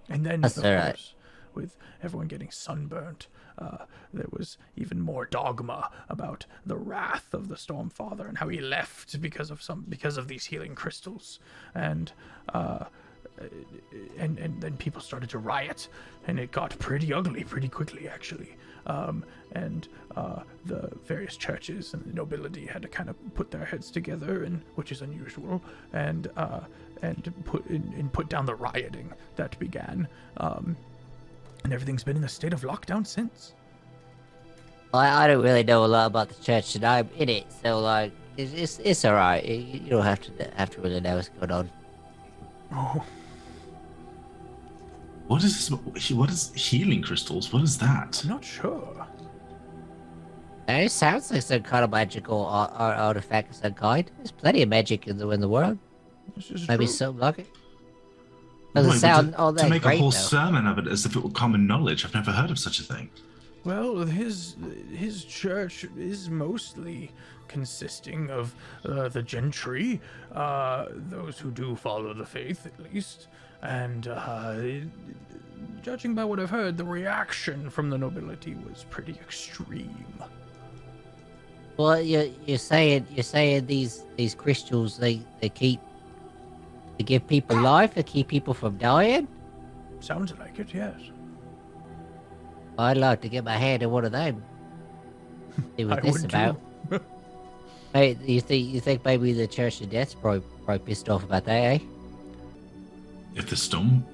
Speaker 1: And then,
Speaker 7: That's
Speaker 1: of
Speaker 7: all right.
Speaker 1: course, with everyone getting sunburnt, there was even more dogma about the wrath of the Stormfather and how he left because of these healing crystals, and then people started to riot, and it got pretty ugly pretty quickly, actually. And the various churches and the nobility had to kind of put their heads together, and which is unusual, and put down the rioting that began. And everything's been in a state of lockdown since.
Speaker 7: I don't really know a lot about the church, and I'm in it, so like it's all right. You don't have to really know what's going on.
Speaker 1: Oh,
Speaker 4: What is this? What is healing crystals? What is that?
Speaker 1: I'm not sure.
Speaker 7: It sounds like some kind of magical artifact of some kind. There's plenty of magic in the world.
Speaker 1: This is
Speaker 7: Maybe
Speaker 1: true.
Speaker 7: something like it. Doesn't
Speaker 4: Wait, but
Speaker 7: sound all that
Speaker 4: to make
Speaker 7: great,
Speaker 4: a whole
Speaker 7: though.
Speaker 4: sermon of it as if it were common knowledge. I've never heard of such a thing.
Speaker 1: Well, his church is mostly consisting of the gentry, those who do follow the faith at least, and judging by what I've heard, the reaction from the nobility was pretty extreme.
Speaker 7: Well, you're saying these crystals they give people life, they keep people from dying.
Speaker 1: Sounds like it, yes.
Speaker 7: I'd like to get my hand on one of them. See what
Speaker 1: I
Speaker 7: this
Speaker 1: would
Speaker 7: about.
Speaker 1: too.
Speaker 7: Hey, you think maybe the Church of Death's probably pissed off about that, eh?
Speaker 4: If the storm,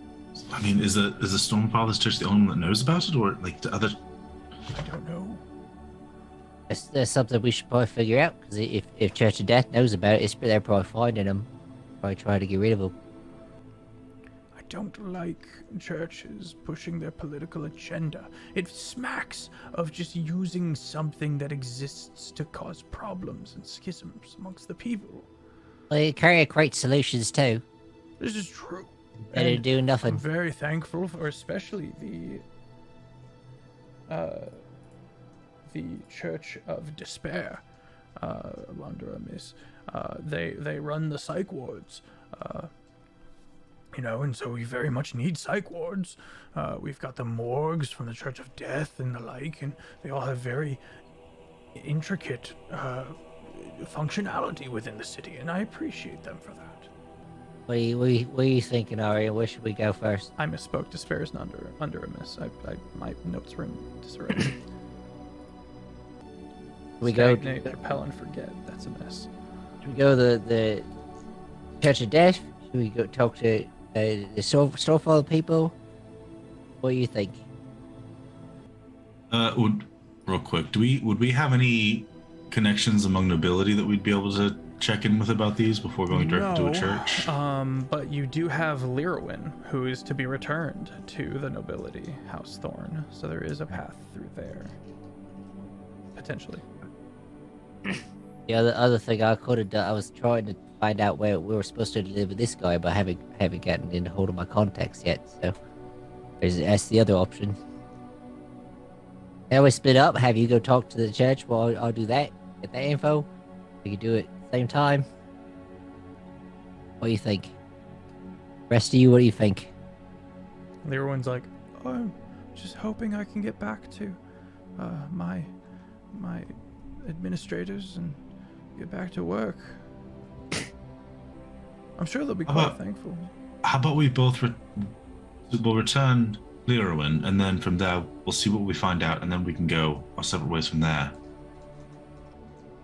Speaker 4: I mean, is the Stormfather's church the only one that knows about it, or like the other?
Speaker 1: I don't know.
Speaker 7: That's something we should probably figure out, because if Church of Death knows about it, they're probably finding them, probably trying to get rid of them.
Speaker 1: I don't like churches pushing their political agenda. It smacks of just using something that exists to cause problems and schisms amongst the people.
Speaker 7: Well, they carry great solutions too.
Speaker 1: This is true.
Speaker 7: They didn't
Speaker 1: And
Speaker 7: do
Speaker 1: I'm
Speaker 7: nothing.
Speaker 1: very thankful for especially the Church of Despair under a miss. They run the psych wards, and so we very much need psych wards. We've got the morgues from the Church of Death and the like, and they all have very intricate functionality within the city, and I appreciate them for that.
Speaker 7: What are you thinking, Ari? Where should we go first?
Speaker 1: I misspoke. Despair is under a miss. My notes were in disarray.
Speaker 7: We go.
Speaker 1: Stagnate, repel, and forget. That's a miss.
Speaker 7: Should we go the Church of Death? Should we go talk to the Stormfather people? What do you think?
Speaker 4: Real quick, would we have any connections among nobility that we'd be able to check in with about these before going directly to a church?
Speaker 1: But you do have Lyrwin, who is to be returned to the nobility, House Thorn. So there is a path through there, potentially.
Speaker 7: The other thing I could have done, I was trying to find out where we were supposed to live with this guy, but I haven't gotten in hold of my contacts yet. So that's the other option. Can we split up? Have you go talk to the church while I'll do that? Get that info. We can do it at the same time. What do you think? Rest of you, what do you think?
Speaker 1: Lyrwin's like, oh, I'm just hoping I can get back to my administrators and get back to work. I'm sure they'll be quite thankful.
Speaker 4: How about we both we'll return Lyrwin, and then from there we'll see what we find out, and then we can go our separate ways from there.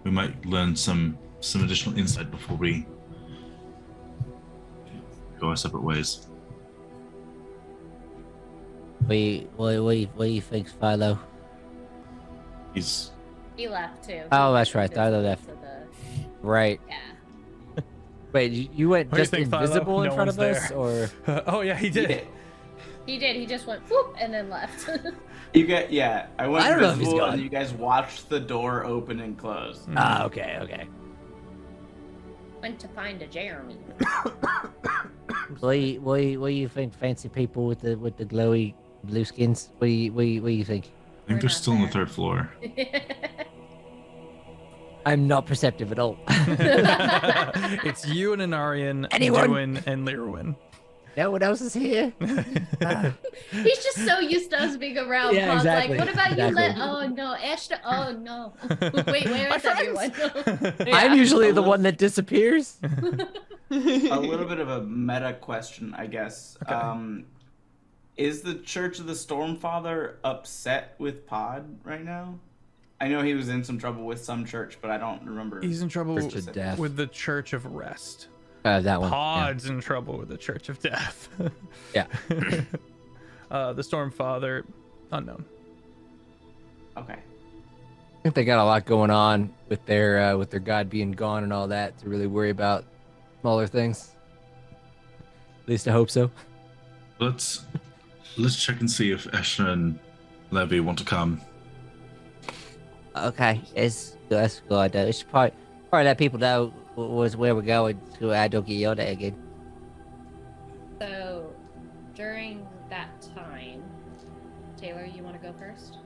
Speaker 4: We might learn some additional insight before we go our separate ways.
Speaker 7: What do you think, Philo?
Speaker 4: He's
Speaker 2: He left too.
Speaker 7: Oh, that's right.
Speaker 2: He
Speaker 7: Thilo
Speaker 2: goes
Speaker 7: left.
Speaker 2: to the-
Speaker 7: Right.
Speaker 2: Yeah.
Speaker 7: Wait, you went
Speaker 1: What do you
Speaker 7: just
Speaker 1: think, Philo?
Speaker 7: invisible in
Speaker 1: No
Speaker 7: front of
Speaker 1: one's
Speaker 7: us,
Speaker 1: there.
Speaker 7: or?
Speaker 1: Oh yeah, he did.
Speaker 2: He did. He just went whoop and then left.
Speaker 6: You get yeah. I went
Speaker 7: I don't know if he's
Speaker 6: invisible,
Speaker 7: gone.
Speaker 6: and you guys watched the door open and close.
Speaker 7: Ah, okay.
Speaker 2: Went to find a Jeremy.
Speaker 7: What do you think, fancy people with the glowy blue skins? What do you think?
Speaker 4: I think they're still on the third floor.
Speaker 7: I'm not perceptive at all.
Speaker 1: It's you and Anarian,
Speaker 7: Anyone?
Speaker 1: Duin, and Lirwin.
Speaker 7: No one else is here.
Speaker 2: He's just so used to us being around.
Speaker 7: Yeah,
Speaker 2: Paul's
Speaker 7: exactly.
Speaker 2: like, what about you?
Speaker 7: Exactly.
Speaker 2: Oh no, Ashton. Oh no. Wait, where
Speaker 1: My
Speaker 2: is everyone?
Speaker 7: I'm usually the one that disappears.
Speaker 6: A little bit of a meta question, I guess.
Speaker 1: Okay.
Speaker 6: Is the Church of the Stormfather upset with Pod right now? I know he was in some trouble with some church, but I don't remember.
Speaker 1: He's in trouble
Speaker 7: Church of Death.
Speaker 1: with the Church of Rest.
Speaker 7: That one.
Speaker 1: Pod's in trouble with the Church of Death.
Speaker 7: Yeah.
Speaker 1: The Stormfather, unknown.
Speaker 6: Okay.
Speaker 7: I think they got a lot going on with their god being gone and all that to really worry about smaller things. At least I hope so.
Speaker 4: Let's check and see if Eshna and Levy want to come.
Speaker 7: Okay, that's good. We should probably let people know was where we're going so I don't get yelled at again.
Speaker 2: So, during that time, Taylor, you want to go first?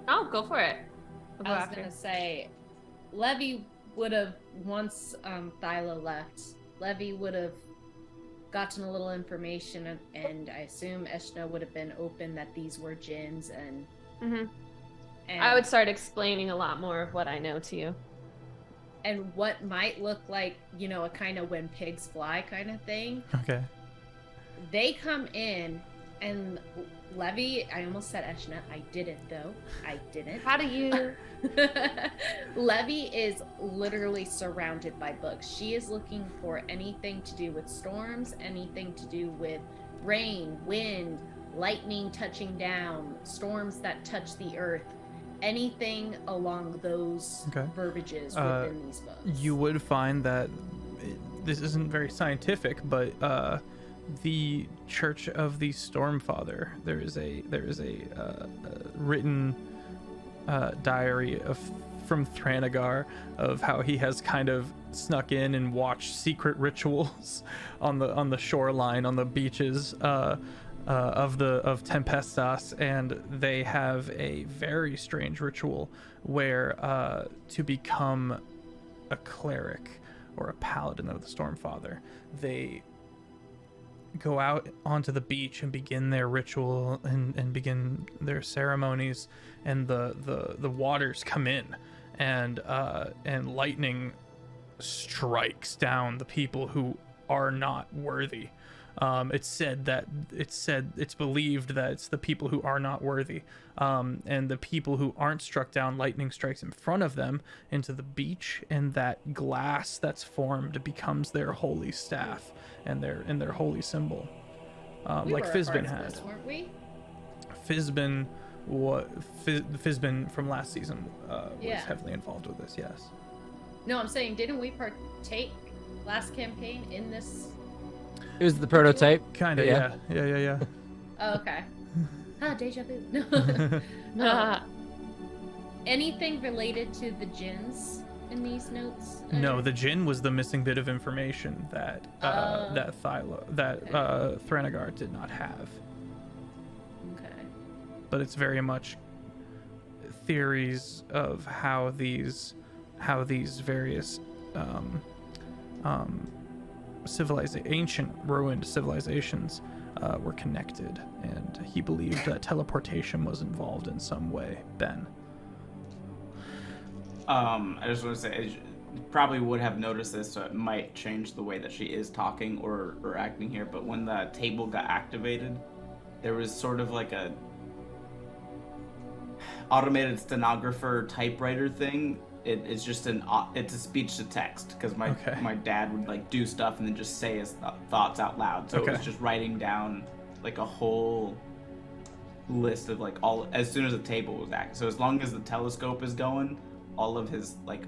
Speaker 5: Oh, go for it. I'll go
Speaker 2: I was
Speaker 5: after.
Speaker 2: gonna say, Levy would have once Thilo left. Levy would have gotten a little information, and I assume Eshna would have been open that these were jinns, and
Speaker 5: Mhm.
Speaker 2: and,
Speaker 5: I would start explaining a lot more of what I know to you.
Speaker 2: and what might look like, you know, a kind of when pigs fly kind of thing.
Speaker 1: Okay.
Speaker 2: They come in, and Levy, I almost said Eshna. I didn't, though. I didn't.
Speaker 5: How do you?
Speaker 2: Levy is literally surrounded by books. She is looking for anything to do with storms, anything to do with rain, wind, lightning touching down, storms that touch the earth, anything along those
Speaker 1: Okay.
Speaker 2: verbiages
Speaker 1: Uh,
Speaker 2: within these books.
Speaker 1: You would find that this isn't very scientific, but the Church of the Stormfather, there is a written diary from Thranegar of how he has kind of snuck in and watched secret rituals on the shoreline, on the beaches of Tempestas, and they have a very strange ritual where to become a cleric or a paladin of the Stormfather, they go out onto the beach and begin their ritual and begin their ceremonies, and the waters come in, and lightning strikes down the people who are not worthy. It's believed that it's the people who are not worthy, and the people who aren't struck down, lightning strikes in front of them into the beach, and that glass that's formed becomes their holy staff and their holy symbol,
Speaker 2: We
Speaker 1: like
Speaker 2: were a
Speaker 1: Fizbin
Speaker 2: part of
Speaker 1: had.
Speaker 2: this, weren't we?
Speaker 1: Fizbin from last season was
Speaker 2: Yeah.
Speaker 1: heavily involved with this. Yes.
Speaker 2: No, I'm saying, didn't we partake last campaign in this?
Speaker 3: It was the prototype.
Speaker 1: Kind of.
Speaker 3: Yeah.
Speaker 1: Yeah.
Speaker 2: Oh, okay. Deja vu. No. Anything related to the jinns in these notes?
Speaker 1: No, the Jinn was the missing bit of information that Thranegar did not have.
Speaker 2: Okay.
Speaker 1: But it's very much theories of how these various ancient ruined civilizations were connected, and he believed that teleportation was involved in some way. Ben.
Speaker 6: I just want to say, you probably would have noticed this, so it might change the way that she is talking or acting here, but when the table got activated, there was sort of like a automated stenographer typewriter thing. It's just it's a speech to text, because my dad would like do stuff and then just say his thoughts out loud, so it was just writing down like a whole list of like all as soon as the table was active. So as long as the telescope is going, all of his like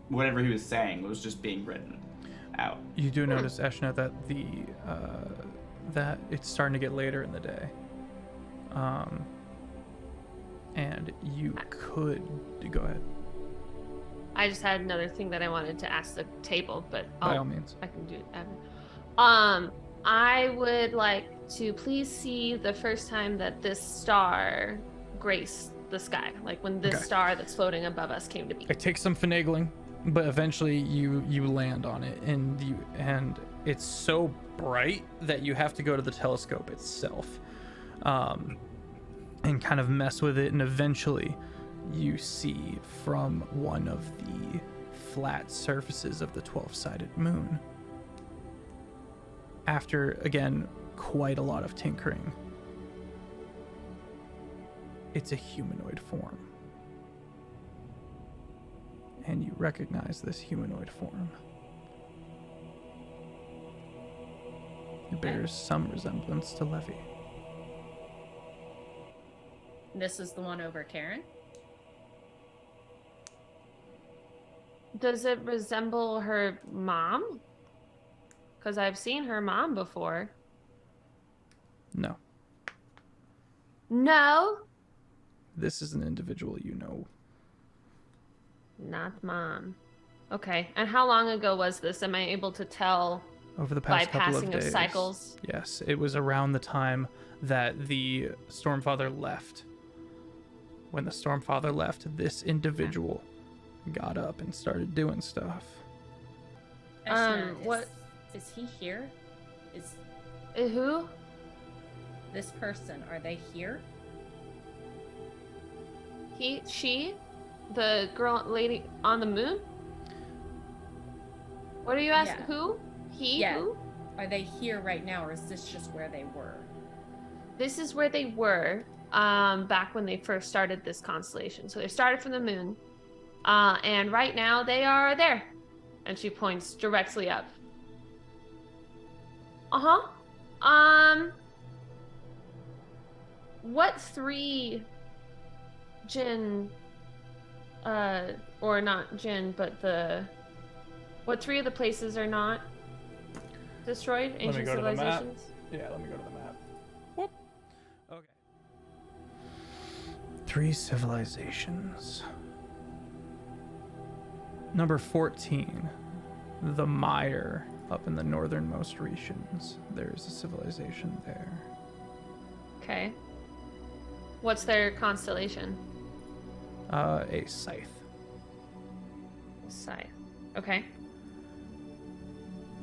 Speaker 6: whatever he was saying was just being written out.
Speaker 1: You do notice, Eshna, that that it's starting to get later in the day, and you could go ahead.
Speaker 5: I just had another thing that I wanted to ask the table, but
Speaker 1: By all means.
Speaker 5: I can do it. I would like to please see the first time that this star graced the sky, like when this star that's floating above us came to be.
Speaker 1: It takes some finagling, but eventually you land on it, and it's so bright that you have to go to the telescope itself, and kind of mess with it, and eventually you see from one of the flat surfaces of the 12-sided moon, after again quite a lot of tinkering, it's a humanoid form. And you recognize this humanoid form. It bears some resemblance to Levy.
Speaker 2: This is the one over Karen?
Speaker 5: Does it resemble her mom? Because I've seen her mom before.
Speaker 1: No.
Speaker 5: No?
Speaker 1: This is an individual you know.
Speaker 5: Not mom. Okay. And how long ago was this? Am I able to tell
Speaker 1: Over the
Speaker 5: by
Speaker 1: past couple
Speaker 5: passing
Speaker 1: of days.
Speaker 5: cycles?
Speaker 1: Yes, it was around the time that the Stormfather left. When the Stormfather left, this individual got up and started doing stuff.
Speaker 5: What?
Speaker 2: Is he here? Is
Speaker 5: Who?
Speaker 2: this person, are they here?
Speaker 5: She? The girl, lady on the moon? What are you asking?
Speaker 2: Yeah.
Speaker 5: Who? He?
Speaker 2: Yeah.
Speaker 5: Who?
Speaker 2: Are they here right now, or is this just where they were?
Speaker 5: This is where they were back when they first started this constellation. So they started from the moon, and right now they are there. And she points directly up. What three Jinn, or not Jinn, but what three of the places are not destroyed? Ancient
Speaker 1: go to the map.
Speaker 5: civilizations?
Speaker 1: Yeah, let me go to the map. Whoop. Okay. 3 civilizations. Number 14, the Mire, up in the northernmost regions. There's a civilization there.
Speaker 5: Okay. What's their constellation?
Speaker 1: A Scythe.
Speaker 5: Scythe. Okay.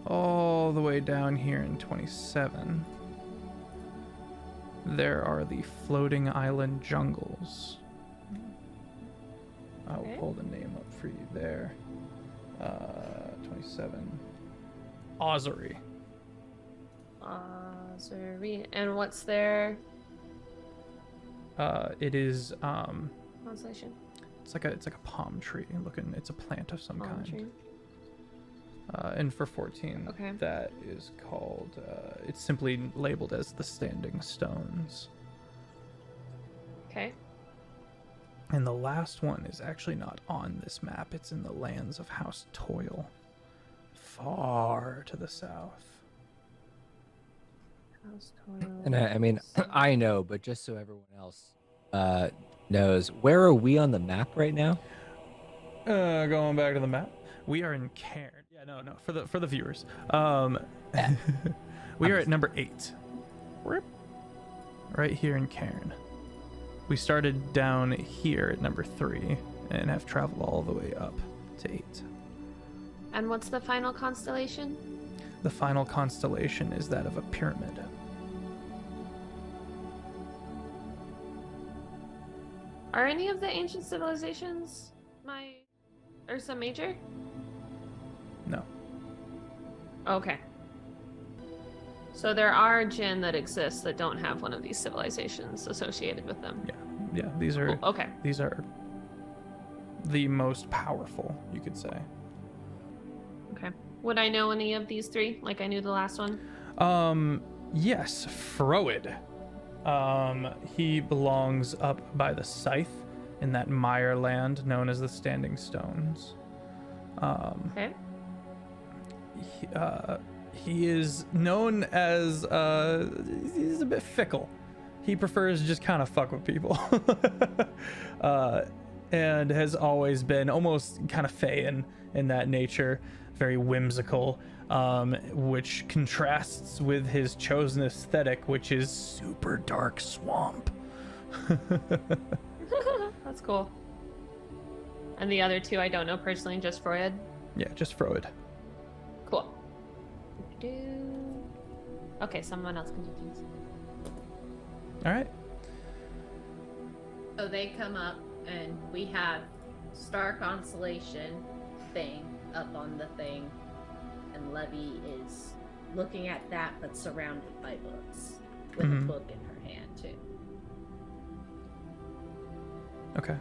Speaker 1: All the way down here in 27, there are the floating island jungles. I'll
Speaker 5: Okay.
Speaker 1: pull the name up for you there. 27. Osiri.
Speaker 5: And what's their
Speaker 1: It is
Speaker 5: constellation?
Speaker 1: it's like a palm tree looking. It's a plant of some
Speaker 5: Palm
Speaker 1: kind.
Speaker 5: tree.
Speaker 1: And for 14,
Speaker 5: Okay.
Speaker 1: that is called. It's simply labeled as the Standing Stones.
Speaker 5: Okay.
Speaker 1: And the last one is actually not on this map. It's in the lands of House Toil, far to the south.
Speaker 3: And I mean, I know, but just so everyone else knows, where are we on the map right now?
Speaker 1: Going back to the map, we are in Cairn. Yeah, no, for the viewers. We are at number 8. Right here in Cairn. We started down here at number 3 and have traveled all the way up to 8.
Speaker 5: And what's the final constellation?
Speaker 1: The final constellation is that of a pyramid.
Speaker 5: Are any of the ancient civilizations Ursa Major?
Speaker 1: No.
Speaker 5: Okay. So there are Jinn that exist that don't have one of these civilizations associated with them.
Speaker 1: Yeah, these are
Speaker 5: Cool. Okay.
Speaker 1: these are the most powerful, you could say.
Speaker 5: Okay. Would I know any of these 3? Like I knew the last one?
Speaker 1: Yes, Froid. He belongs up by the scythe in that mire land known as the Standing Stones.
Speaker 5: Okay.
Speaker 1: He is known as he's a bit fickle. He prefers to just kind of fuck with people. And has always been almost kind of fey in that nature, very whimsical, which contrasts with his chosen aesthetic, which is super dark swamp.
Speaker 5: That's cool. And the other two I don't know personally, just Freud.
Speaker 1: Yeah, just Freud.
Speaker 5: Cool. Okay, someone else can do things.
Speaker 1: All right.
Speaker 2: So they come up, and we have Star Constellation thing up on the thing, and Levy is looking at that, but surrounded by books, with a book in her hand too.
Speaker 1: Okay.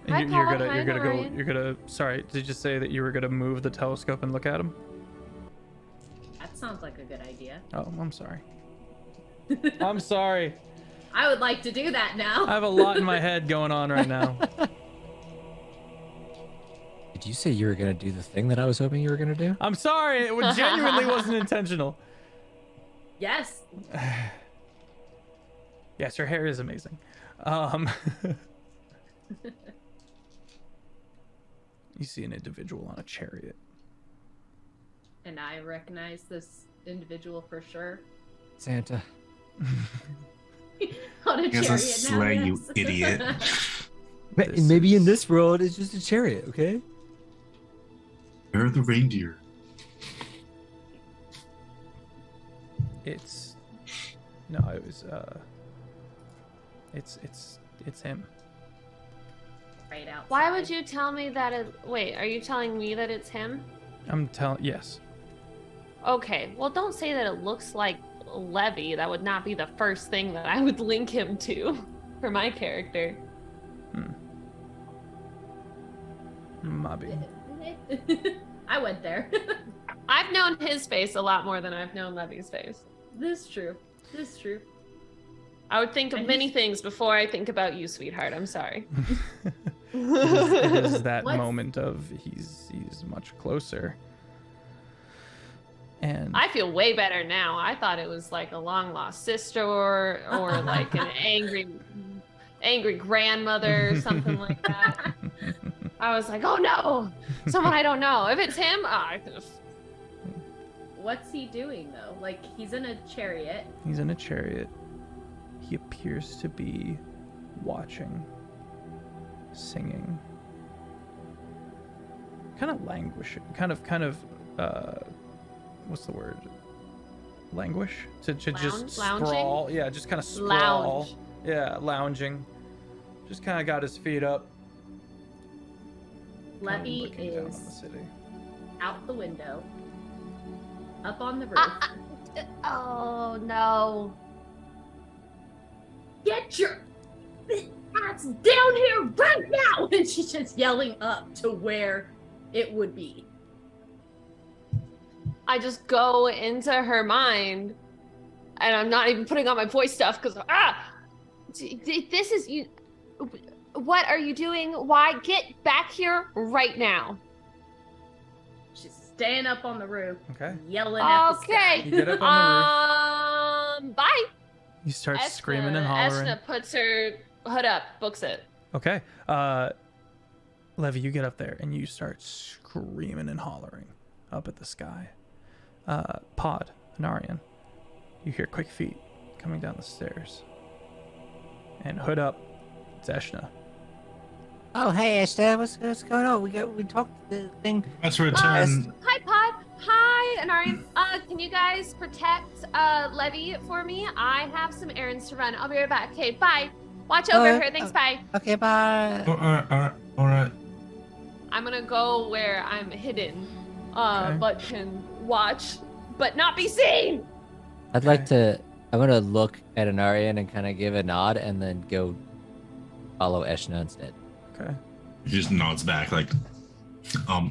Speaker 5: Hi,
Speaker 1: And you're
Speaker 5: Paul.
Speaker 1: gonna
Speaker 5: Hi,
Speaker 1: you're gonna go
Speaker 5: Narayan.
Speaker 1: you're gonna sorry, did you say that you were gonna move the telescope and look at him?
Speaker 2: That sounds like a good idea.
Speaker 1: Oh, I'm sorry. I'm sorry.
Speaker 2: I would like to do that now.
Speaker 1: I have a lot in my head going on right now.
Speaker 3: Did you say you were gonna do the thing that I was hoping you were gonna do?
Speaker 1: I'm sorry. It genuinely wasn't intentional.
Speaker 2: Yes.
Speaker 1: Yes, her hair is amazing. You see an individual on a chariot.
Speaker 2: And I recognize this individual for sure.
Speaker 3: Santa.
Speaker 2: On a
Speaker 4: Guess
Speaker 2: chariot
Speaker 4: I
Speaker 2: now,
Speaker 4: slay you,
Speaker 2: yes.
Speaker 4: idiot.
Speaker 1: This
Speaker 3: Maybe in
Speaker 1: is-
Speaker 3: this world it's just a chariot, okay?
Speaker 4: Where are the reindeer?
Speaker 1: It's no, it was it's him.
Speaker 2: Right outside.
Speaker 5: Why would you tell me that wait, are you telling me that it's him?
Speaker 1: I'm telling yes.
Speaker 5: Okay, well don't say that it looks like Levy. That would not be the first thing that I would link him to for my character.
Speaker 1: Mobby.
Speaker 2: I went there.
Speaker 5: I've known his face a lot more than I've known Levy's face.
Speaker 2: This is true. This is true.
Speaker 5: I would think of
Speaker 2: And
Speaker 5: many
Speaker 2: he's-
Speaker 5: things before I think about you, sweetheart. I'm sorry.
Speaker 1: It is that
Speaker 2: What's-
Speaker 1: moment of he's much closer. And
Speaker 5: I feel way better now. I thought it was like a long lost sister or like an angry grandmother or something like that. I was like, oh no, someone I don't know. If it's him,
Speaker 2: What's he doing though? Like he's in a chariot.
Speaker 1: he's in a chariot. He appears to be watching, singing, kind of languishing, kind of what's the word? Languish? To just
Speaker 5: Lounging?
Speaker 1: sprawl. Yeah, just kind of sprawl.
Speaker 5: Lounge.
Speaker 1: Yeah, lounging. Just kind of got his feet up. kinda
Speaker 2: Levy
Speaker 1: looking down on the
Speaker 2: is
Speaker 1: city.
Speaker 2: out the window, up on the roof.
Speaker 5: Oh no.
Speaker 2: Get your ass down here right now! And she's just yelling up to where it would be.
Speaker 5: I just go into her mind and I'm not even putting on my voice stuff because this is you. What are you doing? Why? Get back here right now.
Speaker 2: She's staying up on the roof,
Speaker 1: Okay.
Speaker 2: yelling at the sky.
Speaker 1: You get up on
Speaker 5: Bye.
Speaker 1: You start screaming and hollering.
Speaker 5: Eshna puts her hood up, books it.
Speaker 1: Okay. Levy, you get up there and you start screaming and hollering up at the sky. Pod, Anarian, you hear quick feet coming down the stairs. And hood up, it's Eshna.
Speaker 7: Oh, hey, Esther, what's going on? We talked the thing.
Speaker 4: That's return.
Speaker 5: Hi, Pod. Hi, Anarian. Can you guys protect Levy for me? I have some errands to run. I'll be right back. Okay, bye. Watch over her. Thanks, bye.
Speaker 7: Okay, bye.
Speaker 4: All right.
Speaker 5: I'm gonna go where I'm hidden,
Speaker 1: Okay.
Speaker 5: but can watch, but not be seen.
Speaker 3: I'd like to. I'm gonna look at Anarian and kind of give a nod, and then go follow Eshna instead.
Speaker 1: Okay.
Speaker 4: He just nods back like,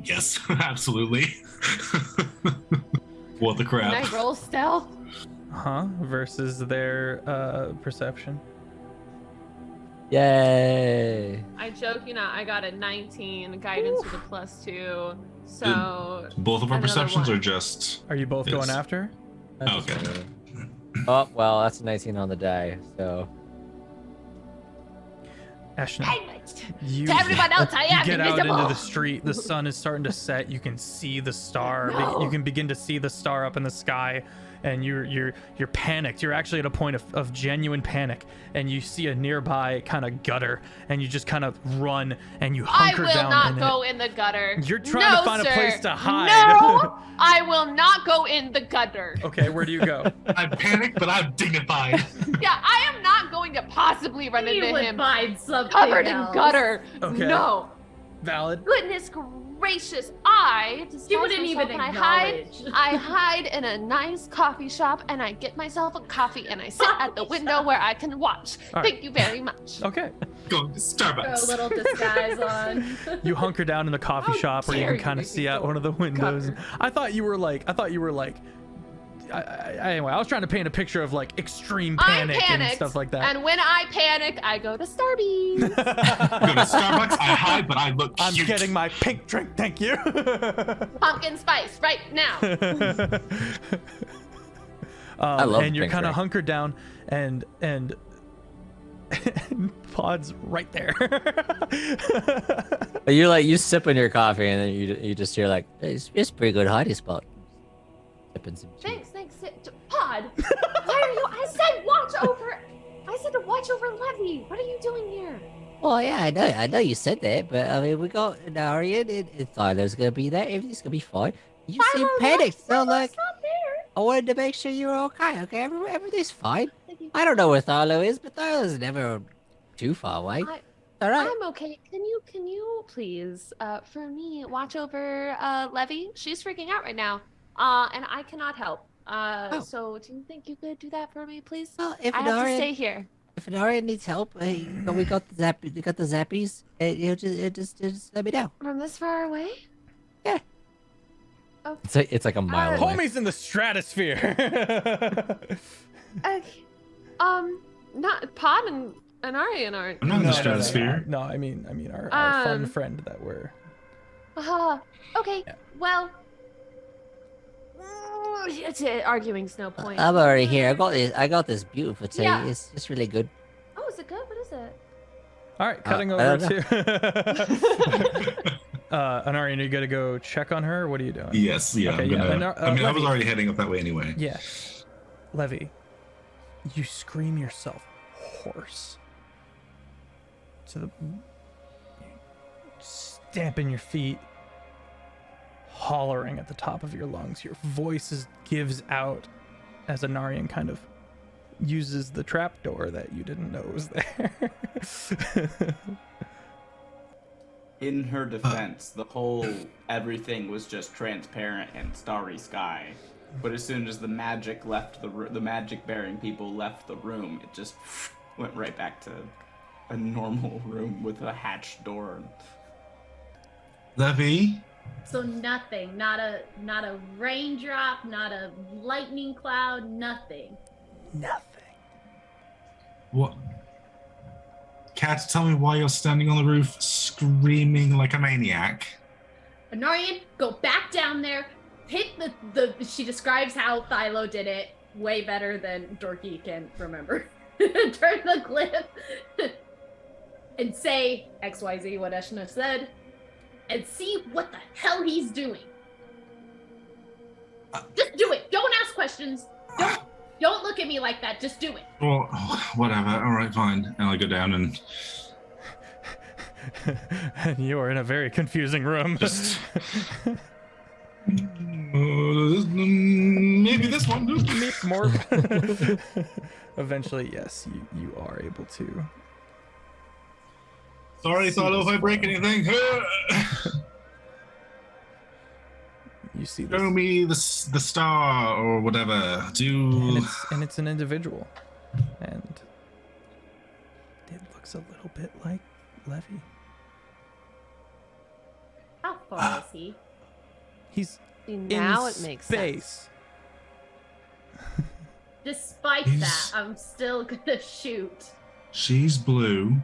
Speaker 4: yes, absolutely. What the crap?
Speaker 5: Can I roll stealth?
Speaker 1: versus their perception.
Speaker 3: Yay!
Speaker 5: I joke, I got a 19, guidance with a +2. So
Speaker 4: Both of our
Speaker 5: another
Speaker 4: perceptions
Speaker 5: one.
Speaker 4: are just.
Speaker 1: Are you both going
Speaker 4: Yes.
Speaker 1: after?
Speaker 4: Okay.
Speaker 3: Oh, well, that's a 19 on the die, so.
Speaker 1: Ashna,
Speaker 5: Dang it.
Speaker 1: you,
Speaker 5: To everyone else, I
Speaker 1: you
Speaker 5: am
Speaker 1: get out
Speaker 5: invisible.
Speaker 1: into the street. The sun is starting to set. You can see the star.
Speaker 5: No.
Speaker 1: You can begin to see the star up in the sky, and you're panicked. You're actually at a point of genuine panic, and you see a nearby kind of gutter, and you just kind of run and you
Speaker 5: I
Speaker 1: hunker
Speaker 5: will
Speaker 1: down
Speaker 5: not
Speaker 1: in
Speaker 5: go
Speaker 1: it.
Speaker 5: in the gutter.
Speaker 1: You're trying to
Speaker 5: No,
Speaker 1: find a
Speaker 5: sir.
Speaker 1: place to hide.
Speaker 5: No, I will not go in the gutter.
Speaker 1: Okay, where do you go?
Speaker 4: I'm panicked, but I'm dignified.
Speaker 5: Yeah, I am not going to possibly run
Speaker 2: He
Speaker 5: into
Speaker 2: would
Speaker 5: him
Speaker 2: find something
Speaker 5: covered in
Speaker 2: else.
Speaker 5: gutter.
Speaker 1: Okay.
Speaker 5: No.
Speaker 1: Valid.
Speaker 5: Goodness gracious, I disguise
Speaker 2: He wouldn't
Speaker 5: myself
Speaker 2: even
Speaker 5: and I
Speaker 2: acknowledge.
Speaker 5: hide in a nice coffee shop and I get myself a coffee and I sit at the window where I can watch.
Speaker 1: All right.
Speaker 5: Thank you very much.
Speaker 1: Okay.
Speaker 4: Going to
Speaker 2: Throw a
Speaker 4: Starbucks.
Speaker 2: little disguise on.
Speaker 1: You hunker down in the coffee
Speaker 5: How
Speaker 1: shop where you
Speaker 5: dare
Speaker 1: can
Speaker 5: you
Speaker 1: kind of
Speaker 5: make
Speaker 1: see
Speaker 5: me
Speaker 1: out
Speaker 5: go
Speaker 1: one of the windows.
Speaker 5: gutter.
Speaker 1: I thought you were like anyway, I was trying to paint a picture of like extreme
Speaker 5: I'm
Speaker 1: panic and
Speaker 5: panicked,
Speaker 1: stuff like that.
Speaker 5: and when I panic, I go to Starbucks.
Speaker 4: Go to Starbucks. I hide, but I look
Speaker 1: I'm
Speaker 4: cute.
Speaker 1: getting my pink drink, thank you.
Speaker 5: Pumpkin spice right now.
Speaker 3: I love
Speaker 1: and you're
Speaker 3: pink
Speaker 1: kind of
Speaker 3: drink.
Speaker 1: hunkered down, and Pod's right there.
Speaker 3: You sip in your coffee and then you just hear like, it's a pretty good hiding spot. Sipping some tea.
Speaker 5: Thanks. Pod, why are you? I said watch over. I said to watch over Levy. What are you doing here?
Speaker 7: Well, yeah, I know you said that, but I mean, we got Narian and Thilo's gonna be there. Everything's gonna be fine. You seem panicked, so like,
Speaker 5: not there.
Speaker 7: I wanted to make sure you were okay. Okay, everything's fine. I don't know where Thilo is, but Thilo's never too far away. All right.
Speaker 5: I'm okay. Can you please, for me, watch over Levy? She's freaking out right now, and I cannot help. So do you think you could do that for me, please?
Speaker 7: Well, if
Speaker 5: I have to
Speaker 7: Narian,
Speaker 5: stay here.
Speaker 7: if Narian needs help, we got the zappies. Just let me know.
Speaker 5: From this far away?
Speaker 7: Yeah.
Speaker 5: Okay.
Speaker 3: It's like a mile away.
Speaker 1: Homie's in the stratosphere.
Speaker 5: Okay. Not Pod and Arian aren't.
Speaker 4: I'm not in the stratosphere.
Speaker 1: No, I mean our fun
Speaker 5: Um,
Speaker 1: friend that we're.
Speaker 5: Okay.
Speaker 1: Yeah.
Speaker 5: Well. Arguing's no point.
Speaker 7: I'm already here. I got this beautiful tea.
Speaker 5: Yeah.
Speaker 7: It's really good.
Speaker 5: Oh, is it good? What is it?
Speaker 1: All right, cutting
Speaker 3: I
Speaker 1: over
Speaker 3: don't
Speaker 1: to. Anarian, are you gonna go check on her? What are you doing?
Speaker 4: Yes, yeah.
Speaker 1: Okay,
Speaker 4: I'm
Speaker 1: yeah,
Speaker 4: gonna,
Speaker 1: and,
Speaker 4: I mean, I was
Speaker 1: Levy.
Speaker 4: already heading up that way anyway.
Speaker 1: Yeah. Levy, you scream yourself hoarse. To the stamping your feet, hollering at the top of your lungs. Your voice gives out as Anarian kind of uses the trapdoor that you didn't know was there.
Speaker 6: In her defense, the whole everything was just transparent and starry sky. But as soon as the magic left the magic-bearing people left the room, it just went right back to a normal room with a hatched door.
Speaker 4: Levy,
Speaker 2: So nothing, not a raindrop, not a lightning cloud, nothing.
Speaker 1: Nothing.
Speaker 4: what? Cat, tell me why you're standing on the roof screaming like a maniac.
Speaker 2: Anarian, go back down there, hit the she describes how Thilo did it way better than Dorky can remember. Turn the clip and say XYZ what Eshna said and see what the hell he's doing. Just do it. Don't ask questions. Don't look at me like that. Just do it.
Speaker 4: Well, whatever. All right, fine. And I go down and
Speaker 1: And you are in a very confusing room.
Speaker 4: just. Maybe this one.
Speaker 1: Meep more. Eventually, yes, you are able to.
Speaker 4: Sorry, Thilo, if I break anything.
Speaker 1: You see this,
Speaker 4: Show me the star or whatever.
Speaker 1: and it's an individual, and it looks a little bit like Levy.
Speaker 2: How far is he?
Speaker 1: He's
Speaker 5: See, now
Speaker 1: in
Speaker 5: it makes
Speaker 1: space.
Speaker 5: sense.
Speaker 2: Despite
Speaker 4: He's-
Speaker 2: that, I'm still gonna shoot.
Speaker 4: She's blue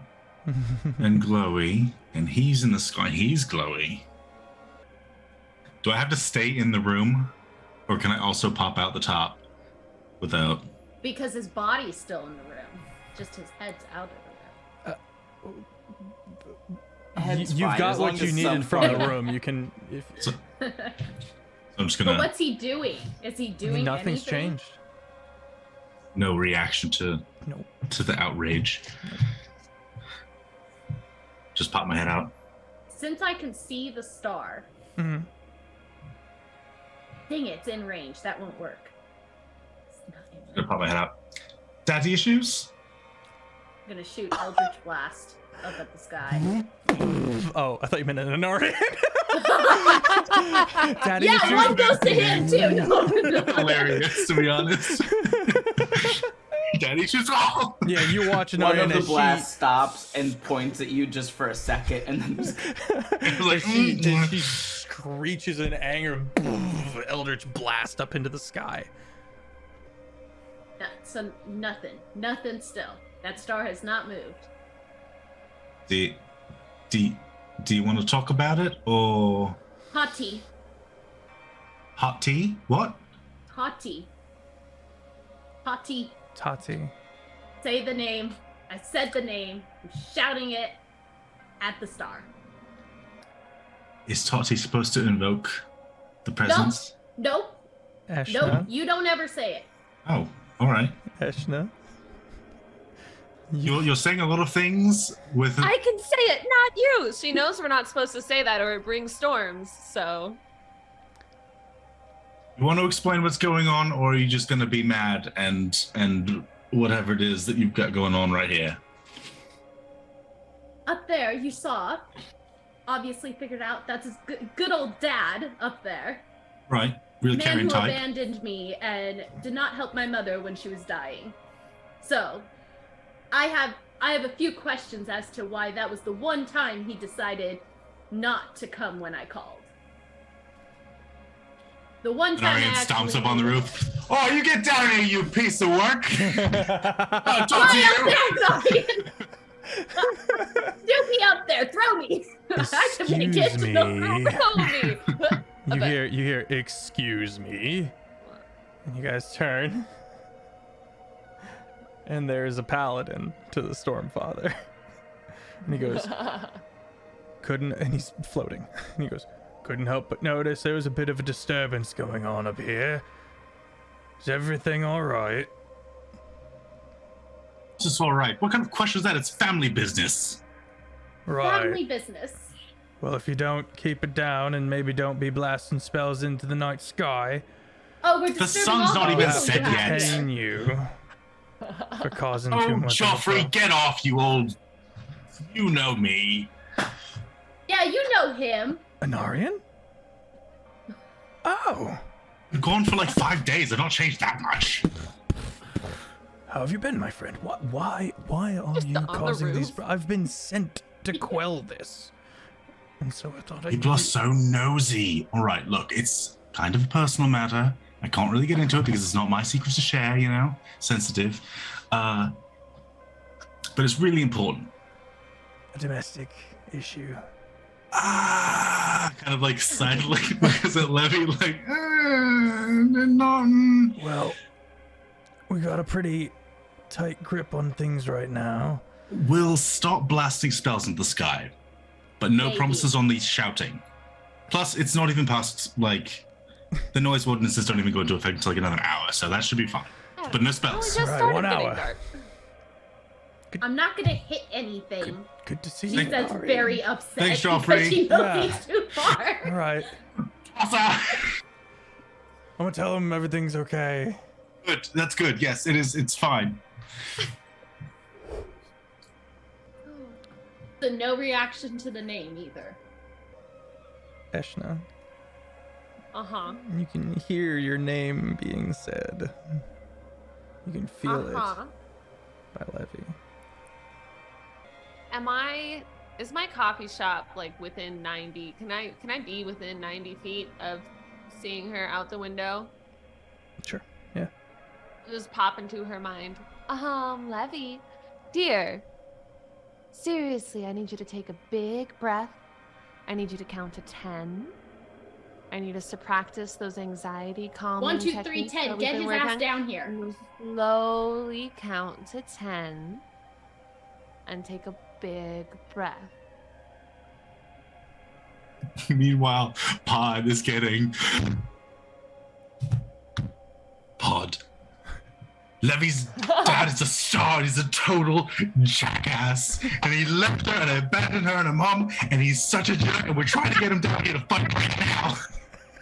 Speaker 4: and glowy, and he's in the sky. He's glowy. Do I have to stay in the room, or can I also pop out the top without?
Speaker 2: Because his body's still in the room. Just his head's out of the room.
Speaker 6: Head's
Speaker 1: You've
Speaker 6: fine,
Speaker 1: got
Speaker 6: as long
Speaker 1: what you
Speaker 6: as
Speaker 1: needed
Speaker 6: some
Speaker 1: from the
Speaker 6: photo-
Speaker 1: room. You can. If
Speaker 4: So I'm just gonna.
Speaker 2: But what's he doing? Is he doing
Speaker 1: nothing's
Speaker 2: anything?
Speaker 1: changed.
Speaker 4: No reaction to
Speaker 1: Nope.
Speaker 4: to the outrage. Just pop my head out.
Speaker 2: Since I can see the star,
Speaker 1: Mhm.
Speaker 2: dang it, it's in range. That won't work. It's not in
Speaker 4: Gonna
Speaker 2: range.
Speaker 4: pop my head out. Daddy issues?
Speaker 2: I'm gonna shoot Eldritch Blast up at the sky.
Speaker 1: Oh, I thought you meant an Anarian. Daddy
Speaker 2: Yeah,
Speaker 1: issues?
Speaker 2: one goes to him too. No.
Speaker 4: Hilarious, to be honest. Daddy issues. Oh!
Speaker 1: Yeah, you watch
Speaker 6: One
Speaker 1: Anarian
Speaker 6: of the
Speaker 1: as
Speaker 6: blasts stops and points at you just for a second, and then just
Speaker 4: Like,
Speaker 1: she screeches in anger. Eldritch blast up into the sky.
Speaker 2: Yeah, so nothing still. That star has not moved.
Speaker 4: do you want to talk about it, or
Speaker 2: Hot tea.
Speaker 4: hot tea? What?
Speaker 2: Hot tea. Hot tea.
Speaker 1: Tati.
Speaker 2: Say the name. I said the name. I'm shouting it at the star.
Speaker 4: Is Tati supposed to invoke the presence?
Speaker 2: Nope.
Speaker 1: Eshna.
Speaker 2: Nope. You don't ever say it.
Speaker 4: Oh, all right.
Speaker 1: Eshna.
Speaker 4: You're saying a lot of things with.
Speaker 5: I can say it, not you. She knows we're not supposed to say that or it brings storms, so.
Speaker 4: You want to explain what's going on, or are you just going to be mad and whatever it is that you've got going on right here?
Speaker 2: Up there, you saw. Obviously figured out that's his good old dad up there.
Speaker 4: Right. Real
Speaker 2: Man
Speaker 4: carrying
Speaker 2: who
Speaker 4: type.
Speaker 2: abandoned me and did not help my mother when she was dying. So, I have a few questions as to why that was the one time he decided not to come when I called. The one time
Speaker 4: Arian
Speaker 2: I
Speaker 4: stomps
Speaker 2: actually-
Speaker 4: up on the roof. Oh, you get down here, you piece of work! I'll talk to
Speaker 2: Fly
Speaker 4: you.
Speaker 2: up there, Zoe! Do me up there, throw me! I can make it.
Speaker 1: Excuse me.
Speaker 5: Throw me.
Speaker 1: You hear, excuse me. And you guys turn. And there's a paladin to the Stormfather. And he goes, and he's floating. And he goes, couldn't help but notice there was a bit of a disturbance going on up here. Is everything alright?
Speaker 4: This is all right. What kind of question is that? It's family business.
Speaker 1: Right.
Speaker 2: Family business.
Speaker 1: Well, if you don't keep it down and maybe don't be blasting spells into the night sky,
Speaker 2: Oh, we're
Speaker 4: The
Speaker 2: disturbing
Speaker 4: sun's
Speaker 2: all
Speaker 4: not
Speaker 2: the
Speaker 4: even
Speaker 2: people
Speaker 4: set
Speaker 2: we
Speaker 4: yet.
Speaker 2: have here.
Speaker 1: pain you for causing too
Speaker 4: Oh,
Speaker 1: much.
Speaker 4: Joffrey, get off, you old. You know me.
Speaker 2: Yeah, you know him.
Speaker 1: Anarian? Oh,
Speaker 4: I've gone for like 5 days. I've not changed that much.
Speaker 1: how have you been, my friend? Why are
Speaker 5: Just
Speaker 1: you
Speaker 5: on the
Speaker 1: causing these?
Speaker 5: roof?
Speaker 1: I've been sent to quell this, and so I thought I'd.
Speaker 4: People are so nosy. All right, look, it's kind of a personal matter. I can't really get into it because it's not my secrets to share, you know, sensitive. But it's really important.
Speaker 1: a domestic issue.
Speaker 4: Kind of like silently because at Levy, like, not.
Speaker 1: Well, we got a pretty tight grip on things right now.
Speaker 4: We'll stop blasting spells into the sky, but no
Speaker 2: Maybe.
Speaker 4: promises on the shouting. Plus, it's not even past, like, the noise ordinances don't even go into effect until like another hour, so that should be fine. But no
Speaker 5: Oh, we
Speaker 4: spells.
Speaker 5: just
Speaker 1: Alright,
Speaker 5: started
Speaker 1: 1
Speaker 5: getting
Speaker 1: hour.
Speaker 5: dark.
Speaker 2: I'm not gonna hit anything.
Speaker 1: Good to see
Speaker 2: She
Speaker 1: you.
Speaker 2: says
Speaker 1: Anarian.
Speaker 2: very upset
Speaker 4: Thanks,
Speaker 2: because
Speaker 4: Joffrey.
Speaker 2: she knows
Speaker 1: Yeah.
Speaker 2: he's too
Speaker 1: All
Speaker 2: far.
Speaker 1: right,
Speaker 4: Awesome.
Speaker 1: I'm gonna tell him everything's okay.
Speaker 4: Good. That's good. Yes, it is. It's fine.
Speaker 2: So no reaction to the name either.
Speaker 1: Eshna,
Speaker 5: Uh-huh.
Speaker 1: you can hear your name being said. You can feel
Speaker 5: Uh-huh.
Speaker 1: it by Levy.
Speaker 5: Is my coffee shop like within 90? Can I be within 90 feet of seeing her out the window?
Speaker 1: Sure. Yeah.
Speaker 5: just pop into her mind. Levy, dear, seriously, I need you to take a big breath. I need you to count to 10. I need us to practice those anxiety calming
Speaker 2: 1, 2, 3,
Speaker 5: techniques
Speaker 2: 10.
Speaker 5: that we've
Speaker 2: Get
Speaker 5: been
Speaker 2: his
Speaker 5: working
Speaker 2: ass
Speaker 5: on.
Speaker 2: down here.
Speaker 5: And slowly count to 10 and take a big breath.
Speaker 4: Meanwhile, Pod is getting... Pod. Levy's dad is a star. He's a total jackass. And he left her and abandoned her and her mom. And he's such a jerk. And we're trying to get him down here to fight right now.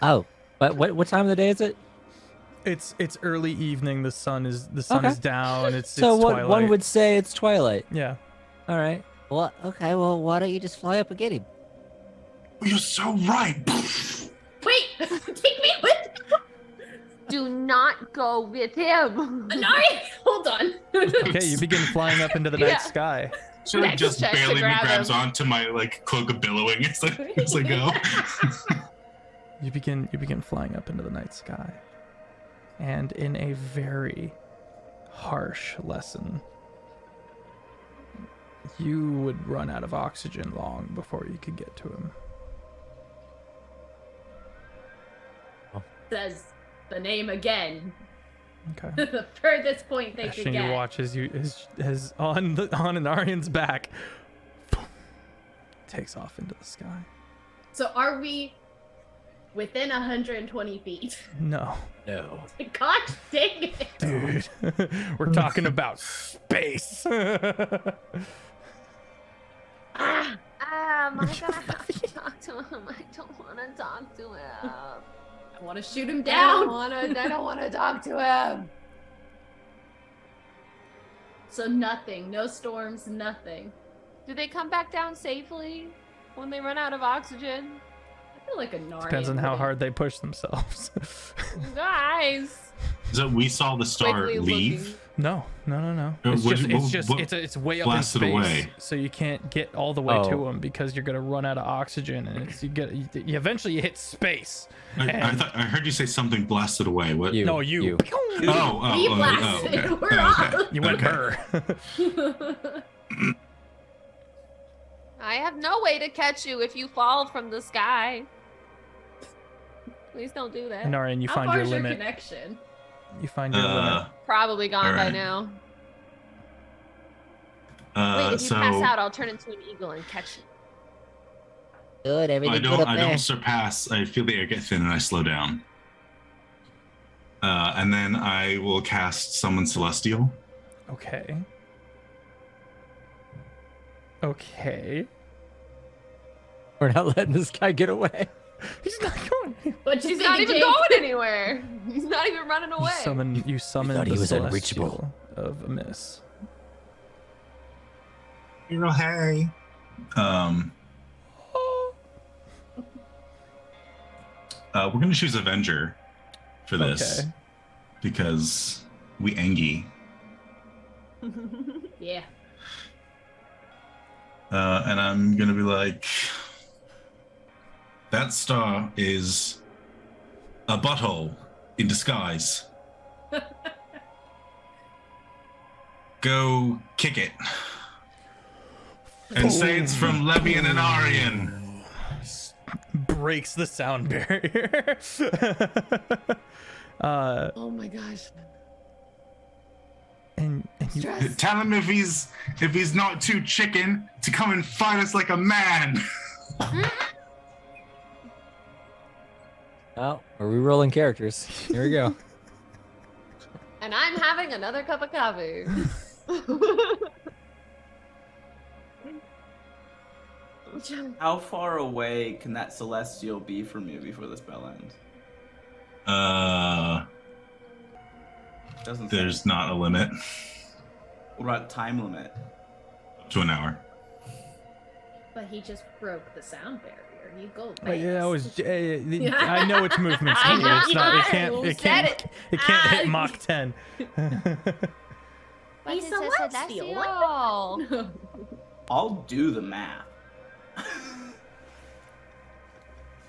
Speaker 7: Oh, but what time of the day is it?
Speaker 1: It's early evening. The sun is
Speaker 7: Okay.
Speaker 1: down. It's
Speaker 7: So what
Speaker 1: twilight.
Speaker 7: one would say it's twilight.
Speaker 1: Yeah.
Speaker 7: All right. Well, okay. Well, why don't you just fly up and get him?
Speaker 4: You're so right.
Speaker 2: Wait, take me with
Speaker 5: Do not go with him.
Speaker 2: Anari. Hold on.
Speaker 1: Okay, you begin flying up into the night
Speaker 5: Yeah.
Speaker 1: sky.
Speaker 4: Should have
Speaker 5: Next
Speaker 4: just
Speaker 5: check to
Speaker 4: barely
Speaker 5: grab
Speaker 4: grabs
Speaker 5: him.
Speaker 4: onto my like cloak of billowing as I go.
Speaker 1: You begin flying up into the night sky. And in a very harsh lesson, you would run out of oxygen long before you could get to him.
Speaker 2: Says the name again.
Speaker 1: Okay.
Speaker 2: The furthest point they could
Speaker 1: Ashton, you
Speaker 2: get.
Speaker 1: watch as on Anarian's back takes off into the sky.
Speaker 2: So are we within 120 feet?
Speaker 1: No,
Speaker 7: No.
Speaker 2: Gosh dang it.
Speaker 1: dude, we're talking about space.
Speaker 2: Ah,
Speaker 5: Am I gonna have to talk to him? I don't want to talk to him.
Speaker 2: I want to shoot him
Speaker 5: I
Speaker 2: down.
Speaker 5: don't want to talk to him.
Speaker 2: So nothing. No storms, nothing.
Speaker 5: Do they come back down safely when they run out of oxygen?
Speaker 2: I feel like a Nari.
Speaker 1: Depends on how hard they push themselves.
Speaker 5: You guys.
Speaker 4: So we saw the star
Speaker 5: Quickly
Speaker 4: leave.
Speaker 5: looking.
Speaker 1: No.
Speaker 4: Oh,
Speaker 1: It's way up in
Speaker 4: blasted
Speaker 1: space,
Speaker 4: away?
Speaker 1: so you can't get all the way to
Speaker 7: Oh.
Speaker 1: him because you're gonna run out of oxygen, and you eventually hit space.
Speaker 4: I heard you say something blasted away. What?
Speaker 7: You.
Speaker 1: No, you.
Speaker 4: Oh,
Speaker 2: We
Speaker 4: oh,
Speaker 2: blasted.
Speaker 4: okay.
Speaker 2: We're
Speaker 4: Oh,
Speaker 2: off.
Speaker 4: okay.
Speaker 1: You went
Speaker 4: Okay.
Speaker 1: her.
Speaker 5: I have no way to catch you if you fall from the sky. Please don't do that.
Speaker 1: Anarian, you
Speaker 2: How
Speaker 1: find
Speaker 2: far
Speaker 1: your
Speaker 2: is your
Speaker 1: limit.
Speaker 2: connection?
Speaker 1: You find your limit.
Speaker 5: Probably gone by
Speaker 4: Alright.
Speaker 5: now. Wait, if you
Speaker 4: So
Speaker 5: pass out, I'll turn into an eagle and catch you.
Speaker 7: Good. Everything good up
Speaker 4: I
Speaker 7: there.
Speaker 4: don't surpass. I feel the air get thin and I slow down. And then I will cast Summon Celestial.
Speaker 1: Okay. Okay.
Speaker 3: We're not letting this guy get away.
Speaker 1: He's not going.
Speaker 2: What you
Speaker 5: He's
Speaker 2: think,
Speaker 5: not even
Speaker 2: Jake?
Speaker 5: going anywhere. He's not even running away.
Speaker 1: You summon
Speaker 7: thought
Speaker 1: the
Speaker 7: he was
Speaker 1: Celestial
Speaker 7: unreachable.
Speaker 1: of Amiss.
Speaker 4: Hero, hey. We're gonna choose Avenger for this
Speaker 1: Okay.
Speaker 4: because we Engie.
Speaker 2: Yeah.
Speaker 4: And I'm gonna be like, that star is a butthole in disguise. Go kick it. And say it's from Levy and Anarian.
Speaker 1: Breaks the sound barrier.
Speaker 5: Oh my gosh.
Speaker 1: and you,
Speaker 5: Stress.
Speaker 4: Tell him if he's not too chicken to come and fight us like a man.
Speaker 3: Oh, we're re-rolling characters. Here we go.
Speaker 5: And I'm having another cup of coffee.
Speaker 6: How far away can that celestial be from you before the spell ends? Doesn't say.
Speaker 4: There's not a limit
Speaker 6: What about time limit?
Speaker 4: to an hour.
Speaker 2: But he just broke the sound barrier. You go fast.
Speaker 1: but yeah, I know its movements.
Speaker 2: I
Speaker 1: It's
Speaker 2: know,
Speaker 1: not.
Speaker 2: you
Speaker 1: It can't.
Speaker 2: know,
Speaker 1: It
Speaker 2: said
Speaker 1: can't.
Speaker 2: it.
Speaker 1: It can't hit
Speaker 2: Ah.
Speaker 1: Mach 10.
Speaker 5: But
Speaker 2: He's
Speaker 5: it's a
Speaker 2: celestial.
Speaker 5: celestial.
Speaker 6: I'll do the math.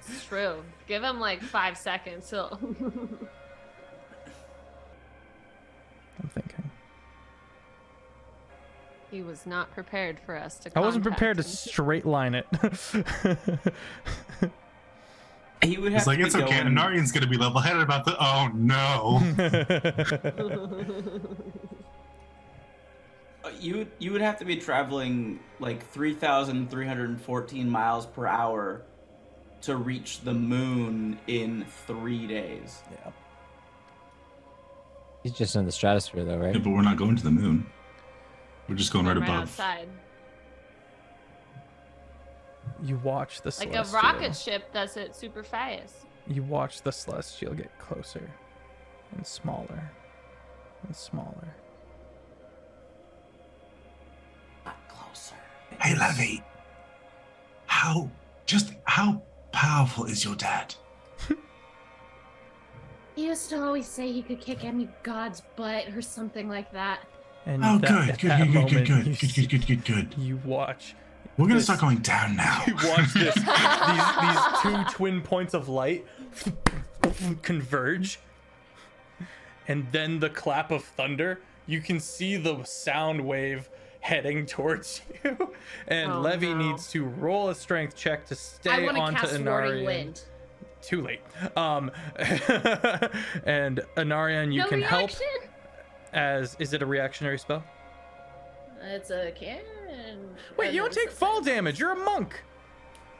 Speaker 5: It's true. Give him like 5 seconds. He'll... He was not prepared for us to.
Speaker 1: I wasn't prepared to
Speaker 5: contact him.
Speaker 1: straight line it.
Speaker 6: He would have
Speaker 4: It's like,
Speaker 6: to
Speaker 4: it's
Speaker 6: be
Speaker 4: okay.
Speaker 6: going-
Speaker 4: Anarian's going to be level-headed about the... Oh, no.
Speaker 6: You would have to be traveling like 3,314 miles per hour to reach the moon in 3 days.
Speaker 1: Yeah.
Speaker 3: He's just in the stratosphere, though, right?
Speaker 4: Yeah, but we're not going to the moon. We're just going right
Speaker 5: Right
Speaker 4: above.
Speaker 5: outside.
Speaker 1: You watch the
Speaker 5: Like
Speaker 1: celestial.
Speaker 5: a rocket ship does it super fast.
Speaker 1: You watch the celestial get closer and smaller and smaller.
Speaker 6: Not closer.
Speaker 4: Hey, Levy. How powerful is your dad?
Speaker 2: He used to always say he could kick any god's butt or something like that.
Speaker 1: And
Speaker 4: Oh,
Speaker 1: at
Speaker 4: good.
Speaker 1: that moment,
Speaker 4: Good.
Speaker 1: You watch.
Speaker 4: We're going to
Speaker 1: this-
Speaker 4: start going down now.
Speaker 1: You watch this. these two twin points of light converge, and then the clap of thunder. You can see the sound wave heading towards you, and
Speaker 5: Oh,
Speaker 1: Levy
Speaker 5: no.
Speaker 1: needs to roll a strength check to
Speaker 2: I
Speaker 1: stay
Speaker 2: want to
Speaker 1: onto
Speaker 2: cast Warding
Speaker 1: Anarian.
Speaker 2: Wind.
Speaker 1: Too late. And Anarian, you
Speaker 2: No
Speaker 1: can help
Speaker 2: reaction?
Speaker 1: as. Is it a reactionary spell?
Speaker 2: It's a can.
Speaker 1: Wait, you don't take fall damage. You're a monk.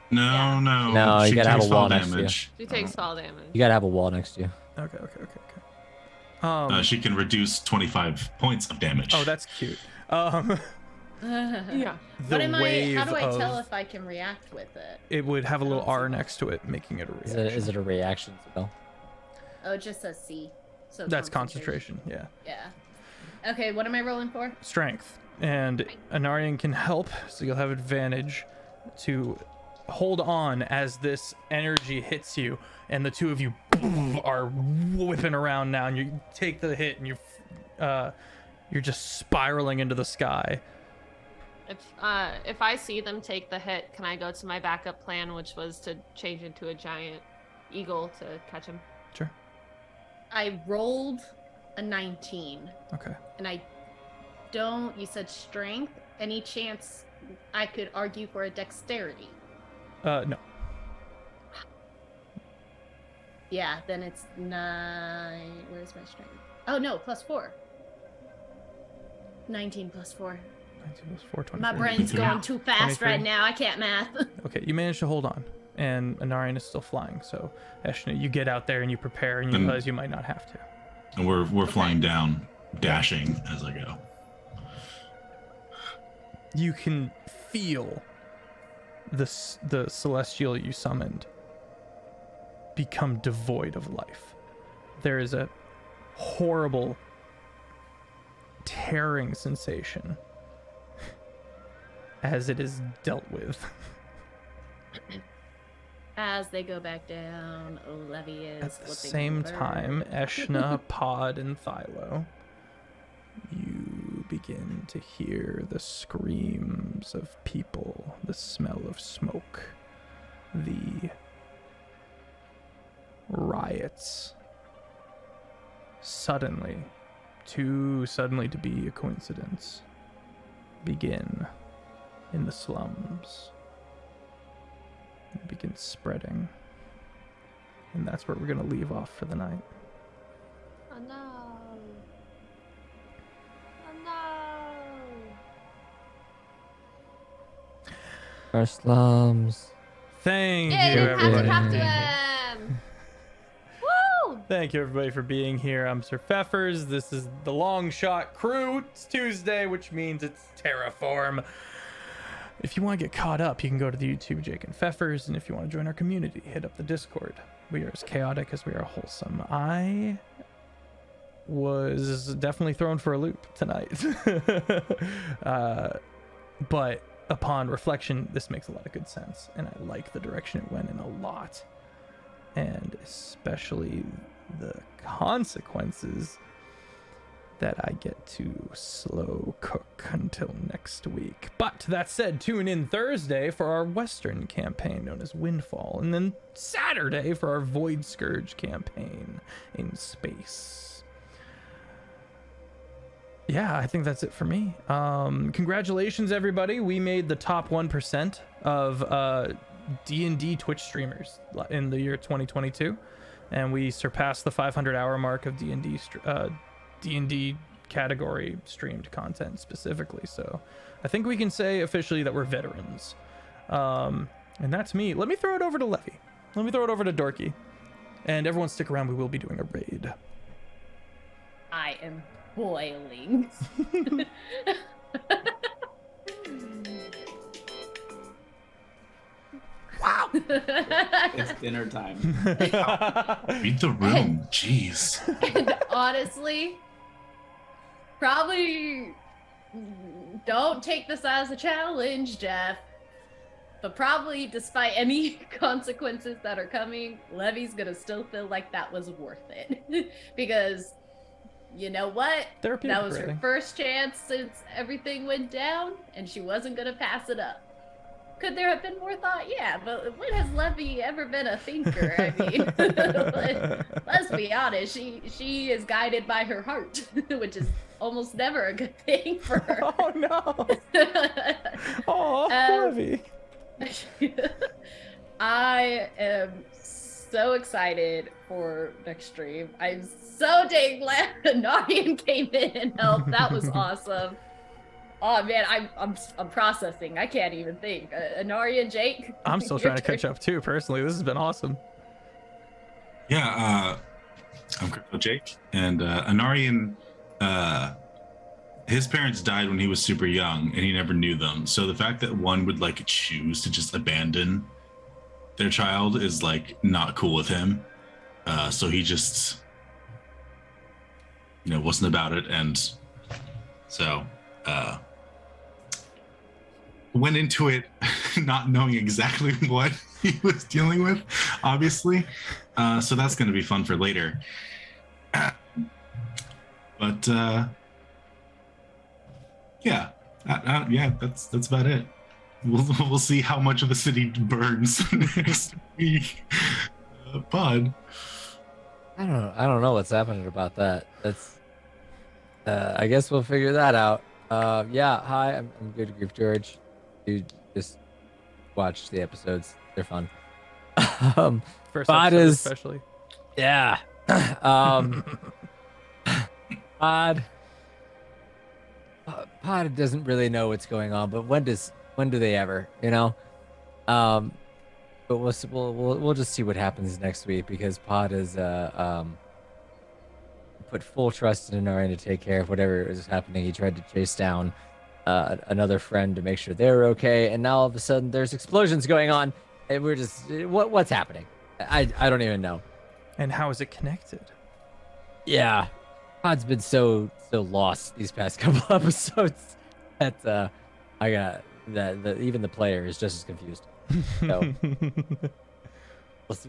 Speaker 4: No.
Speaker 3: No, you
Speaker 4: She
Speaker 3: gotta have
Speaker 4: takes
Speaker 3: a wall
Speaker 4: fall
Speaker 3: next to you.
Speaker 4: damage.
Speaker 5: She takes fall damage.
Speaker 3: You gotta have a wall next to you.
Speaker 1: Okay.
Speaker 4: She can reduce 25 points of damage.
Speaker 1: Oh, that's cute.
Speaker 5: Yeah.
Speaker 1: The
Speaker 2: What am I?
Speaker 1: wave
Speaker 2: How do I
Speaker 1: of,
Speaker 2: tell if I can react with it?
Speaker 1: it would have a little
Speaker 2: I don't see
Speaker 1: R
Speaker 2: that.
Speaker 1: next to it, making it a
Speaker 3: Is
Speaker 1: reaction.
Speaker 3: it a reaction spell?
Speaker 2: Oh, it just says C. So
Speaker 1: That's concentration. Yeah.
Speaker 2: Yeah. Okay, what am I rolling for?
Speaker 1: Strength. And Anarian can help, so you'll have advantage to hold on as this energy hits you, and the two of you are whipping around now, and you take the hit, and you're just spiraling into the sky.
Speaker 5: If I see them take the hit, can I go to my backup plan, which was to change into a giant eagle to catch him?
Speaker 1: Sure.
Speaker 2: I rolled a 19,
Speaker 1: Okay.
Speaker 2: and I don't. You said strength. Any chance I could argue for a dexterity?
Speaker 1: No.
Speaker 2: Yeah, then it's 9. Where's my strength? Oh no, +4. 19 +4.
Speaker 1: 19 plus 4, 24.
Speaker 2: My brain's going too fast
Speaker 1: 23.
Speaker 2: right now. I can't math.
Speaker 1: Okay, you managed to hold on, and Anarian is still flying. So, Eshna, you get out there and you prepare, and you
Speaker 4: And-
Speaker 1: realize you might not have to.
Speaker 4: And we're flying down, dashing as I go.
Speaker 1: You can feel the celestial you summoned become devoid of life. There is a horrible, tearing sensation as it is dealt with.
Speaker 2: As they go back down, Levy is
Speaker 1: At the
Speaker 2: flipping
Speaker 1: same
Speaker 2: over.
Speaker 1: time, Eshna, Pod, and Thilo, you begin to hear the screams of people, the smell of smoke, the riots. Suddenly, too suddenly to be a coincidence, begin in the slums. It begins spreading. And that's where we're going to leave off for the night.
Speaker 5: Oh no. Oh no.
Speaker 3: Our slums.
Speaker 1: Thank
Speaker 5: Yay,
Speaker 1: you,
Speaker 5: didn't have to
Speaker 1: everybody.
Speaker 5: talk to him. Woo!
Speaker 1: Thank you, everybody, for being here. I'm Sir Feffers. This is the Long Shot Crew. It's Tuesday, which means it's Terraform. If you want to get caught up, you can go to the YouTube Jake and Feffers, and if you want to join our community, hit up the Discord. We are as chaotic as we are wholesome. I was definitely thrown for a loop tonight. But upon reflection, this makes a lot of good sense, and I like the direction it went in a lot. And especially the consequences that I get to slow cook until next week. But that said, tune in Thursday for our Western campaign known as Windfall, and then Saturday for our Void Scourge campaign in space. Yeah, I think that's it for me. Congratulations, everybody. We made the top 1% of D&D Twitch streamers in the year 2022, and we surpassed the 500-hour mark of D&D category streamed content specifically. So I think we can say officially that we're veterans. And that's me. Let me throw it over to Levy. Let me throw it over to Dorky. And everyone stick around. We will be doing a raid.
Speaker 2: I am boiling.
Speaker 6: Wow. It's dinner time.
Speaker 4: Read the room. Jeez.
Speaker 2: And honestly, probably don't take this as a challenge, Jeff. But probably despite any consequences that are coming, Levy's gonna still feel like that was worth it. Because you know what? That was her first chance since everything went down, and she wasn't gonna pass it up. Could there have been more thought? Yeah, but when has Levy ever been a thinker? I mean, let's be honest. She is guided by her heart, which is almost never a good thing for her.
Speaker 1: Oh no! Oh, Levy. I
Speaker 2: am so excited for next stream. I'm so dang glad Narian came in and helped. That was awesome. Oh man, I'm processing. I can't even think. Anari, Jake.
Speaker 1: I'm still trying to catch up too. Personally, this has been awesome.
Speaker 4: Yeah, I'm Critfail Jake, and Anarian. His parents died when he was super young, and he never knew them. So the fact that one would like choose to just abandon their child is like not cool with him. So he just, wasn't about it, and so went into it not knowing exactly what he was dealing with, obviously. So that's going to be fun for later. But yeah, that's about it. We'll see how much of the city burns next week. Bud,
Speaker 3: I don't know what's happening about that. That's I guess we'll figure that out. Yeah, hi, I'm GoodGriefGeorge. You just watch the episodes; they're fun.
Speaker 1: First episode especially.
Speaker 3: Yeah. Pod doesn't really know what's going on, but when do they ever, But we'll just see what happens next week, because Pod has put full trust in Narian to take care of whatever is happening. He tried to chase down another friend to make sure they're okay, and now all of a sudden there's explosions going on, and we're just what's happening? I don't even know.
Speaker 1: And how is it connected?
Speaker 3: Yeah, Pod's been so lost these past couple episodes that I got that even the player is just as confused. So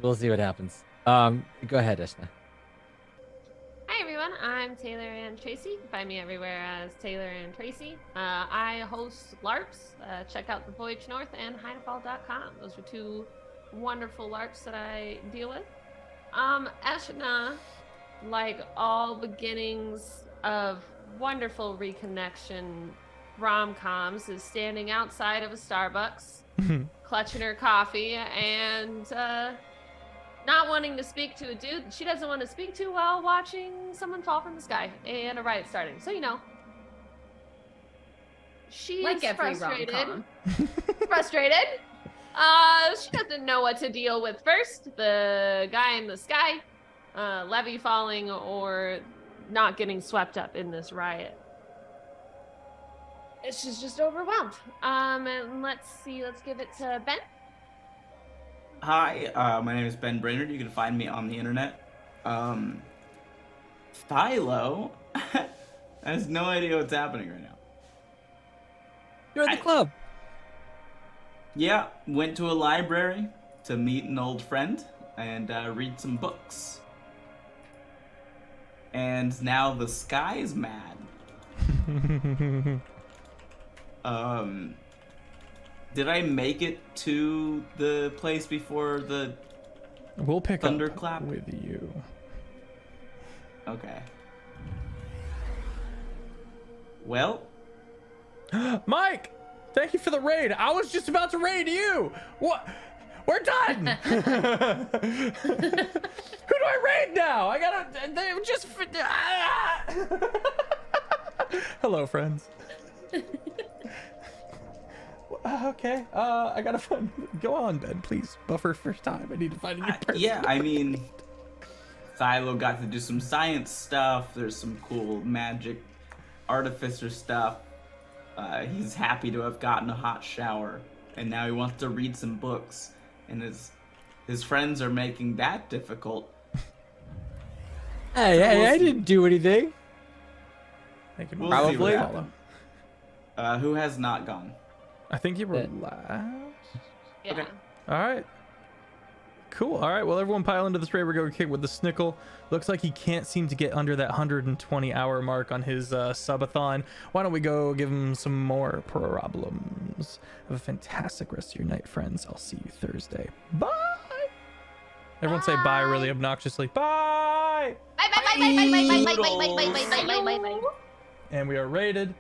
Speaker 3: we'll see what happens. Go ahead, Ishna.
Speaker 5: Hi everyone, I'm Taylor and Tracy. You can find me everywhere as Taylor and Tracy. I host LARPs. Check out The Voyage North and HideFall.com. Those are two wonderful LARPs that I deal with. Eshna, like all beginnings of wonderful reconnection rom-coms, is standing outside of a Starbucks, clutching her coffee, and not wanting to speak to a dude she doesn't want to speak to while watching someone fall from the sky and a riot starting. So, she's
Speaker 2: like every
Speaker 5: frustrated.
Speaker 2: rom-com.
Speaker 5: Frustrated. She doesn't know what to deal with first. The guy in the sky, Levy falling, or not getting swept up in this riot. She's just overwhelmed. And let's give it to Ben.
Speaker 6: Hi, my name is Ben Brainard. You can find me on the internet. Thilo has no idea what's happening right now.
Speaker 3: You're at the club.
Speaker 6: Yeah, went to a library to meet an old friend and read some books. And now the sky's mad. Did I make it to the place before the
Speaker 1: We'll pick
Speaker 6: thunderclap
Speaker 1: up with you.
Speaker 6: Okay. Well,
Speaker 1: Mike, thank you for the raid. I was just about to raid you. What? We're done. Who do I raid now? I gotta. They just. Hello, friends. Okay. I gotta find. Go on, Ben. Please buffer first time. I need to find a new person.
Speaker 6: yeah, I mean, Thilo got to do some science stuff. There's some cool magic artificer stuff. He's happy to have gotten a hot shower, and now he wants to read some books. And his friends are making that difficult.
Speaker 3: Hey, I didn't do anything.
Speaker 1: Thank you.
Speaker 6: We'll
Speaker 3: see what
Speaker 1: Follow.
Speaker 6: Who has not gone?
Speaker 1: I think you were last.
Speaker 5: Yeah.
Speaker 6: Okay.
Speaker 1: All right. Cool. All right. Well, everyone pile into this raid. We're going to kick with the Snickle. Looks like he can't seem to get under that 120-hour mark on his subathon. Why don't we go give him some more problems? Have a fantastic rest of your night, friends. I'll see you Thursday. Bye. Everyone say bye really obnoxiously. Bye.
Speaker 2: Bye bye bye bye bye bye bye bye bye bye bye bye bye bye bye.
Speaker 1: And we are rated.